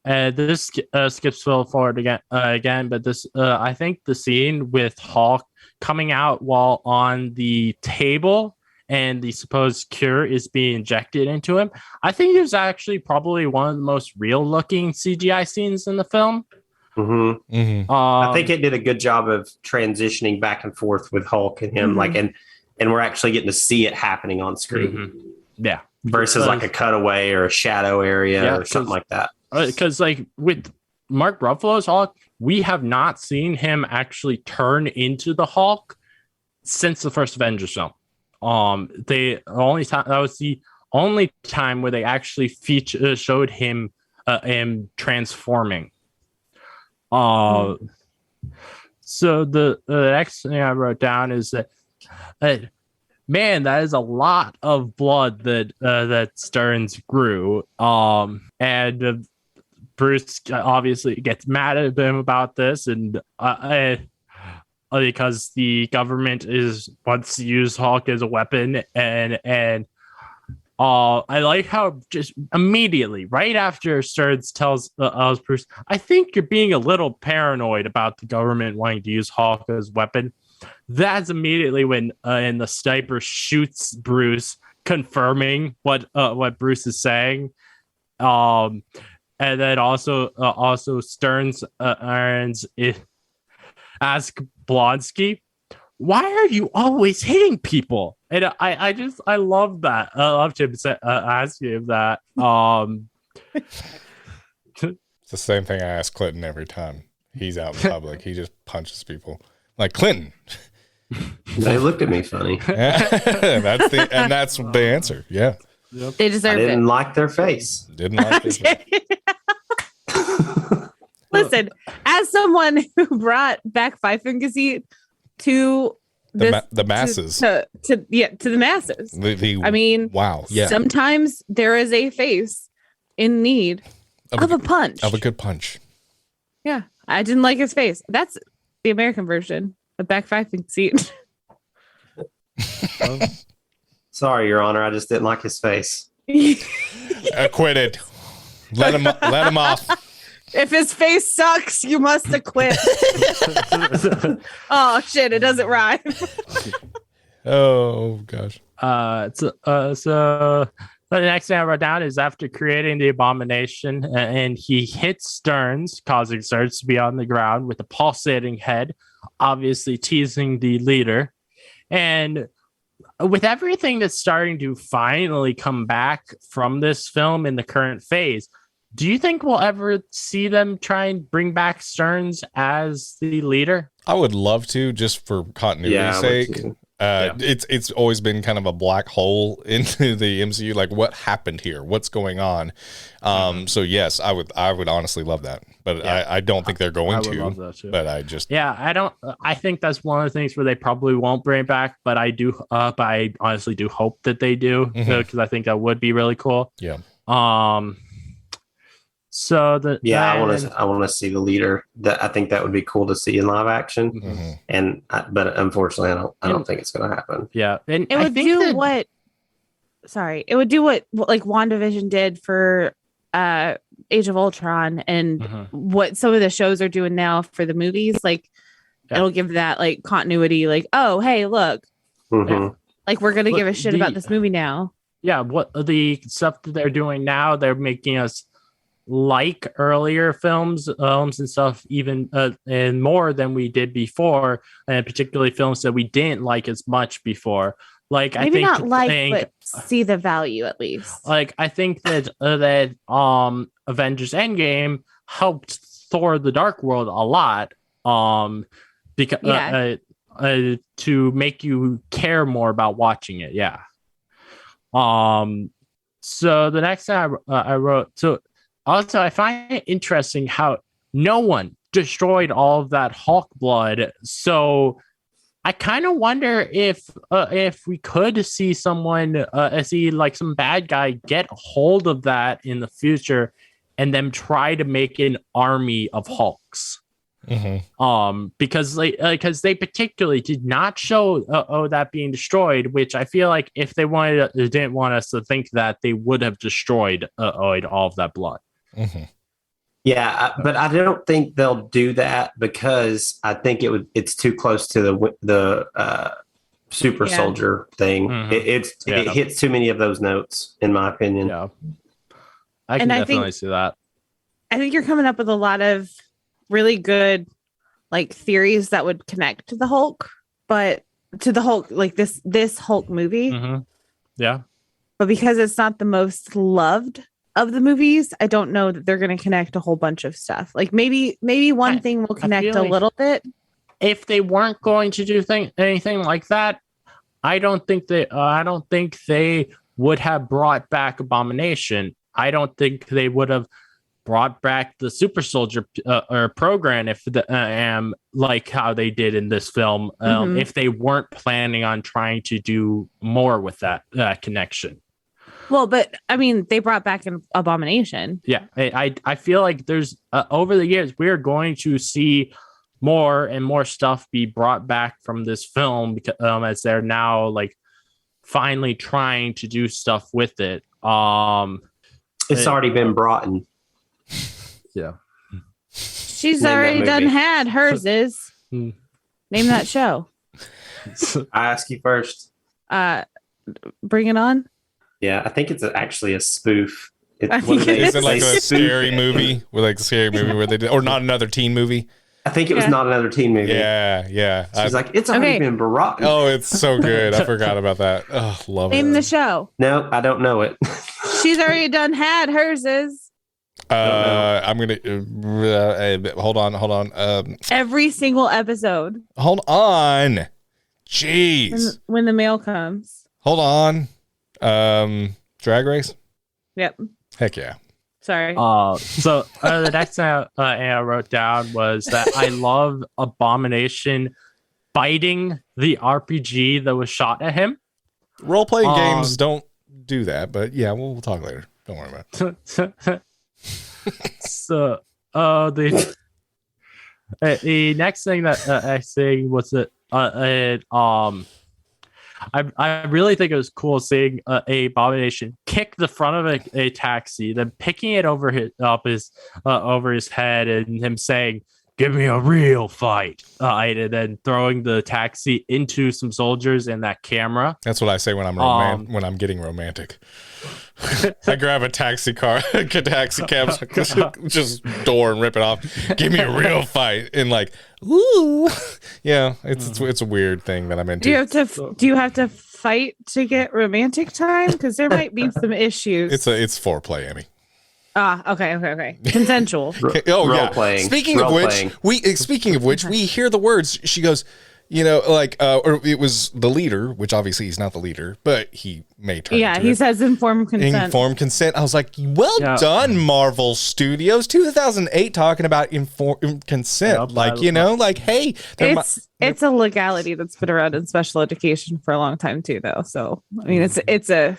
this skips forward again, but this I think the scene with Hulk coming out while on the table and the supposed cure is being injected into him. I think it was actually probably one of the most real looking CGI scenes in the film. Mm-hmm. Mm-hmm. I think it did a good job of transitioning back and forth with Hulk and him, and we're actually getting to see it happening on screen. Mm-hmm. Yeah, versus like a cutaway or a shadow area or something like that. Because like with Mark Ruffalo's Hulk, we have not seen him actually turn into the Hulk since the first Avengers film. That was the only time where they actually showed him transforming. So the next thing I wrote down is that man, that is a lot of blood that Stearns grew. And Bruce obviously gets mad at him about this, and because the government wants to use Hulk as a weapon, and I like how just immediately, right after Stearns tells Bruce, I think you're being a little paranoid about the government wanting to use Hulk as a weapon. That's immediately when and the sniper shoots Bruce, confirming what Bruce is saying. And then also Stearns ask Blonsky, why are you always hitting people? And I love that. I loved him asking him that. It's the same thing I ask Clinton every time he's out in public. He just punches people. Like, Clinton. They looked at me funny. That's the answer. Yeah. Yep. They deserve it. Didn't like their face. Didn't like their face. Listen, as someone who brought back Pfeifengeschichte to the masses, to the masses. I mean, wow. Yeah. Sometimes there is a face in need of a punch. Of a good punch. Yeah. I didn't like his face. That's the American version of back Pfeifengeschichte. Sorry, Your Honor. I just didn't like his face. Acquitted. Let him off. If his face sucks, you must acquit. Oh shit! It doesn't rhyme. Oh gosh. So the next thing I wrote down is after creating the abomination, and he hits Stearns, causing Stearns to be on the ground with a pulsating head, obviously teasing the leader. And with everything that's starting to finally come back from this film in the current phase, do you think we'll ever see them try and bring back Stearns as the leader? I would love to, just for continuity's sake. It's always been kind of a black hole into the MCU. Like, what happened here? What's going on? So yes, I would honestly love that, but I don't think they're going to. Love that too. But I think that's one of the things where they probably won't bring it back. But I do. But I honestly do hope that they do, because I think that would be really cool. Yeah. So I want to see the leader. That I think that would be cool to see in live action. But unfortunately, I don't think it's going to happen. Yeah, and it would do what like WandaVision did for Age of Ultron, and what some of the shows are doing now for the movies. Like, it'll give that like continuity. Like, oh hey, look, like we're gonna give a shit about this movie now. Yeah, what the stuff that they're doing now, they're making us like earlier films and stuff, even and more than we did before, and particularly films that we didn't like as much before. Like, maybe I think but see the value at least. Like, I think that Avengers Endgame helped Thor: The Dark World a lot, because to make you care more about watching it. Yeah. So the next thing I wrote. So also, I find it interesting how no one destroyed all of that Hulk blood. So I kind of wonder if we could see someone, like some bad guy, get hold of that in the future, and then try to make an army of Hulks. Because they particularly did not show that being destroyed, which I feel like if they didn't want us to think that, they would have destroyed all of that blood. Yeah, but I don't think they'll do that because I think it's too close to the super soldier thing. It hits too many of those notes, in my opinion. Yeah, I can definitely see that. I think you're coming up with a lot of really good like theories that would connect to the Hulk, but to the Hulk, like this Hulk movie. Yeah, but because it's not the most loved of the movies, I don't know that they're going to connect a whole bunch of stuff. Like maybe one thing will connect a little bit. If they weren't going to do anything like that, I don't think they would have brought back Abomination. I don't think they would have brought back the super soldier or program if like how they did in this film, if they weren't planning on trying to do more with that connection. Well, but I mean, they brought back an Abomination. Yeah, I feel like there's over the years we are going to see more and more stuff be brought back from this film because as they're now like finally trying to do stuff with it. It's already been brought in. Yeah, she's already done had hers is. Name that show. I ask you first. Bring It On. Yeah, I think it's actually a spoof. Isn't it like a scary movie? Where they did, or not another teen movie? I think it was not another teen movie. Yeah. She's like, it's already been brought. Oh, it's so good. I forgot about that. Oh, love it. Name the show. No, I don't know it. She's already done had hers is. I'm gonna hold on. Every single episode. Hold on. Jeez. When the mail comes. Hold on. Drag Race. Yep. Heck yeah. Sorry. So the next thing I wrote down was that I love Abomination biting the RPG that was shot at him. Role playing games don't do that, but yeah, we'll talk later. Don't worry about it. So the next thing that I say was that I really think it was cool seeing a Abomination kick the front of a taxi, then picking it over his head, and him saying, "Give me a real fight," and then throwing the taxi into some soldiers and that camera. That's what I say when I'm getting romantic. I grab a taxi cab, just door and rip it off. Give me a real fight, and like, ooh, yeah, it's a weird thing that I'm into. Do you have to fight to get romantic time? Because there might be some issues. It's foreplay, Emmy. Okay. Consensual. Role playing. Speaking of which, we hear the words. She goes, or it was the leader, which obviously he's not the leader, but he may turn. Yeah, he says informed consent. Informed consent. I was like, well done, Marvel Studios, 2008, talking about informed consent. Hey, it's a legality that's been around in special education for a long time too, though. So I mean, it's a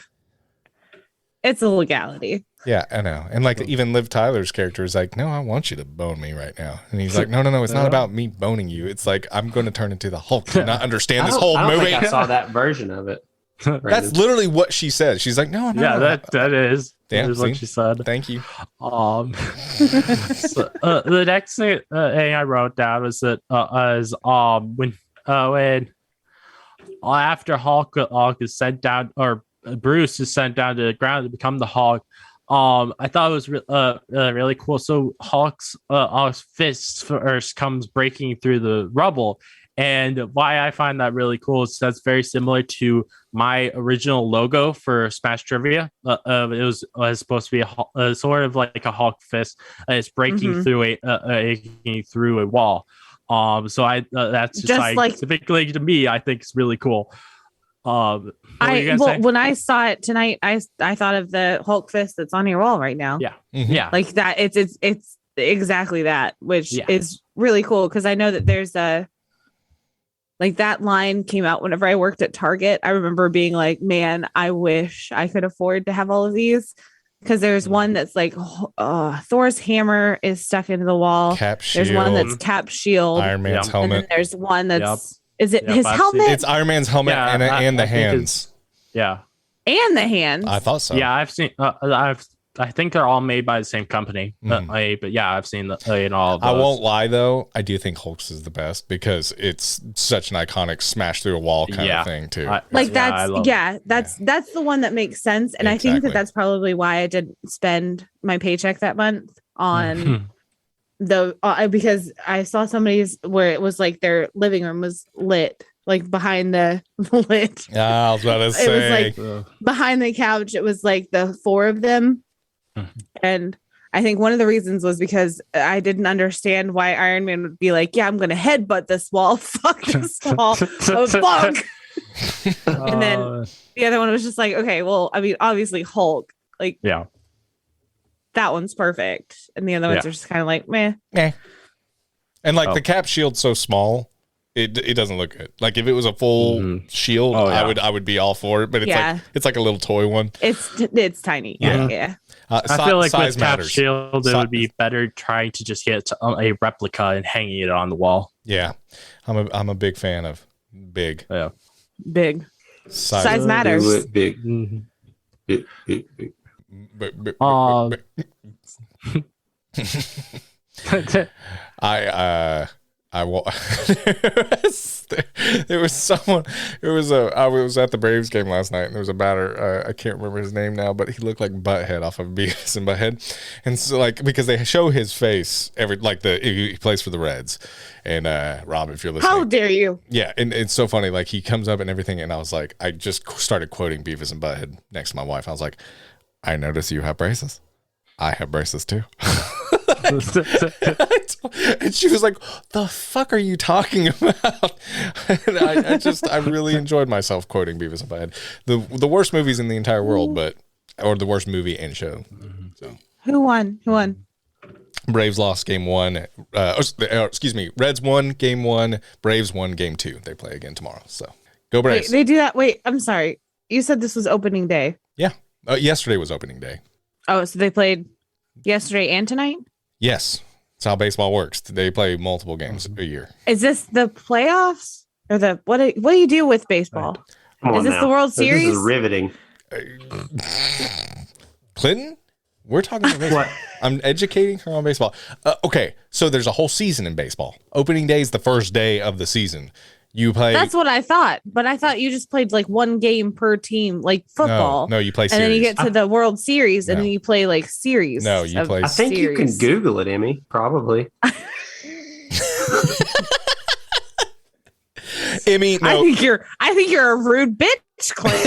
legality. Yeah, I know. And like even Liv Tyler's character is like, no, I want you to bone me right now. And he's like, no, it's not about me boning you. It's like, I'm going to turn into the Hulk and not understand this whole movie. Think I saw that verson of it. That's literally what she said. She's like, no. That is. Damn, that is what she said. Thank you. The next thing I wrote down was that when after Hulk is sent down, or Bruce is sent down to the ground to become the Hulk. I thought it was really cool. So Hulk's fist first comes breaking through the rubble, and why I find that really cool is that's very similar to my original logo for Smash Trivia. It was supposed to be a sort of like a Hulk fist. It's breaking through a wall. So that's just like typically to me, I think it's really cool. When I saw it tonight, I thought of the Hulk fist that's on your wall right now. Yeah. Mm-hmm. Yeah. Like that. It's exactly that, which is really cool. Cause I know that there's that line came out whenever I worked at Target. I remember being like, man, I wish I could afford to have all of these. because there's one that's like Thor's hammer is stuck into the wall. Cap shield. There's one that's Cap shield. Iron Man's And helmet. then there's one that's is it his I've helmet? seen- It's Iron Man's helmet and the hands. Yeah. And the hands. I thought so. Yeah, I've seen. I think they're all made by the same company. But yeah, I've seen in all of those. I won't lie though. I do think Hulk's is the best because it's such an iconic smash through a wall kind of thing too. That's the one that makes sense, and I think that's probably why I didn't spend my paycheck that month on because I saw somebody's where it was like their living room was lit. Like behind the lit. Yeah, I was about to say. It was like behind the couch. It was like the four of them. And I think one of the reasons was because I didn't understand why Iron Man would be like, yeah, I'm going to headbutt this wall. Fuck this wall. Fuck. And then the other one was just like, okay, well, I mean, obviously Hulk. Like, yeah, that one's perfect. And the other ones are just kind of like, meh. And like the Cap shield's so small. It doesn't look good. Like if it was a full shield, I would be all for it. But it's like a little toy one. It's tiny. Yeah. I feel like with Cap matters. shield, it would be better trying to just get a replica and hanging it on the wall. Yeah, I'm a big fan of big. Yeah, big size matters. Big. Big. I there was someone. I was at the Braves game last night, and there was a batter. I can't remember his name now, but he looked like Butthead off of Beavis and Butthead, and so like because they show his face he plays for the Reds, and Rob, if you're listening, how dare you? Yeah, and it's so funny. Like he comes up and everything, and I was like, I just started quoting Beavis and Butthead next to my wife. I was like, I notice you have braces. I have braces too. And she was like, the fuck are you talking about? And I really enjoyed myself quoting Beavis and Butthead. The worst movies in the entire world, or the worst movie and show. So Who won? Braves lost game 1. Reds won game 1. Braves won game 2. They play again tomorrow. So go Braves. Wait, they do that. Wait, I'm sorry. You said this was opening day. Yeah. Yesterday was opening day. Oh, so they played yesterday and tonight? Yes. That's how baseball works. They play multiple games a year. Is this the playoffs or what do you do with baseball? Is this the World Series? This is riveting. Clinton, we're talking about baseball. I'm educating her on baseball. Okay, so there's a whole season in baseball. Opening day is the first day of the season. You play. That's what I thought, but I thought you just played like one game per team, like football. No, you play series. And then you get to the World Series, and then you play like series. No, you play. I think you can Google it, Emmy. Probably. Emmy, no. I think you're a rude bitch, Clint.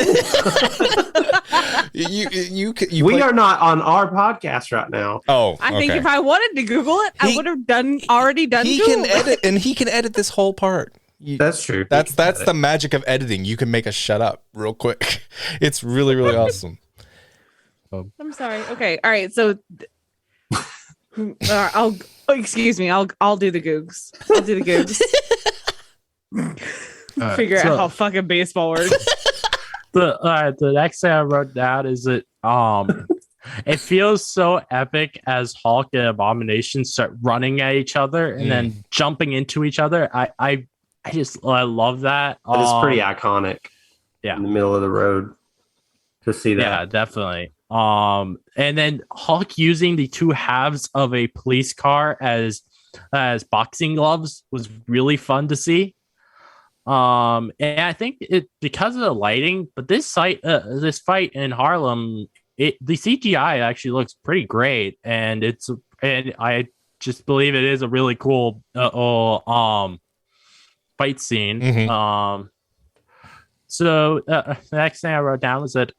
We are not on our podcast right now. Oh, I think if I wanted to Google it, I would have already done. He Google can edit, and he can edit this whole part. That's true. That's the magic of editing. You can make us shut up real quick. It's really, really awesome. I'm sorry. Okay. All right. So excuse me. I'll do the googs. I'll do the googs. Figure out how fucking baseball works. The next thing I wrote down is that it feels so epic as Hulk and Abomination start running at each other and then jumping into each other. I love that. It is pretty iconic. Yeah, in the middle of the road to see that. Yeah, definitely. And then Hulk using the two halves of a police car as boxing gloves was really fun to see. And I think it because of the lighting, but this fight in Harlem, the CGI actually looks pretty great, and I just believe it is a really cool fight scene. Mm-hmm. So the next thing I wrote down was that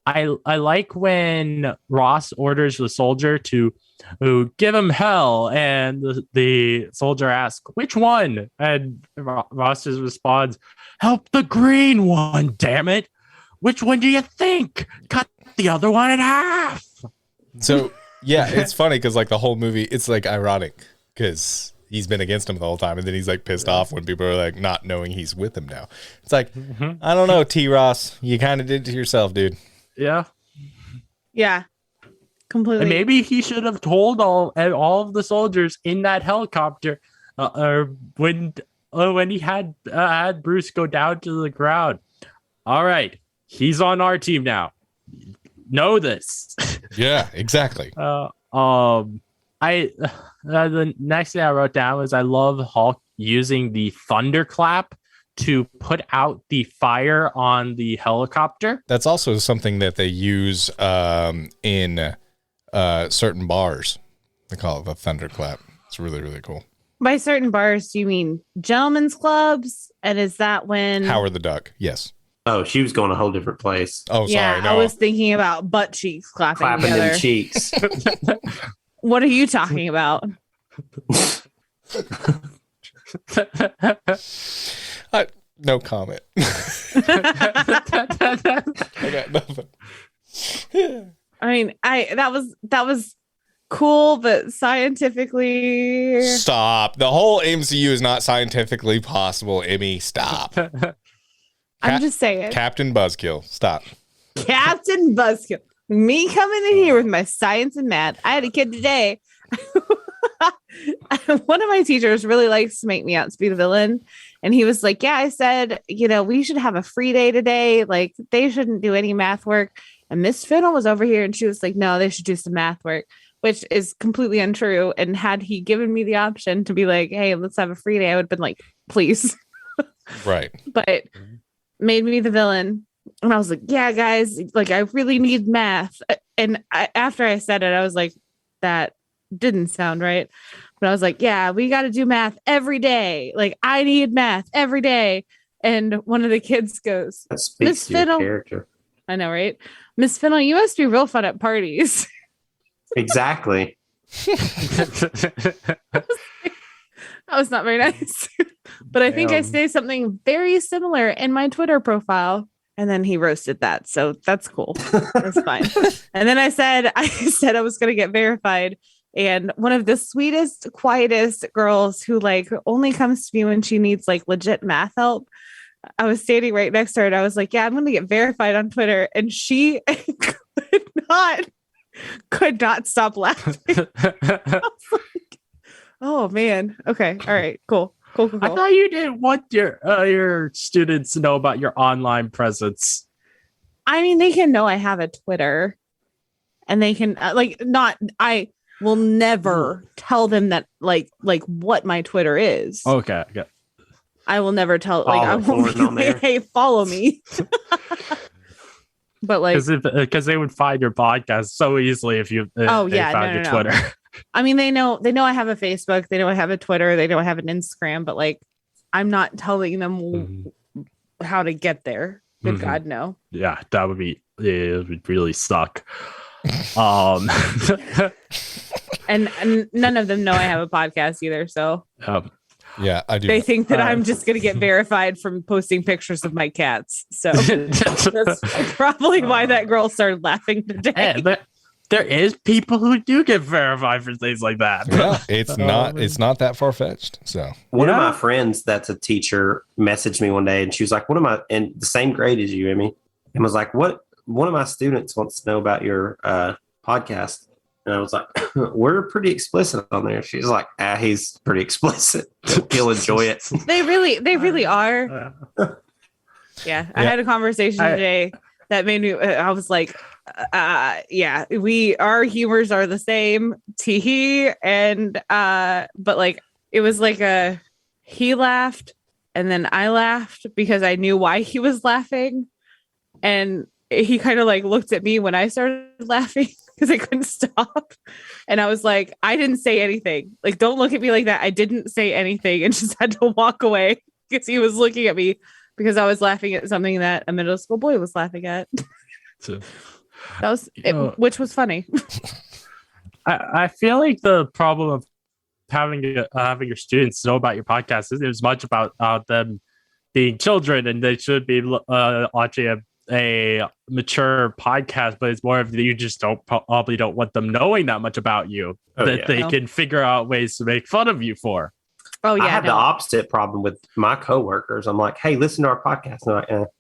I like when Ross orders the soldier to give him hell, and the soldier asks, which one? And Ross just responds, help the green one, damn it. Which one do you think? Cut the other one in half. So yeah, it's funny because like the whole movie, it's like ironic because he's been against him the whole time, and then he's like pissed off when people are like not knowing he's with him now. It's like, I don't know, T. Ross, you kind of did it to yourself, dude. Yeah. Yeah. Completely. And maybe he should have told all of the soldiers in that helicopter when he had Bruce go down to the ground. All right, he's on our team now. Know this. Yeah, exactly. The next thing I wrote down was I love Hulk using the thunderclap to put out the fire on the helicopter. That's also something that they use in certain bars. They call it the thunderclap. It's really, really cool. By certain bars, do you mean gentlemen's clubs? And is that when Howard the Duck? Yes. Oh, she was going a whole different place. Oh, Yeah, sorry. No. I was thinking about butt cheeks clapping Clapping together. them cheeks. What are you talking about? No comment. I got nothing. I mean, that was cool, but scientifically, Stop. The whole MCU is not scientifically possible, Emmy. Stop. I'm just saying. Captain Buzzkill. Stop. Captain Buzzkill. Me coming in here with my science and math. I had a kid today. One of my teachers really likes to make me out to be the villain. And he was like, yeah, I said, we should have a free day today. Like, they shouldn't do any math work. And Miss Finnell was over here and she was like, no, they should do some math work, which is completely untrue. And had he given me the option to be like, hey, let's have a free day, I would have been like, please. Right. But made me the villain. And I was like, yeah, guys, like, I really need math. And after I said it, I was like, that didn't sound right. But I was like, yeah, we got to do math every day. Like, I need math every day. And one of the kids goes, That speaks Miss to your Finnell. character. I know, right? Miss Finnell, you must be real fun at parties. Exactly. That was not very nice. But I think I say something very similar in my Twitter profile. And then he roasted that. So that's cool. That's fine. And then I said I was going to get verified. And one of the sweetest, quietest girls who like only comes to me when she needs like legit math help. I was standing right next to her and I was like, yeah, I'm going to get verified on Twitter. And she could not stop laughing. I was like, oh man. Okay. All right. Cool. Cool. I thought you didn't want your students to know about your online presence. I mean, they can know I have a Twitter and they can I will never tell them that like what my Twitter is. Okay. I will never tell. Like, I won't be like, hey, follow me. But like, because they would find your podcast so easily if you found your Twitter. I mean, they know I have a Facebook. They know I have a Twitter. They know I have an Instagram. But like, I'm not telling them how to get there. Good God, no. Yeah, that would be. It would really suck. And none of them know I have a podcast either. So yeah, I do. They think that I'm just going to get verified from posting pictures of my cats. So that's probably why that girl started laughing today. But there is people who do get verified for things like that. Yeah, it's not that far fetched. So one of my friends that's a teacher messaged me one day and she was like, in the same grade as you, Emmy, and was like, one of my students wants to know about your podcast. And I was like, we're pretty explicit on there. She's like, he's pretty explicit. He'll enjoy it. They really are. Yeah. I had a conversation today that made me, I was like, our humors are the same. Tee and, but like, it was like he laughed and then I laughed because I knew why he was laughing. And he kind of like looked at me when I started laughing because I couldn't stop. And I was like, I didn't say anything. Like, don't look at me like that. I didn't say anything and just had to walk away because he was looking at me because I was laughing at something that a middle school boy was laughing at. So, that was which was funny. I feel like the problem of having your students know about your podcast isn't as much about them being children and they should be watching a mature podcast, but it's more of you just probably don't want them knowing that much about you they can figure out ways to make fun of you for. Oh yeah, I have the opposite problem with my coworkers. I'm like, hey, listen to our podcast. And they're like,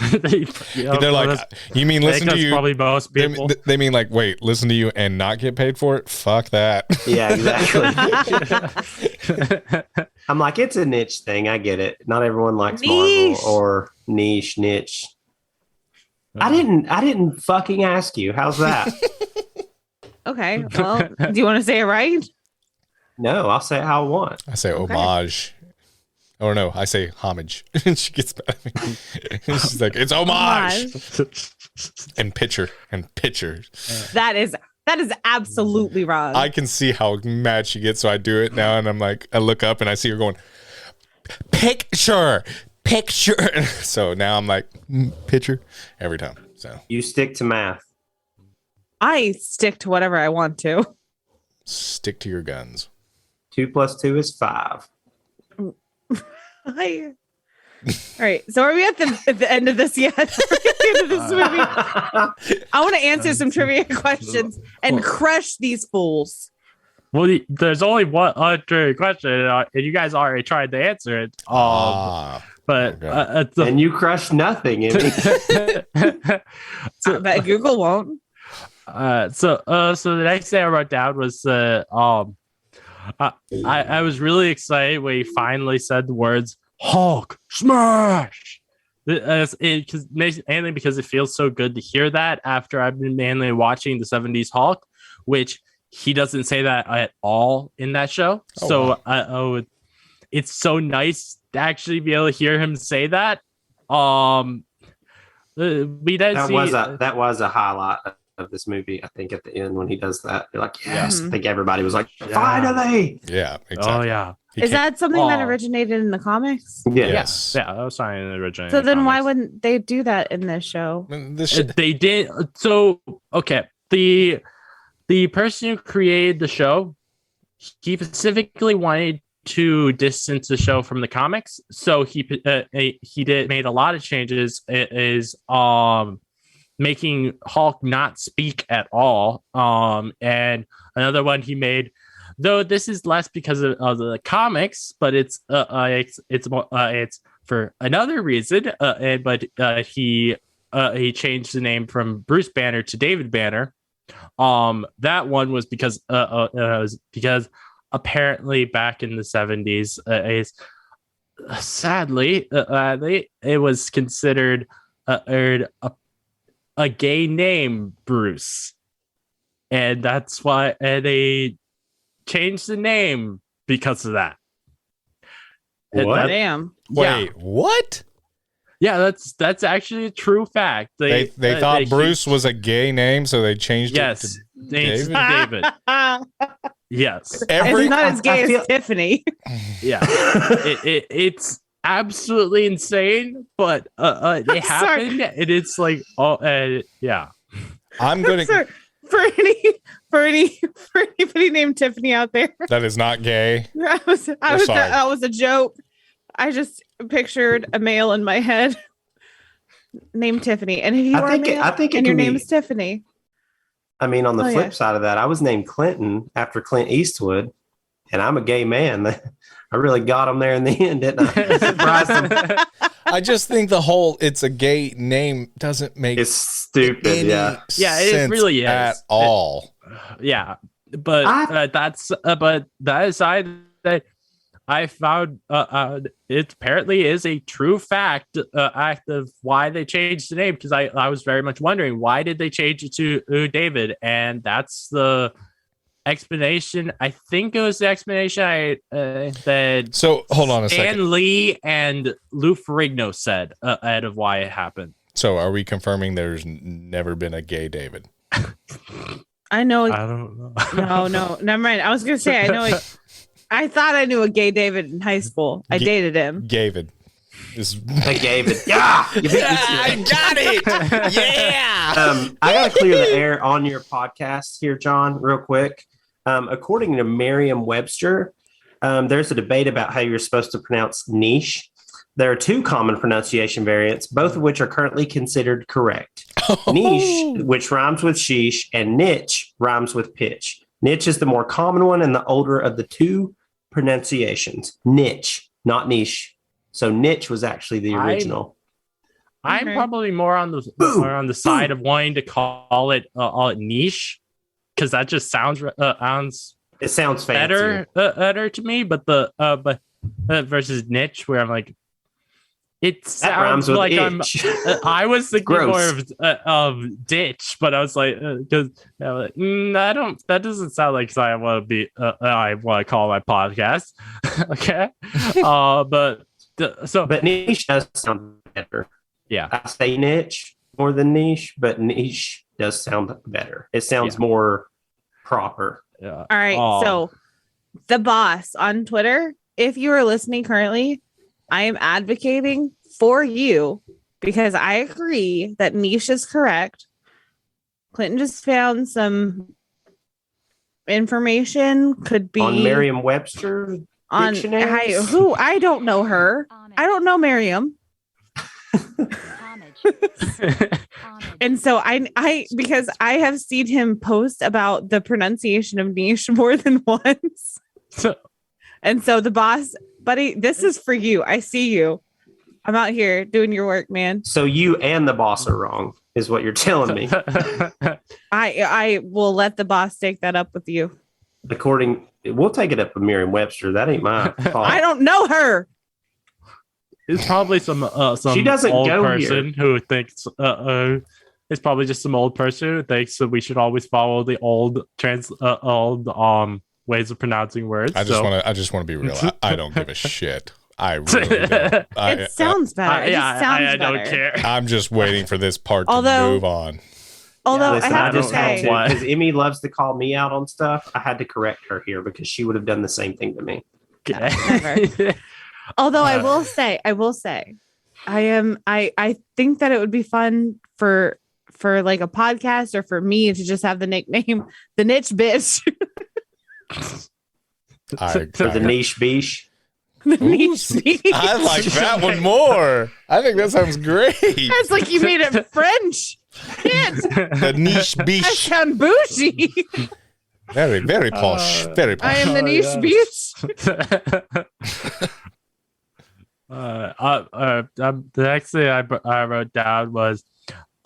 They're like, you mean listen to you? Probably most people. They mean like, wait, listen to you and not get paid for it? Fuck that. Yeah, exactly. I'm like, it's a niche thing. I get it. Not everyone likes Marvel or niche. I didn't fucking ask you. How's that? Okay. Well, do you want to say it right? No, I'll say it how I want. I say homage. Or no, I say homage. She gets mad at me. She's like, it's homage. And picture. That is absolutely wrong. I can see how mad she gets, so I do it now, and I'm like, I look up and I see her going, picture. So now I'm like, picture every time. So you stick to math. I stick to whatever I want to. Stick to your guns. 2 + 2 is 5. All right. So are we at the end of this yet? The end of this movie? I want to answer some trivia questions and crush these fools. Well, there's only one trivia question, and you guys already tried to answer it. But okay. And you crushed nothing. Emmy. I bet Google won't. So the next thing I wrote down was I was really excited when he finally said the words Hulk smash. Mainly because it feels so good to hear that after I've been mainly watching the 70s Hulk, which he doesn't say that at all in that show. It's so nice to actually be able to hear him say that. That was a highlight of this movie. I think at the end when he does that, you're like, yes. I think everybody was like, finally. Yeah, exactly. Oh yeah. Is that something that originated in the comics? Yes. Yeah, that was something that originated. So then why wouldn't they do that in this show? They did. So okay, the person who created the show, he specifically wanted to distance the show from the comics, so he made a lot of changes. It is making Hulk not speak at all. And another one he made, though this is less because of the comics, but it's for another reason. He changed the name from Bruce Banner to David Banner. That one was because apparently back in the 70s, sadly, it was considered a gay name, Bruce, and that's why they changed the name because of that. What? Damn. Wait, what? Yeah, that's actually a true fact. They thought Bruce was a gay name, so they changed it to David. Yes. It's not as gay as Tiffany. Yeah. It's absolutely insane, but it happened, and it's like, yeah. I'm gonna for anybody named Tiffany out there that is not gay. That was a joke. I just pictured a male in my head named Tiffany, and if you are a male, and your name is Tiffany. I mean, on the flip side of that, I was named Clinton after Clint Eastwood, and I'm a gay man. I really got him there in the end, didn't I? Surprised him. I just think the whole "it's a gay name" doesn't make it's stupid. Yeah, it really is at all. But that aside, that I found it apparently is a true fact of why they changed the name, because I was very much wondering why did they change it to David, and that's the explanation. I think it was the explanation that so hold on a second. Stan Lee and Lou Ferrigno said out of why it happened. So are we confirming there's never been a gay David? I know. I don't know. No, never mind. I was gonna say I know. I thought I knew a gay David in high school. I dated him. David. Hey, David. Yeah, I got it. Yeah. I got to clear the air on your podcast here, John, real quick. According to Merriam-Webster, there's a debate about how you're supposed to pronounce niche. There are two common pronunciation variants, both of which are currently considered correct. Niche, which rhymes with sheesh, and niche rhymes with pitch. Niche is the more common one and the older of the two pronunciations. Niche, not niche. So niche was actually the original. I'm Okay. probably more on the side of wanting to call it niche, because that just sounds It sounds fancy. better to me. But versus niche, where I'm like, it rhymes sounds with like itch. I was thinking more Gross. of ditch, but I was like, because that doesn't sound like I want to be. I want to call my podcast. Okay, But niche does sound better. Yeah. I say niche more than niche, but niche does sound better. It sounds more proper. Yeah. All right. So the boss on Twitter, if you are listening currently, I am advocating for you because I agree that niche is correct. Clinton just found some information, could be On Merriam-Webster on dictionaries? I don't know her. I don't know Merriam. And so I because I have seen him post about the pronunciation of niche more than once. And so the boss, buddy, this is for you. I see you. I'm out here doing your work, man. So you and the boss are wrong, is what you're telling me. I will let the boss take that up with you. We'll take it up with Merriam-Webster. That ain't my fault. I don't know her. It's probably some She doesn't old go person who thinks it's probably just some old person who thinks that we should always follow the old ways of pronouncing words. I just want to be real. I don't give a shit. I really don't. It sounds better. It just sounds I better. don't care. I'm just waiting for this part to move on. Although Listen, I have to just had say, to, because Emmy loves to call me out on stuff. I had to correct her here because she would have done the same thing to me. never. Although I will say, I think that it would be fun for like a podcast or for me to just have the nickname the niche bitch. For the niche biche. The Ooh, niche bitch. I like that one more. I think that sounds great. It's like you made it French. Shit. The niche I biche. sound bougie. Very, very posh. Very I posh. am the niche bitch. The next thing I wrote down was,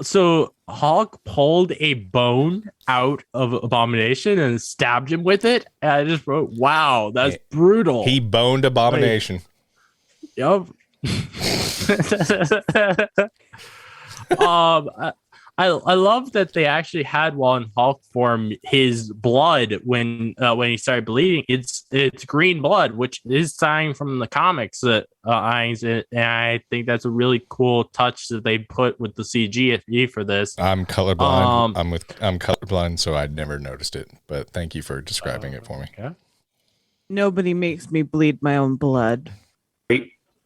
so Hulk pulled a bone out of Abomination and stabbed him with it. And I just wrote, wow, that's brutal. He boned Abomination. Yep. I love that they actually had one Hulk form his blood when he started bleeding. It's green blood, which is sign from the comics that and I think that's a really cool touch that they put with the CG for this. I'm colorblind. I'm colorblind, so I'd never noticed it. But thank you for describing it for me. Yeah. Nobody makes me bleed my own blood.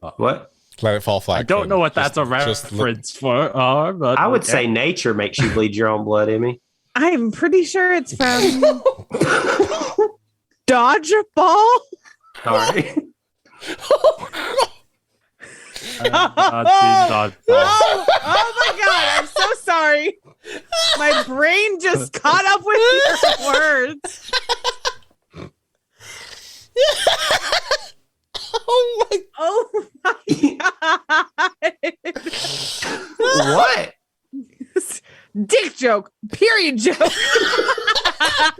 What? Let it fall flat. I don't know what that's a reference for. But I would say nature makes you bleed your own blood, Emmy. I'm pretty sure it's from Dodgeball. Sorry. Oh my god, I'm so sorry. My brain just caught up with your words. Oh my god. What? Dick joke. Period joke.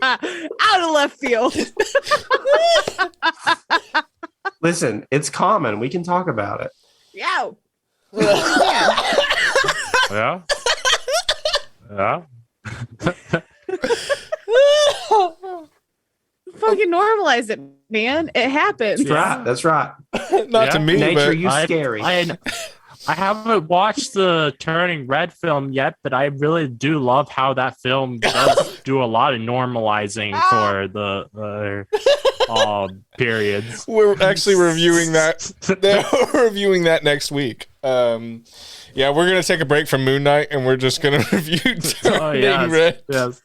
Out of left field. Listen, it's common. We can talk about it. Yeah. Yeah. Yeah. Fucking normalize it, man. It happens. That's right. That's right. Not to me, Nature, but you scary. I haven't watched the Turning Red film yet, but I really do love how that film does do a lot of normalizing for the periods. we're actually reviewing that. We're reviewing that next week. Yeah, we're gonna take a break from Moon Knight, and we're just gonna review Turning Red. Yes.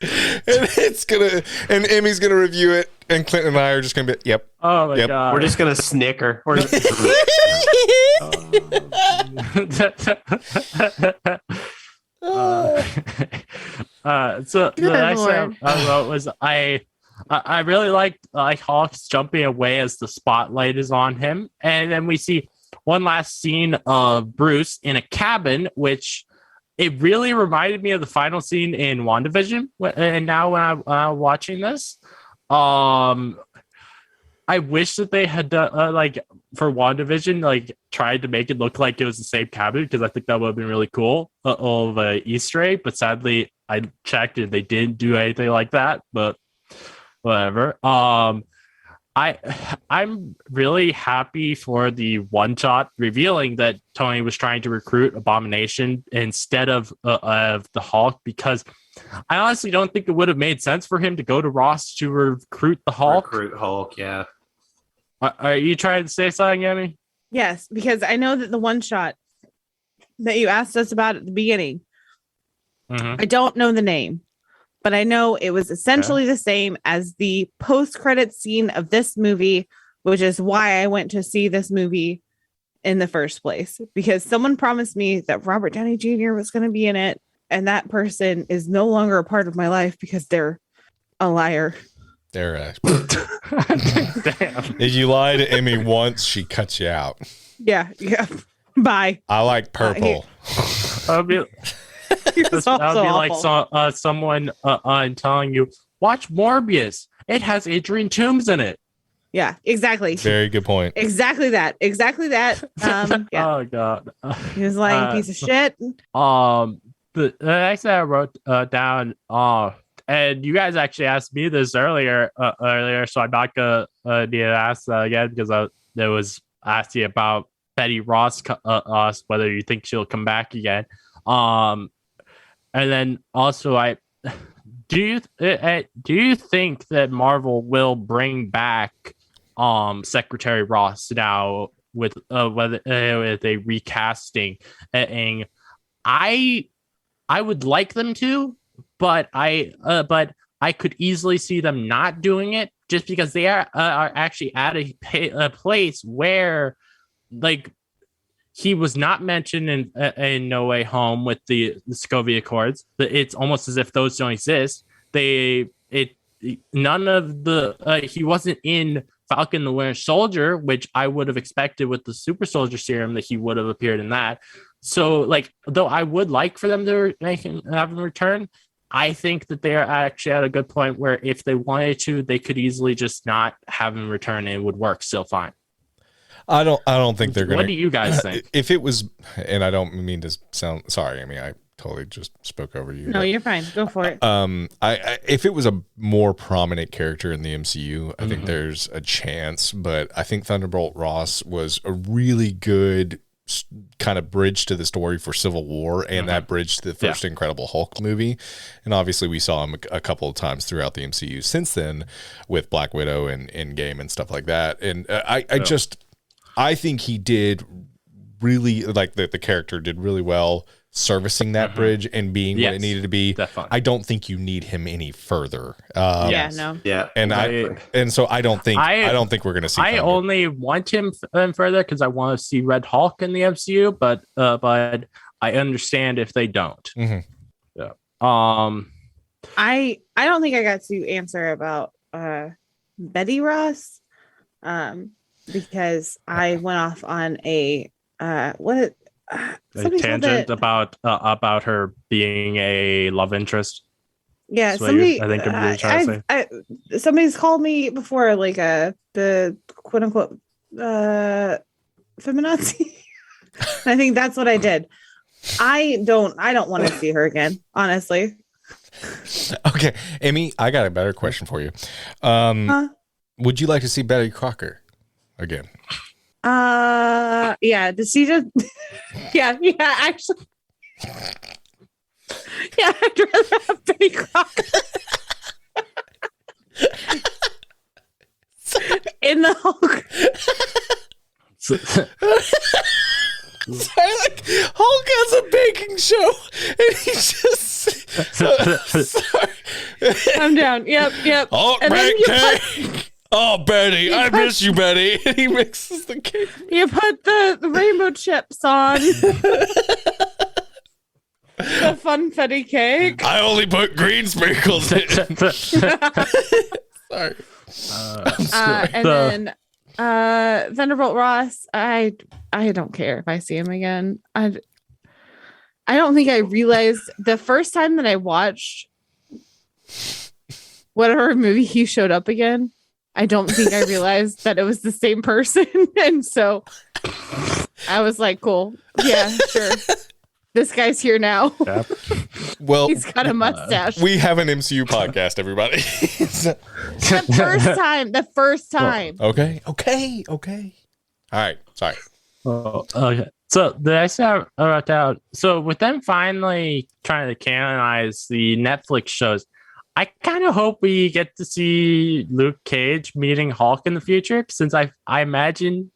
And Emmy's gonna review it, and Clinton and I are just gonna be, yep. Oh my Yep. god. We're just gonna snicker. So the next thing I wrote was I really like Hawk's jumping away as the spotlight is on him, and then we see one last scene of Bruce in a cabin, which it really reminded me of the final scene in WandaVision. And now when I'm watching this, I wish that they had done like for WandaVision, like tried to make it look like it was the same cabin, because I think that would have been really cool of a Easter egg. But sadly, I checked and they didn't do anything like that. But whatever. I'm really happy for the one shot revealing that Tony was trying to recruit Abomination instead of the Hulk, because I honestly don't think it would have made sense for him to go to Ross to recruit the Hulk. Recruit Hulk, yeah. Are you trying to say something, Emmy? Yes, because I know that the one shot that you asked us about at the beginning, I don't know the name, but I know it was essentially the same as the post-credit scene of this movie, which is why I went to see this movie in the first place, because someone promised me that Robert Downey Jr. was going to be in it, and that person is no longer a part of my life because they're a liar. They're Damn. if you lie to Emmy once, she cuts you out. Yeah. Bye. I like purple. I'll be like someone telling you, watch Morbius. It has Adrian Toomes in it. Yeah, exactly. Very good point. Exactly that. Yeah. Oh god. He was like, piece of shit. The next thing I wrote down, and you guys actually asked me this earlier, so I'm not gonna need to ask that again, because there was asking about Betty Ross, whether you think she'll come back again. And then also, do you think that Marvel will bring back Secretary Ross now with with a recasting? And I would like them to, but I could easily see them not doing it, just because they are actually at a place where, like, he was not mentioned in No Way Home with the Sokovia Accords. It's almost as if those don't exist. He wasn't in Falcon the Winter Soldier, which I would have expected with the Super Soldier Serum that he would have appeared in that. So, like, though I would like for them to have him return, I think that they are actually at a good point where if they wanted to, they could easily just not have him return and it would work still fine. I don't think they're going to. What do you guys think? If it was, and I don't mean to sound sorry, I mean, I totally just spoke over you. No, you're fine. Go for it. If it was a more prominent character in the MCU, I think there's a chance, but I think Thunderbolt Ross was a really good kind of bridge to the story for Civil War, and that bridge to the first Incredible Hulk movie. And obviously we saw him a couple of times throughout the MCU since then with Black Widow and Endgame and stuff like that. And I think he did really, like, the character did really well servicing that bridge and being what it needed to be. Definitely. I don't think you need him any further. Yeah. And so I don't think we're going to see. I only want him further because I want to see Red Hulk in the MCU, but I understand if they don't. Yeah. I don't think I got to answer about Betty Ross, because I went off on a tangent about her being a love interest. Yeah, somebody. I think I'm trying to say. Somebody's called me before, like the quote unquote feminazi. I think that's what I did. I don't want to see her again, honestly. Okay, Emmy, I got a better question for you. Would you like to see Betty Crocker again? Yeah. Did she just? yeah. Actually, yeah. I'd rather have Betty Crocker in the Hulk. Sorry, like, Hulk has a baking show, and he just. Sorry. I'm down. Yep. Hulk bake cake. Oh, Betty, I miss you, Betty. And he mixes the cake. You put the rainbow chips on. The funfetti cake. I only put green sprinkles in. Sorry. And then Thunderbolt Ross. I don't care if I see him again. I don't think I realized the first time that I watched whatever movie he showed up again. I don't think I realized that it was the same person, and so I was like, "Cool, yeah, sure." This guy's here now. Yep. Well, He's got a mustache. we have an MCU podcast, everybody. The first time. Okay. All right. Sorry. Oh, okay. So did I say about that? So with them finally trying to canonize the Netflix shows, I kind of hope we get to see Luke Cage meeting Hulk in the future, since I imagine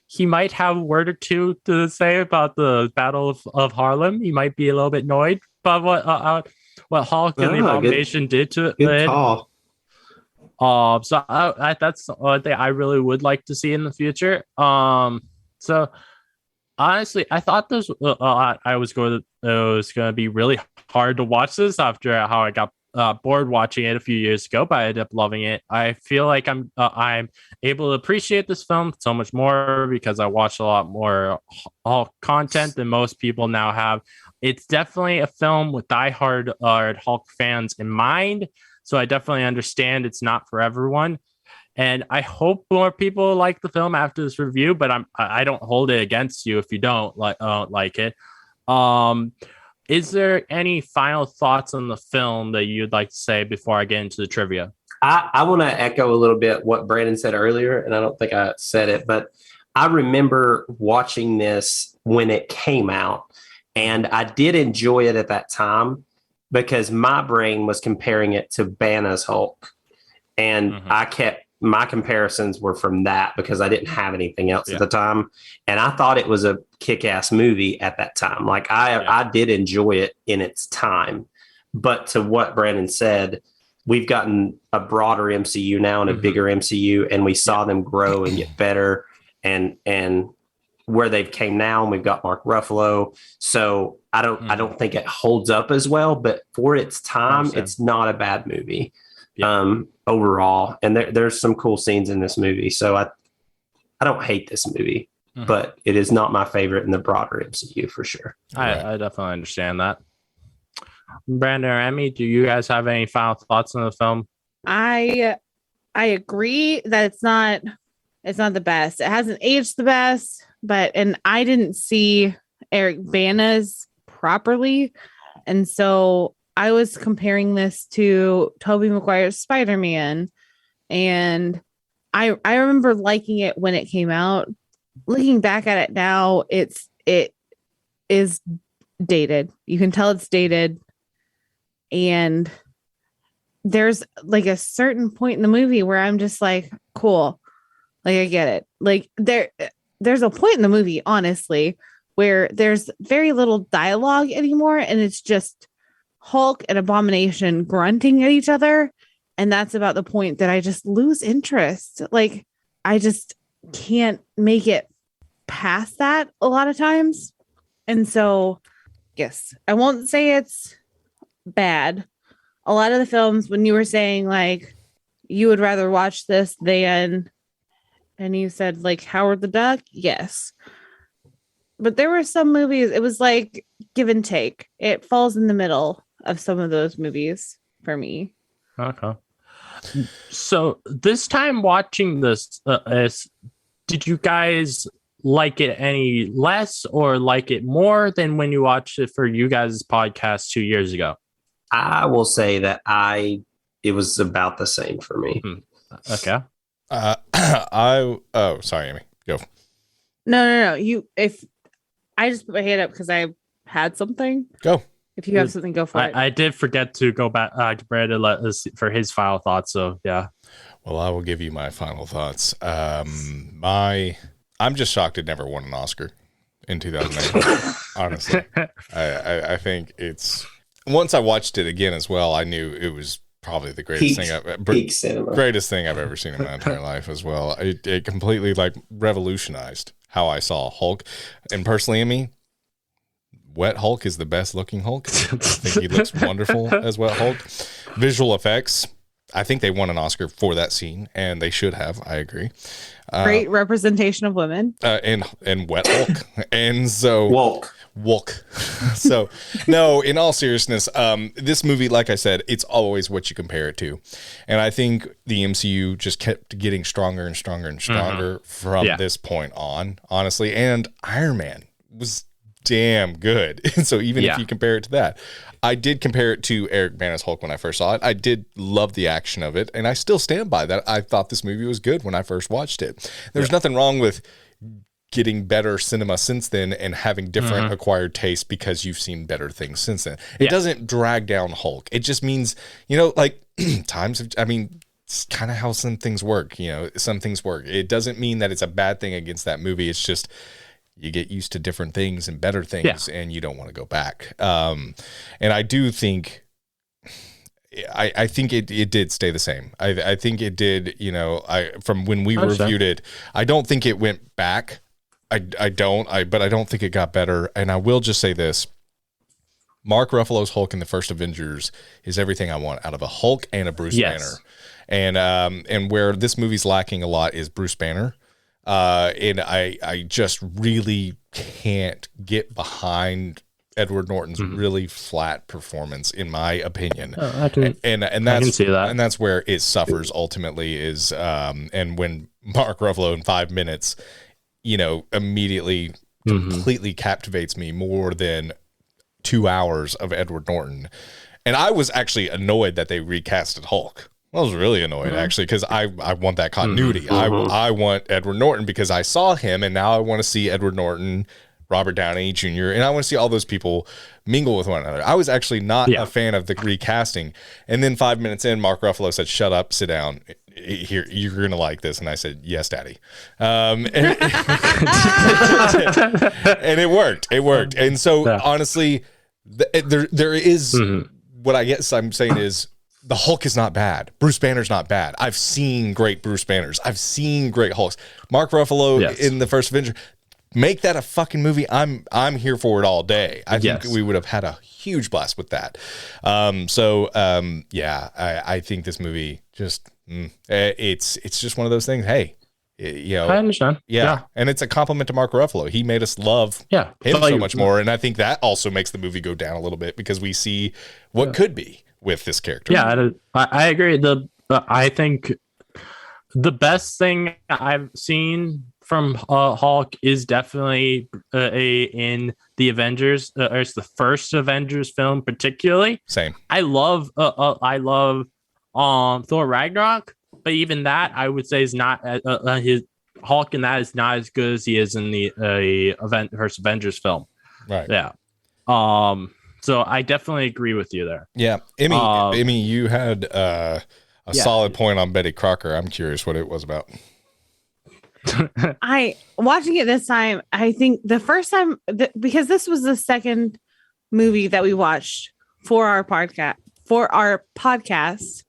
he might have a word or two to say about the Battle of Harlem. He might be a little bit annoyed by what Hulk and the Abomination did to it. Good call. So that's one thing I really would like to see in the future. So honestly, I thought this it was going to be really hard to watch this after how I got bored watching it a few years ago, but I ended up loving it. I feel like I'm able to appreciate this film so much more because I watch a lot more Hulk content than most people now have. It's definitely a film with diehard Hulk fans in mind, so I definitely understand it's not for everyone. And I hope more people like the film after this review, but I don't hold it against you if you don't like it. Is there any final thoughts on the film that you'd like to say before I get into the trivia? I want to echo a little bit what Brandon said earlier, and I don't think I said it, but I remember watching this when it came out, and I did enjoy it at that time because my brain was comparing it to Banner's Hulk, and my comparisons were from that because I didn't have anything else at the time. And I thought it was a kick-ass movie at that time. Like I did enjoy it in its time, but to what Brandon said, we've gotten a broader MCU now and a bigger MCU, and we saw them grow and get better and where they've came now. And we've got Mark Ruffalo. So I don't think it holds up as well, but for its time, it's not a bad movie. Overall, and there's some cool scenes in this movie, so I don't hate this movie, but it is not my favorite in the broader MCU for sure. I definitely understand that. Brandon or Emmy, do you guys have any final thoughts on the film? I agree that it's not the best. It hasn't aged the best, and I didn't see Eric Bana's properly, and so I was comparing this to Tobey Maguire's Spider-Man, and I remember liking it when it came out. Looking back at it now, it is dated. You can tell it's dated, and there's like a certain point in the movie where I'm just like, cool, like I get it. Like there's a point in the movie, honestly, where there's very little dialogue anymore, and it's just Hulk and Abomination grunting at each other, and that's about the point that I just lose interest. Like I just can't make it past that a lot of times. And so yes, I won't say it's bad. A lot of the films, when you were saying like you would rather watch this than, and you said like Howard the Duck, yes, but there were some movies, it was like give and take. It falls in the middle of some of those movies for me. Okay. So this time watching this, did you guys like it any less or like it more than when you watched it for you guys' podcast 2 years ago? I will say that it was about the same for me. Okay. Sorry, Emmy. Go. No. If I just put my hand up because I had something. Go. If you have something, go for it. I did forget to go back to Brandon for his final thoughts. So yeah. Well, I will give you my final thoughts. I'm just shocked it never won an Oscar in 2008. Honestly, I think it's, once I watched it again as well, I knew it was probably the greatest greatest thing I've ever seen in my entire life as well. It completely like revolutionized how I saw Hulk. And personally, Emmy, Wet Hulk is the best looking Hulk. I think he looks wonderful as Wet Hulk. Visual effects, I think they won an Oscar for that scene, and they should have. I agree. Great representation of women. And Wet Hulk. And so Wolk. So no, in all seriousness, this movie, like I said, it's always what you compare it to. And I think the MCU just kept getting stronger and stronger and stronger from this point on, honestly. And Iron Man was damn good. And so even if you compare it to that, I did compare it to Eric Bana's Hulk when I first saw it. I did love the action of it, and I still stand by that. I thought this movie was good when I first watched it. There's nothing wrong with getting better cinema since then and having different acquired tastes because you've seen better things since then. It doesn't drag down Hulk. It just means, like it's kind of how some things work. Some things work. It doesn't mean that it's a bad thing against that movie. It's just you get used to different things and better things, and you don't want to go back. And I do think, I think it did stay the same. I think it did, from when we reviewed it, I don't think it went back. But I don't think it got better. And I will just say this. Mark Ruffalo's Hulk in the first Avengers is everything I want out of a Hulk and a Bruce Banner. And where this movie's lacking a lot is Bruce Banner. And I just really can't get behind Edward Norton's really flat performance, in my opinion. And that's, I can see that. And that's where it suffers ultimately is, and when Mark Ruffalo in 5 minutes, immediately completely captivates me more than 2 hours of Edward Norton. And I was actually annoyed that they recasted Hulk. I was really annoyed, actually, because I want that continuity. I want Edward Norton because I saw him, and now I want to see Edward Norton, Robert Downey Jr., and I want to see all those people mingle with one another. I was actually not a fan of the recasting. And then 5 minutes in, Mark Ruffalo said, "Shut up, sit down. Here, you're going to like this." And I said, "Yes, Daddy." And it worked. It worked. And so, honestly, there is what I guess I'm saying is, the Hulk is not bad. Bruce Banner's not bad. I've seen great Bruce Banners. I've seen great Hulks. Mark Ruffalo in the first Avenger, make that a fucking movie. I'm here for it all day. I think we would have had a huge blast with that. I think this movie just it's just one of those things. Hey, I understand. Yeah. And it's a compliment to Mark Ruffalo. He made us love him so much more. And I think that also makes the movie go down a little bit because we see what could be with this character. Yeah, I agree. I think the best thing I've seen from Hulk is definitely in the Avengers, or it's the first Avengers film, particularly. Same. I love Thor Ragnarok, but even that I would say is not his Hulk in that is not as good as he is in the first Avengers film. Right. Yeah. So I definitely agree with you there. Yeah. Emmy, you had a solid point on Betty Crocker. I'm curious what it was about. Watching it this time, I think the first time, because this was the second movie that we watched for our podcast,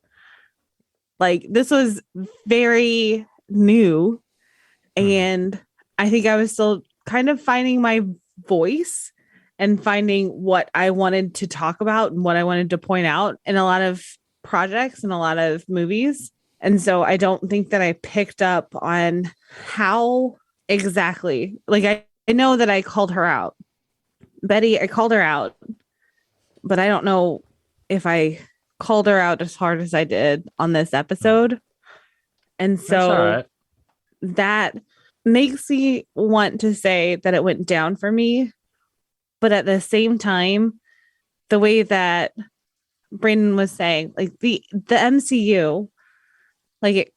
like this was very new. And I think I was still kind of finding my voice and finding what I wanted to talk about and what I wanted to point out in a lot of projects and a lot of movies. And so I don't think that I picked up on how exactly, like I know that I called her out. Betty, I called her out, but I don't know if I called her out as hard as I did on this episode. And so that makes me want to say that it went down for me. But at the same time, the way that Brandon was saying, like the MCU, like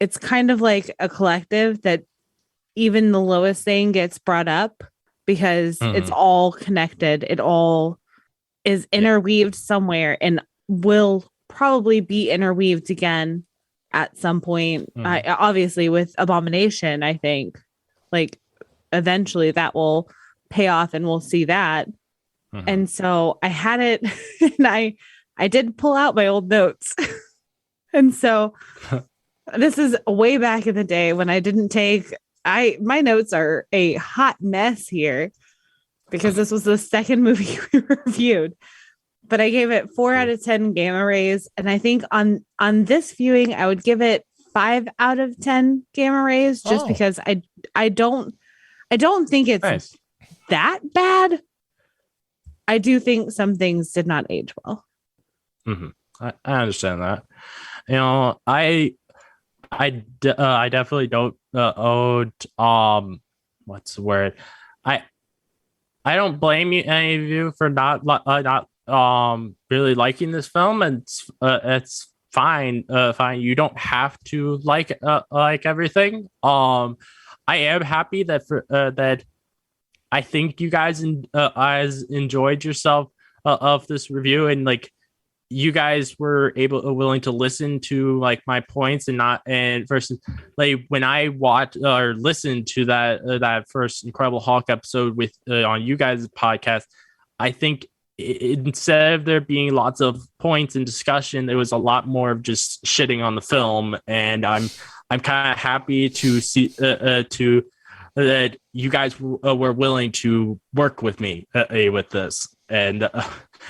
it's kind of like a collective that even the lowest thing gets brought up because it's all connected. It all is interweaved somewhere and will probably be interweaved again at some point. Obviously with Abomination, I think like eventually that will pay off and we'll see that. And so I had it and I did pull out my old notes. And so this is way back in the day when I didn't take, my notes are a hot mess here because this was the second movie we reviewed. but I gave it 4 out of 10 gamma rays, and I think on this viewing I would give it 5 out of 10 gamma rays, just because I don't think it's that bad. I do think some things did not age well. Mm-hmm. I understand that. I definitely don't owed what's the word? I don't blame any of you for not really liking this film, and it's fine. Fine. You don't have to like everything. I am happy that that I think you guys enjoyed yourself of this review, and like you guys were willing to listen to like my points and versus like when I watched or listened to that first Incredible Hulk episode with on you guys' podcast. I think instead of there being lots of points and discussion, there was a lot more of just shitting on the film, and I'm kind of happy to see that you guys were willing to work with me with this, and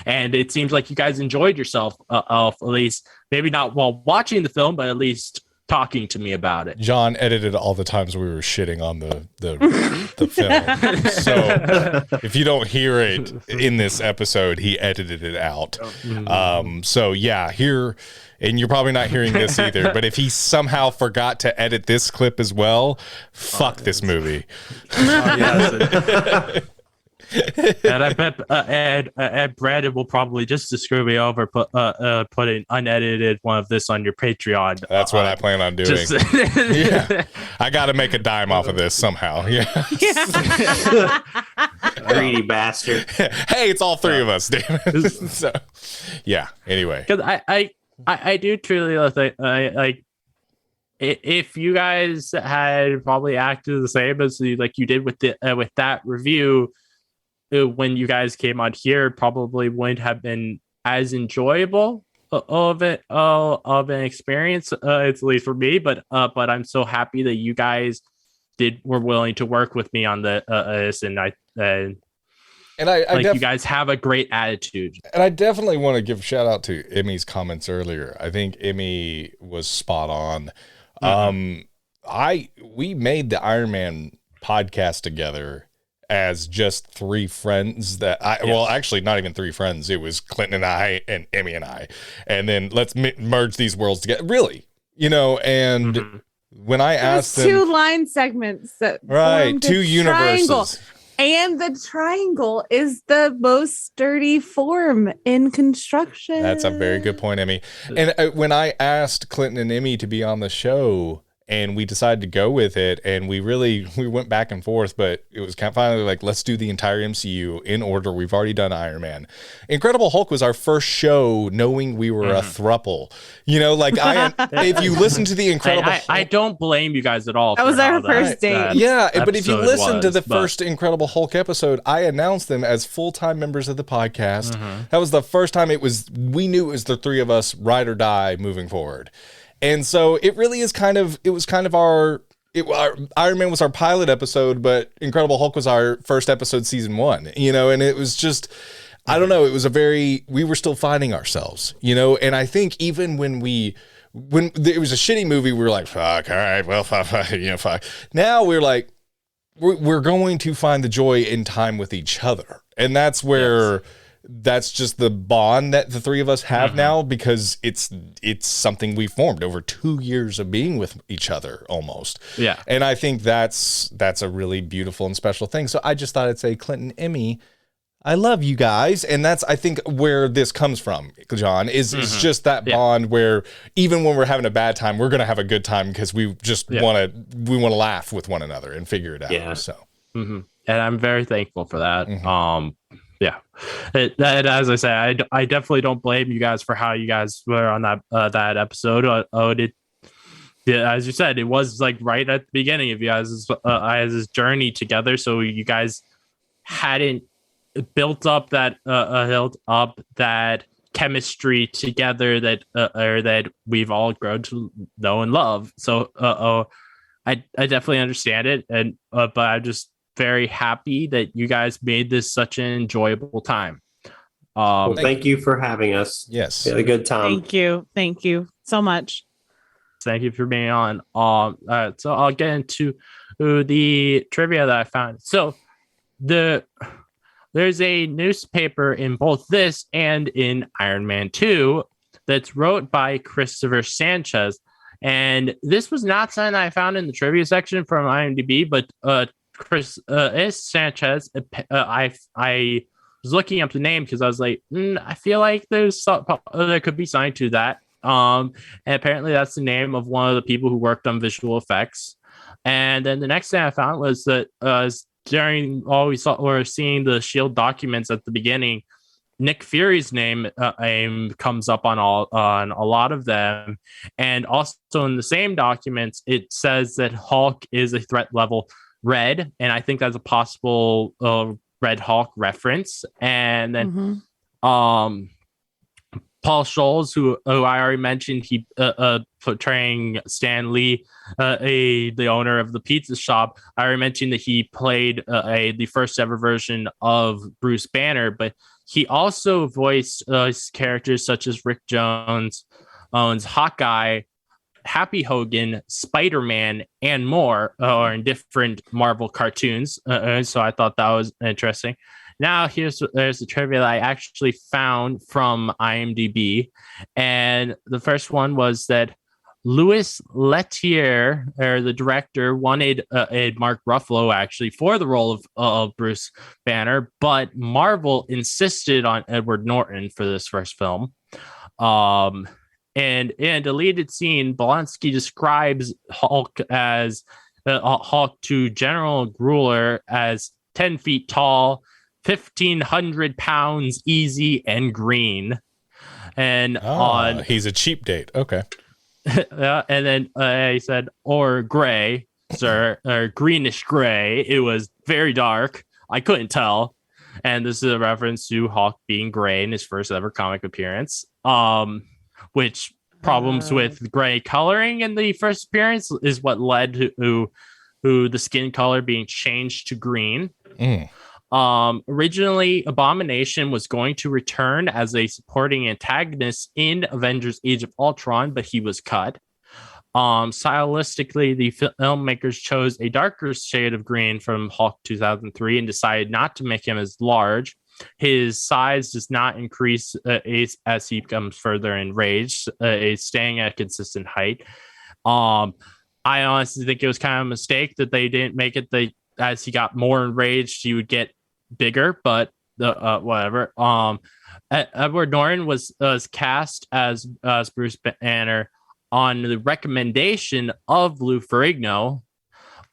it seems like you guys enjoyed yourself, at least maybe not while watching the film, but at least talking to me about it. John edited all the times we were shitting on the film. So if you don't hear it in this episode, he edited it out. So yeah, here, and you're probably not hearing this either, but if he somehow forgot to edit this clip as well, fuck this movie. And I bet Ed Brandon will probably just to screw me over, put an unedited one of this on your Patreon. That's what I plan on doing. Yeah, I got to make a dime off of this somehow. Yeah, greedy bastard. Hey, it's all three of us, damn it. So, yeah. Anyway, because I do truly think like if you guys had probably acted the same as like you did with that review. When you guys came on here, probably wouldn't have been as enjoyable of an experience, at least for me. But I'm so happy that you guys were willing to work with me on this, and I you guys have a great attitude. And I definitely want to give a shout out to Emmy's comments earlier. I think Emmy was spot on. We made the Iron Man podcast together as just 3 friends well, actually not even 3 friends. It was Clinton and I and Emmy and I, and then let's merge these worlds together. Really, and when I asked them, 2 line segments that 2 universes. Triangle. And the triangle is the most sturdy form in construction. That's a very good point, Emmy. And when I asked Clinton and Emmy to be on the show, and we decided to go with it, and we went back and forth, but it was kind of finally like, let's do the entire MCU in order. We've already done Iron Man. Incredible Hulk was our first show knowing we were a thruple. If you listen to the Incredible Hulk, I don't blame you guys at all. That was our first date. Yeah, but if you listen to the first Incredible Hulk episode, I announced them as full-time members of the podcast. That was the first time we knew it was the 3 of us, ride or die, moving forward. And so it really is our Iron Man was our pilot episode, but Incredible Hulk was our first episode, season 1, and it was just, I don't know. It was we were still finding ourselves, and I think even when it was a shitty movie, we were like, fuck, all right, well, fuck. Now we're like, we're going to find the joy in time with each other. And that's where, that's just the bond that the 3 of us have now, because it's something we formed over 2 years of being with each other almost. Yeah. And I think that's a really beautiful and special thing. So I just thought I'd say, Clinton, Emmy, I love you guys. And that's, I think, where this comes from, John, is just that bond where even when we're having a bad time, we're going to have a good time because we just want to laugh with one another and figure it out. Yeah. So. And I'm very thankful for that. Yeah, as I say, I definitely don't blame you guys for how you guys were on that episode. As you said, it was like right at the beginning of you guys' journey together. So you guys hadn't built up that chemistry together that we've all grown to know and love. So I definitely understand it, but I'm just very happy that you guys made this such an enjoyable time. Well, thank you for having us. Yes. We had a good time. Thank you so much. Thank you for being on. So I'll get into the trivia that I found. So there's a newspaper in both this and in Iron Man 2 that's wrote by Christopher Sanchez. And this was not something I found in the trivia section from IMDb, but Chris Sanchez. I was looking up the name because I was like, I feel like there could be something to that. And apparently that's the name of one of the people who worked on visual effects. And then the next thing I found was that during all we're seeing the Shield documents at the beginning, Nick Fury's name comes up on a lot of them, and also in the same documents it says that Hulk is a threat level red, and I think that's a possible Red Hulk reference. And then Paul Scholes, who I already mentioned, he portraying Stan Lee, the owner of the pizza shop. I already mentioned that he played the first ever version of Bruce Banner, but he also voiced characters such as Rick Jones, Hawkeye, Happy Hogan, Spider-Man, and more, or in different Marvel cartoons. So I thought that was interesting. Now there's the trivia that I actually found from IMDb, and the first one was that Louis Leterrier, or the director, wanted Mark Ruffalo actually for the role of Bruce Banner, but Marvel insisted on Edward Norton for this first film. And in a deleted scene, Blonsky describes Hulk as Hulk to General Grueller as 10 feet tall, 1,500 pounds, easy, and green. And he's a cheap date. Okay. And then he said, or gray, sir, or greenish gray. It was very dark. I couldn't tell. And this is a reference to Hulk being gray in his first ever comic appearance. Which problems with gray coloring in the first appearance is what led to the skin color being changed to green. Originally, Abomination was going to return as a supporting antagonist in Avengers Age of Ultron, but he was cut. Stylistically, the filmmakers chose a darker shade of green from Hulk 2003 and decided not to make him as large. His size does not increase as he becomes further enraged, staying at a consistent height. I honestly think it was kind of a mistake that they didn't make it. As he got more enraged, he would get bigger, but whatever. Edward Norton was cast as Bruce Banner on the recommendation of Lou Ferrigno.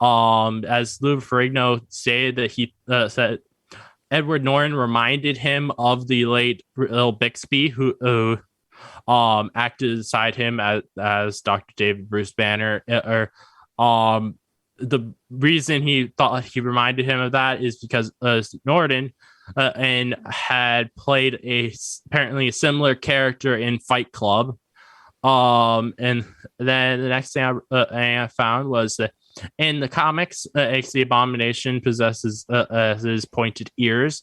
As Lou Ferrigno stated that he said Edward Norton reminded him of the late Bill Bixby, who acted beside him as Dr. David Bruce Banner. The reason he thought he reminded him of that is because Norton and had played apparently a similar character in Fight Club. And then the next thing I found was that in the comics, the Abomination possesses his pointed ears.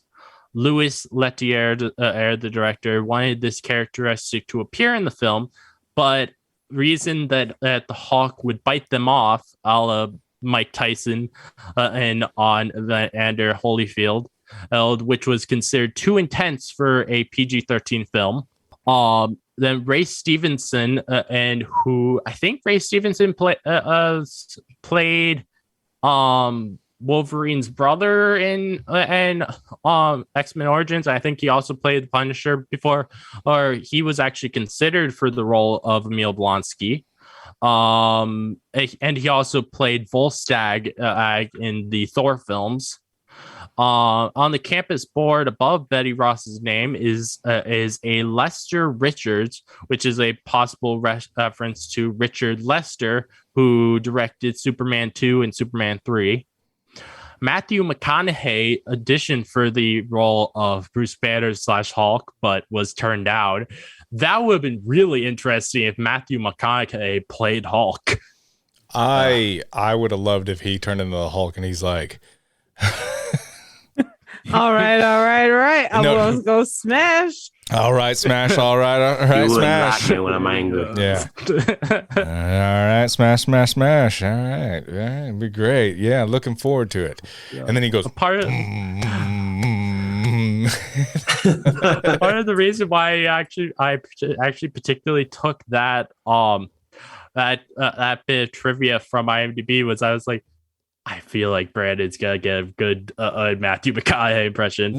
Louis Leterrier, the director, wanted this characteristic to appear in the film, but reason that the Hulk would bite them off, a la Mike Tyson and on Evander Holyfield, which was considered too intense for a PG-13 film. Then Ray Stevenson, and who I think Ray Stevenson played Wolverine's brother in X-Men Origins. I think he also played the Punisher before, or he was actually considered for the role of Emil Blonsky. And he also played Volstagg in the Thor films. On the campus board above Betty Ross's name is a Lester Richards, which is a possible reference to Richard Lester, who directed Superman 2 and Superman 3. Matthew McConaughey auditioned for the role of Bruce Banner / Hulk, but was turned down. That would have been really interesting if Matthew McConaughey played Hulk. I would have loved if he turned into the Hulk and he's like, All right. I'm No. gonna go smash. All right, smash. All right, You wouldn't smash. like me when I'm angry. Yeah. All right, smash. All right, it'd be great. Yeah, looking forward to it. Yeah. And then he goes, Part of the reason why I actually particularly took that that bit of trivia from IMDb was I was like, I feel like Brandon's gonna get a good Matthew McConaughey impression.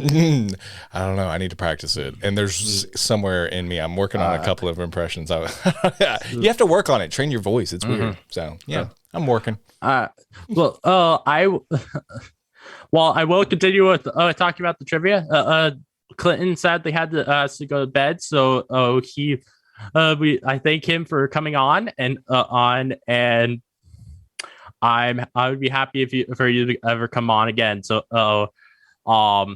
I don't know. I need to practice it. And there's somewhere in me, I'm working on a couple of impressions. You have to work on it. Train your voice. It's weird. So yeah, I'm working. I will continue with talking about the trivia. Clinton sadly had to go to bed, so I thank him for coming on and I would be happy for you to ever come on again. So go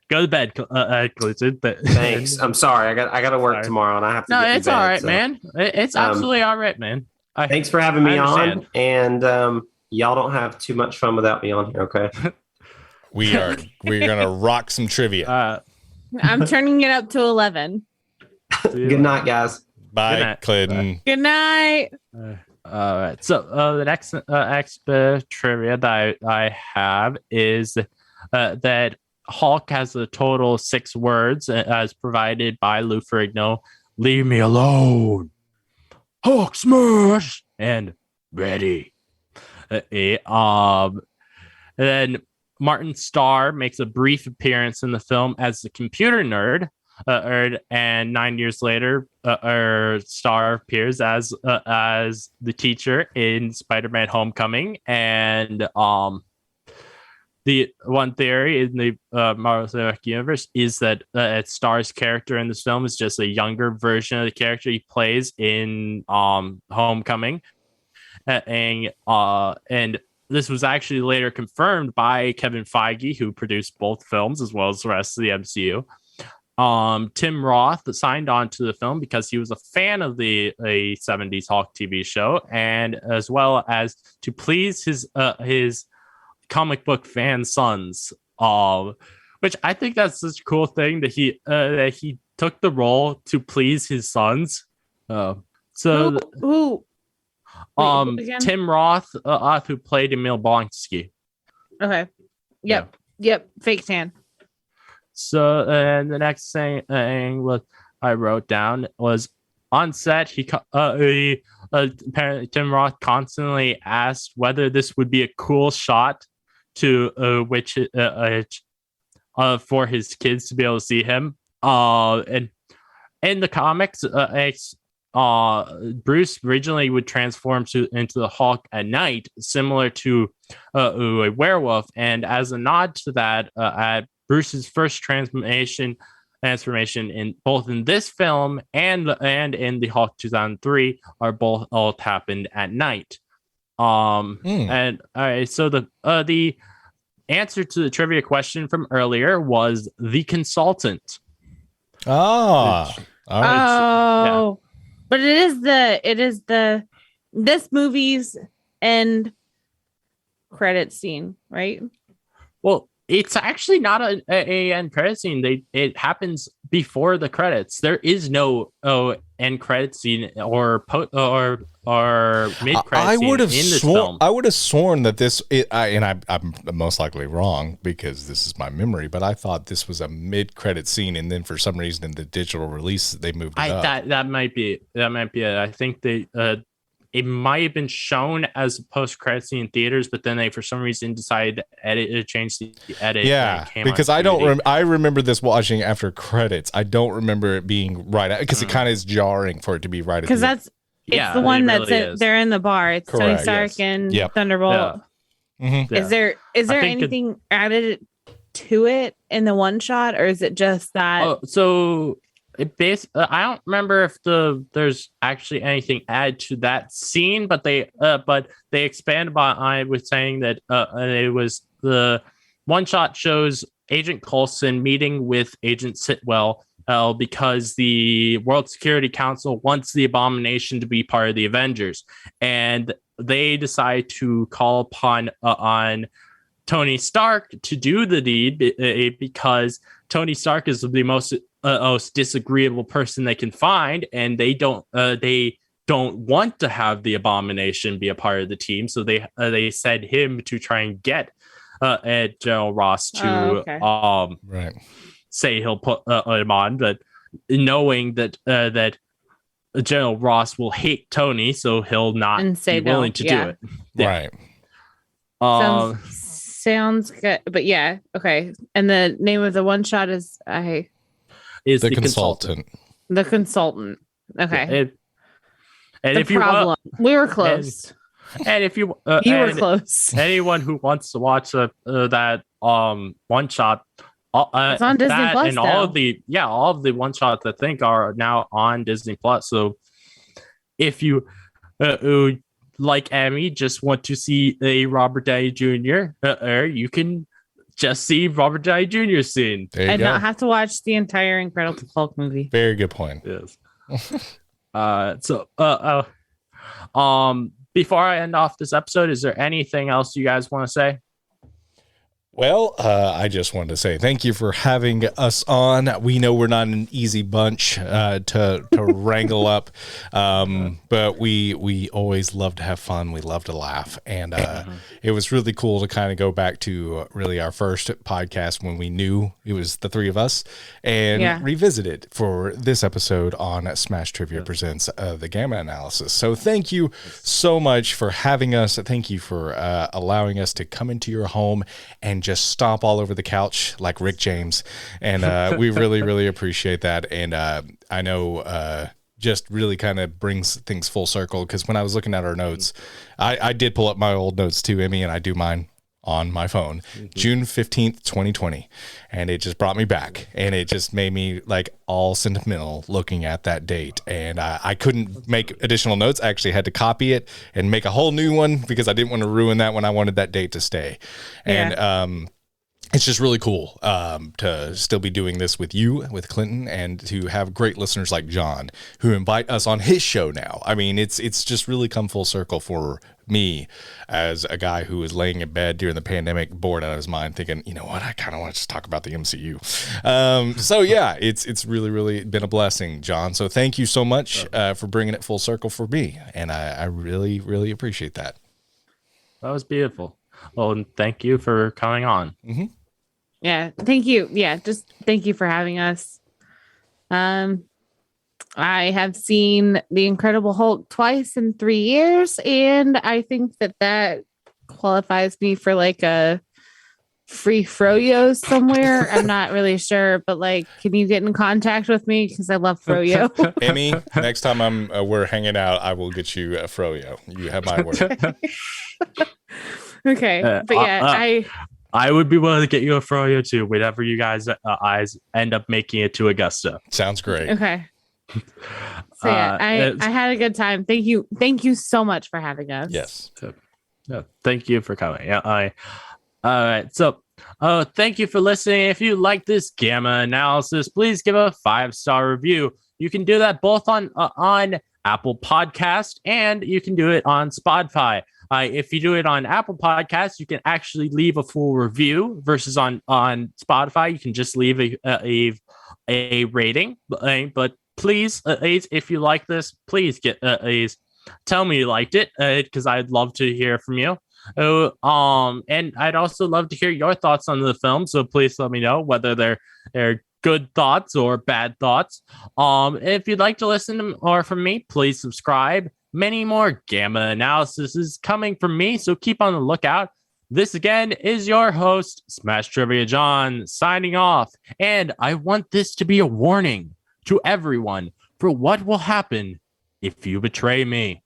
to bed, Clinton. Thanks. I'm sorry. I got to work tomorrow, and I have to. No, get it's to bed, all right, so. man. It's absolutely all right, man. Thanks for having me understand. on, and y'all don't have too much fun without me on here. Okay. We're gonna rock some trivia. I'm turning it up to 11. Good night, guys. Bye, Good night. Clinton. Good night. All right. So the next trivia that I have is that Hulk has a total of 6 words as provided by Lou Ferrigno. Leave me alone. Hulk smash and ready. And then Martin Starr makes a brief appearance in the film as the computer nerd. And 9 years later, Starr appears as the teacher in Spider-Man: Homecoming. And the one theory in the Marvel Cinematic Universe is that Starr's character in this film is just a younger version of the character he plays in Homecoming. And this was actually later confirmed by Kevin Feige, who produced both films as well as the rest of the MCU. Tim Roth signed on to the film because he was a fan of the 70s Hulk TV show, and as well as to please his comic book fan sons, which I think that's such a cool thing that he took the role to please his sons. Who? Tim Roth, who played Emil Blonsky. Okay. Yep. Fake tan. So, and the next thing was I wrote down was on set. Apparently Tim Roth constantly asked whether this would be a cool shot to for his kids to be able to see him. And in the comics, Bruce originally would transform into the Hulk at night, similar to a werewolf. And as a nod to that, at Bruce's first transformation in both in this film and in the Hulk 2003 are both all happened at night. And all right, so the answer to the trivia question from earlier was The Consultant. All right. Oh, but it is this movie's end credit scene, right? Well, it's actually not a end credit scene. It happens before the credits. There is no end credit scene or mid credit scene in this film. I would have sworn that I'm most likely wrong because this is my memory, but I thought this was a mid credit scene, and then for some reason in the digital release they moved it up. That might be it. I think it might have been shown as a post-credit scene in theaters, but then they, for some reason, decided to change the edit. Yeah, because I remember this watching after credits. I don't remember it being right because it kind of is jarring for it to be right. Because it's the one that's they're in the bar. It's Tony Stark and Thunderbolt. Yeah. Mm-hmm. Is there anything added to it in the one shot, or is it just that? I don't remember if there's actually anything added to that scene, but they expand upon I was saying that it was the one shot shows Agent Coulson meeting with Agent Sitwell because the World Security Council wants the Abomination to be part of the Avengers, and they decide to call upon Tony Stark to do the deed because Tony Stark is the most disagreeable person they can find, and they don't want to have the Abomination be a part of the team, so they send him to try and get General Ross to say he'll put him on, but knowing that General Ross will hate Tony, so he'll not be willing to do it. Yeah. Right. Sounds good, but yeah, okay. And the name of the one shot is the consultant. The consultant. Okay. And if we were close. And if you were close. Anyone who wants to watch that one shot, it's on Disney Plus, and all of the one shots I think are now on Disney Plus. So if you like Emmy, just want to see a Robert Downey Jr., you can just see Robert Downey Jr. scene and not have to watch the entire Incredible Hulk movie. Very good point. Yes. Before I end off this episode, is there anything else you guys want to say? Well, I just wanted to say thank you for having us on. We know we're not an easy bunch to wrangle up, but we always love to have fun. We love to laugh, and it was really cool to kind of go back to really our first podcast when we knew it was the three of us, and revisit it for this episode on Smash Trivia Presents the Gamma Analysis. So thank you so much for having us. Thank you for allowing us to come into your home and just stomp all over the couch like Rick James, and we really, really appreciate that. And I know just really kind of brings things full circle, because when I was looking at our notes, I did pull up my old notes too, Emmy, and I do mine on my phone, June 15th, 2020. And it just brought me back, and it just made me like all sentimental looking at that date. And I couldn't make additional notes. I actually had to copy it and make a whole new one because I didn't want to ruin that one. I wanted that date to stay. And it's just really cool to still be doing this with you, with Clinton, and to have great listeners like John who invite us on his show now. I mean, it's just really come full circle for me as a guy who was laying in bed during the pandemic, bored out of his mind, thinking, you know what, I kind of want to just talk about the MCU. So yeah, it's really, really been a blessing, John. So thank you so much for bringing it full circle for me. And I really, really appreciate that. That was beautiful. Well, and thank you for coming on. Mm-hmm. Yeah, thank you. Yeah, just thank you for having us. I have seen The Incredible Hulk twice in 3 years, and I think that qualifies me for like a free froyo somewhere. I'm not really sure, but like, can you get in contact with me, because I love froyo? Emmy, next time we're hanging out, I will get you a froyo. You have my word. Okay, but yeah, I would be willing to get you a froyo too, whenever you guys eyes end up making it to Augusta. Sounds great. Okay. So yeah, I had a good time. Thank you so much for having us. Yes. Thank you for coming. Yeah, all right. So thank you for listening. If you like this Gamma Analysis, please give a 5-star review. You can do that both on Apple Podcast, and you can do it on Spotify. If you do it on Apple Podcasts, you can actually leave a full review, versus on Spotify, you can just leave a rating. But please, if you like this, please tell me you liked it, because I'd love to hear from you. And I'd also love to hear your thoughts on the film. So please let me know whether they're good thoughts or bad thoughts. If you'd like to listen to more from me, please subscribe. Many more Gamma Analysis is coming from me, so keep on the lookout. This again is your host, Smash Trivia John, signing off. And I want this to be a warning to everyone for what will happen if you betray me.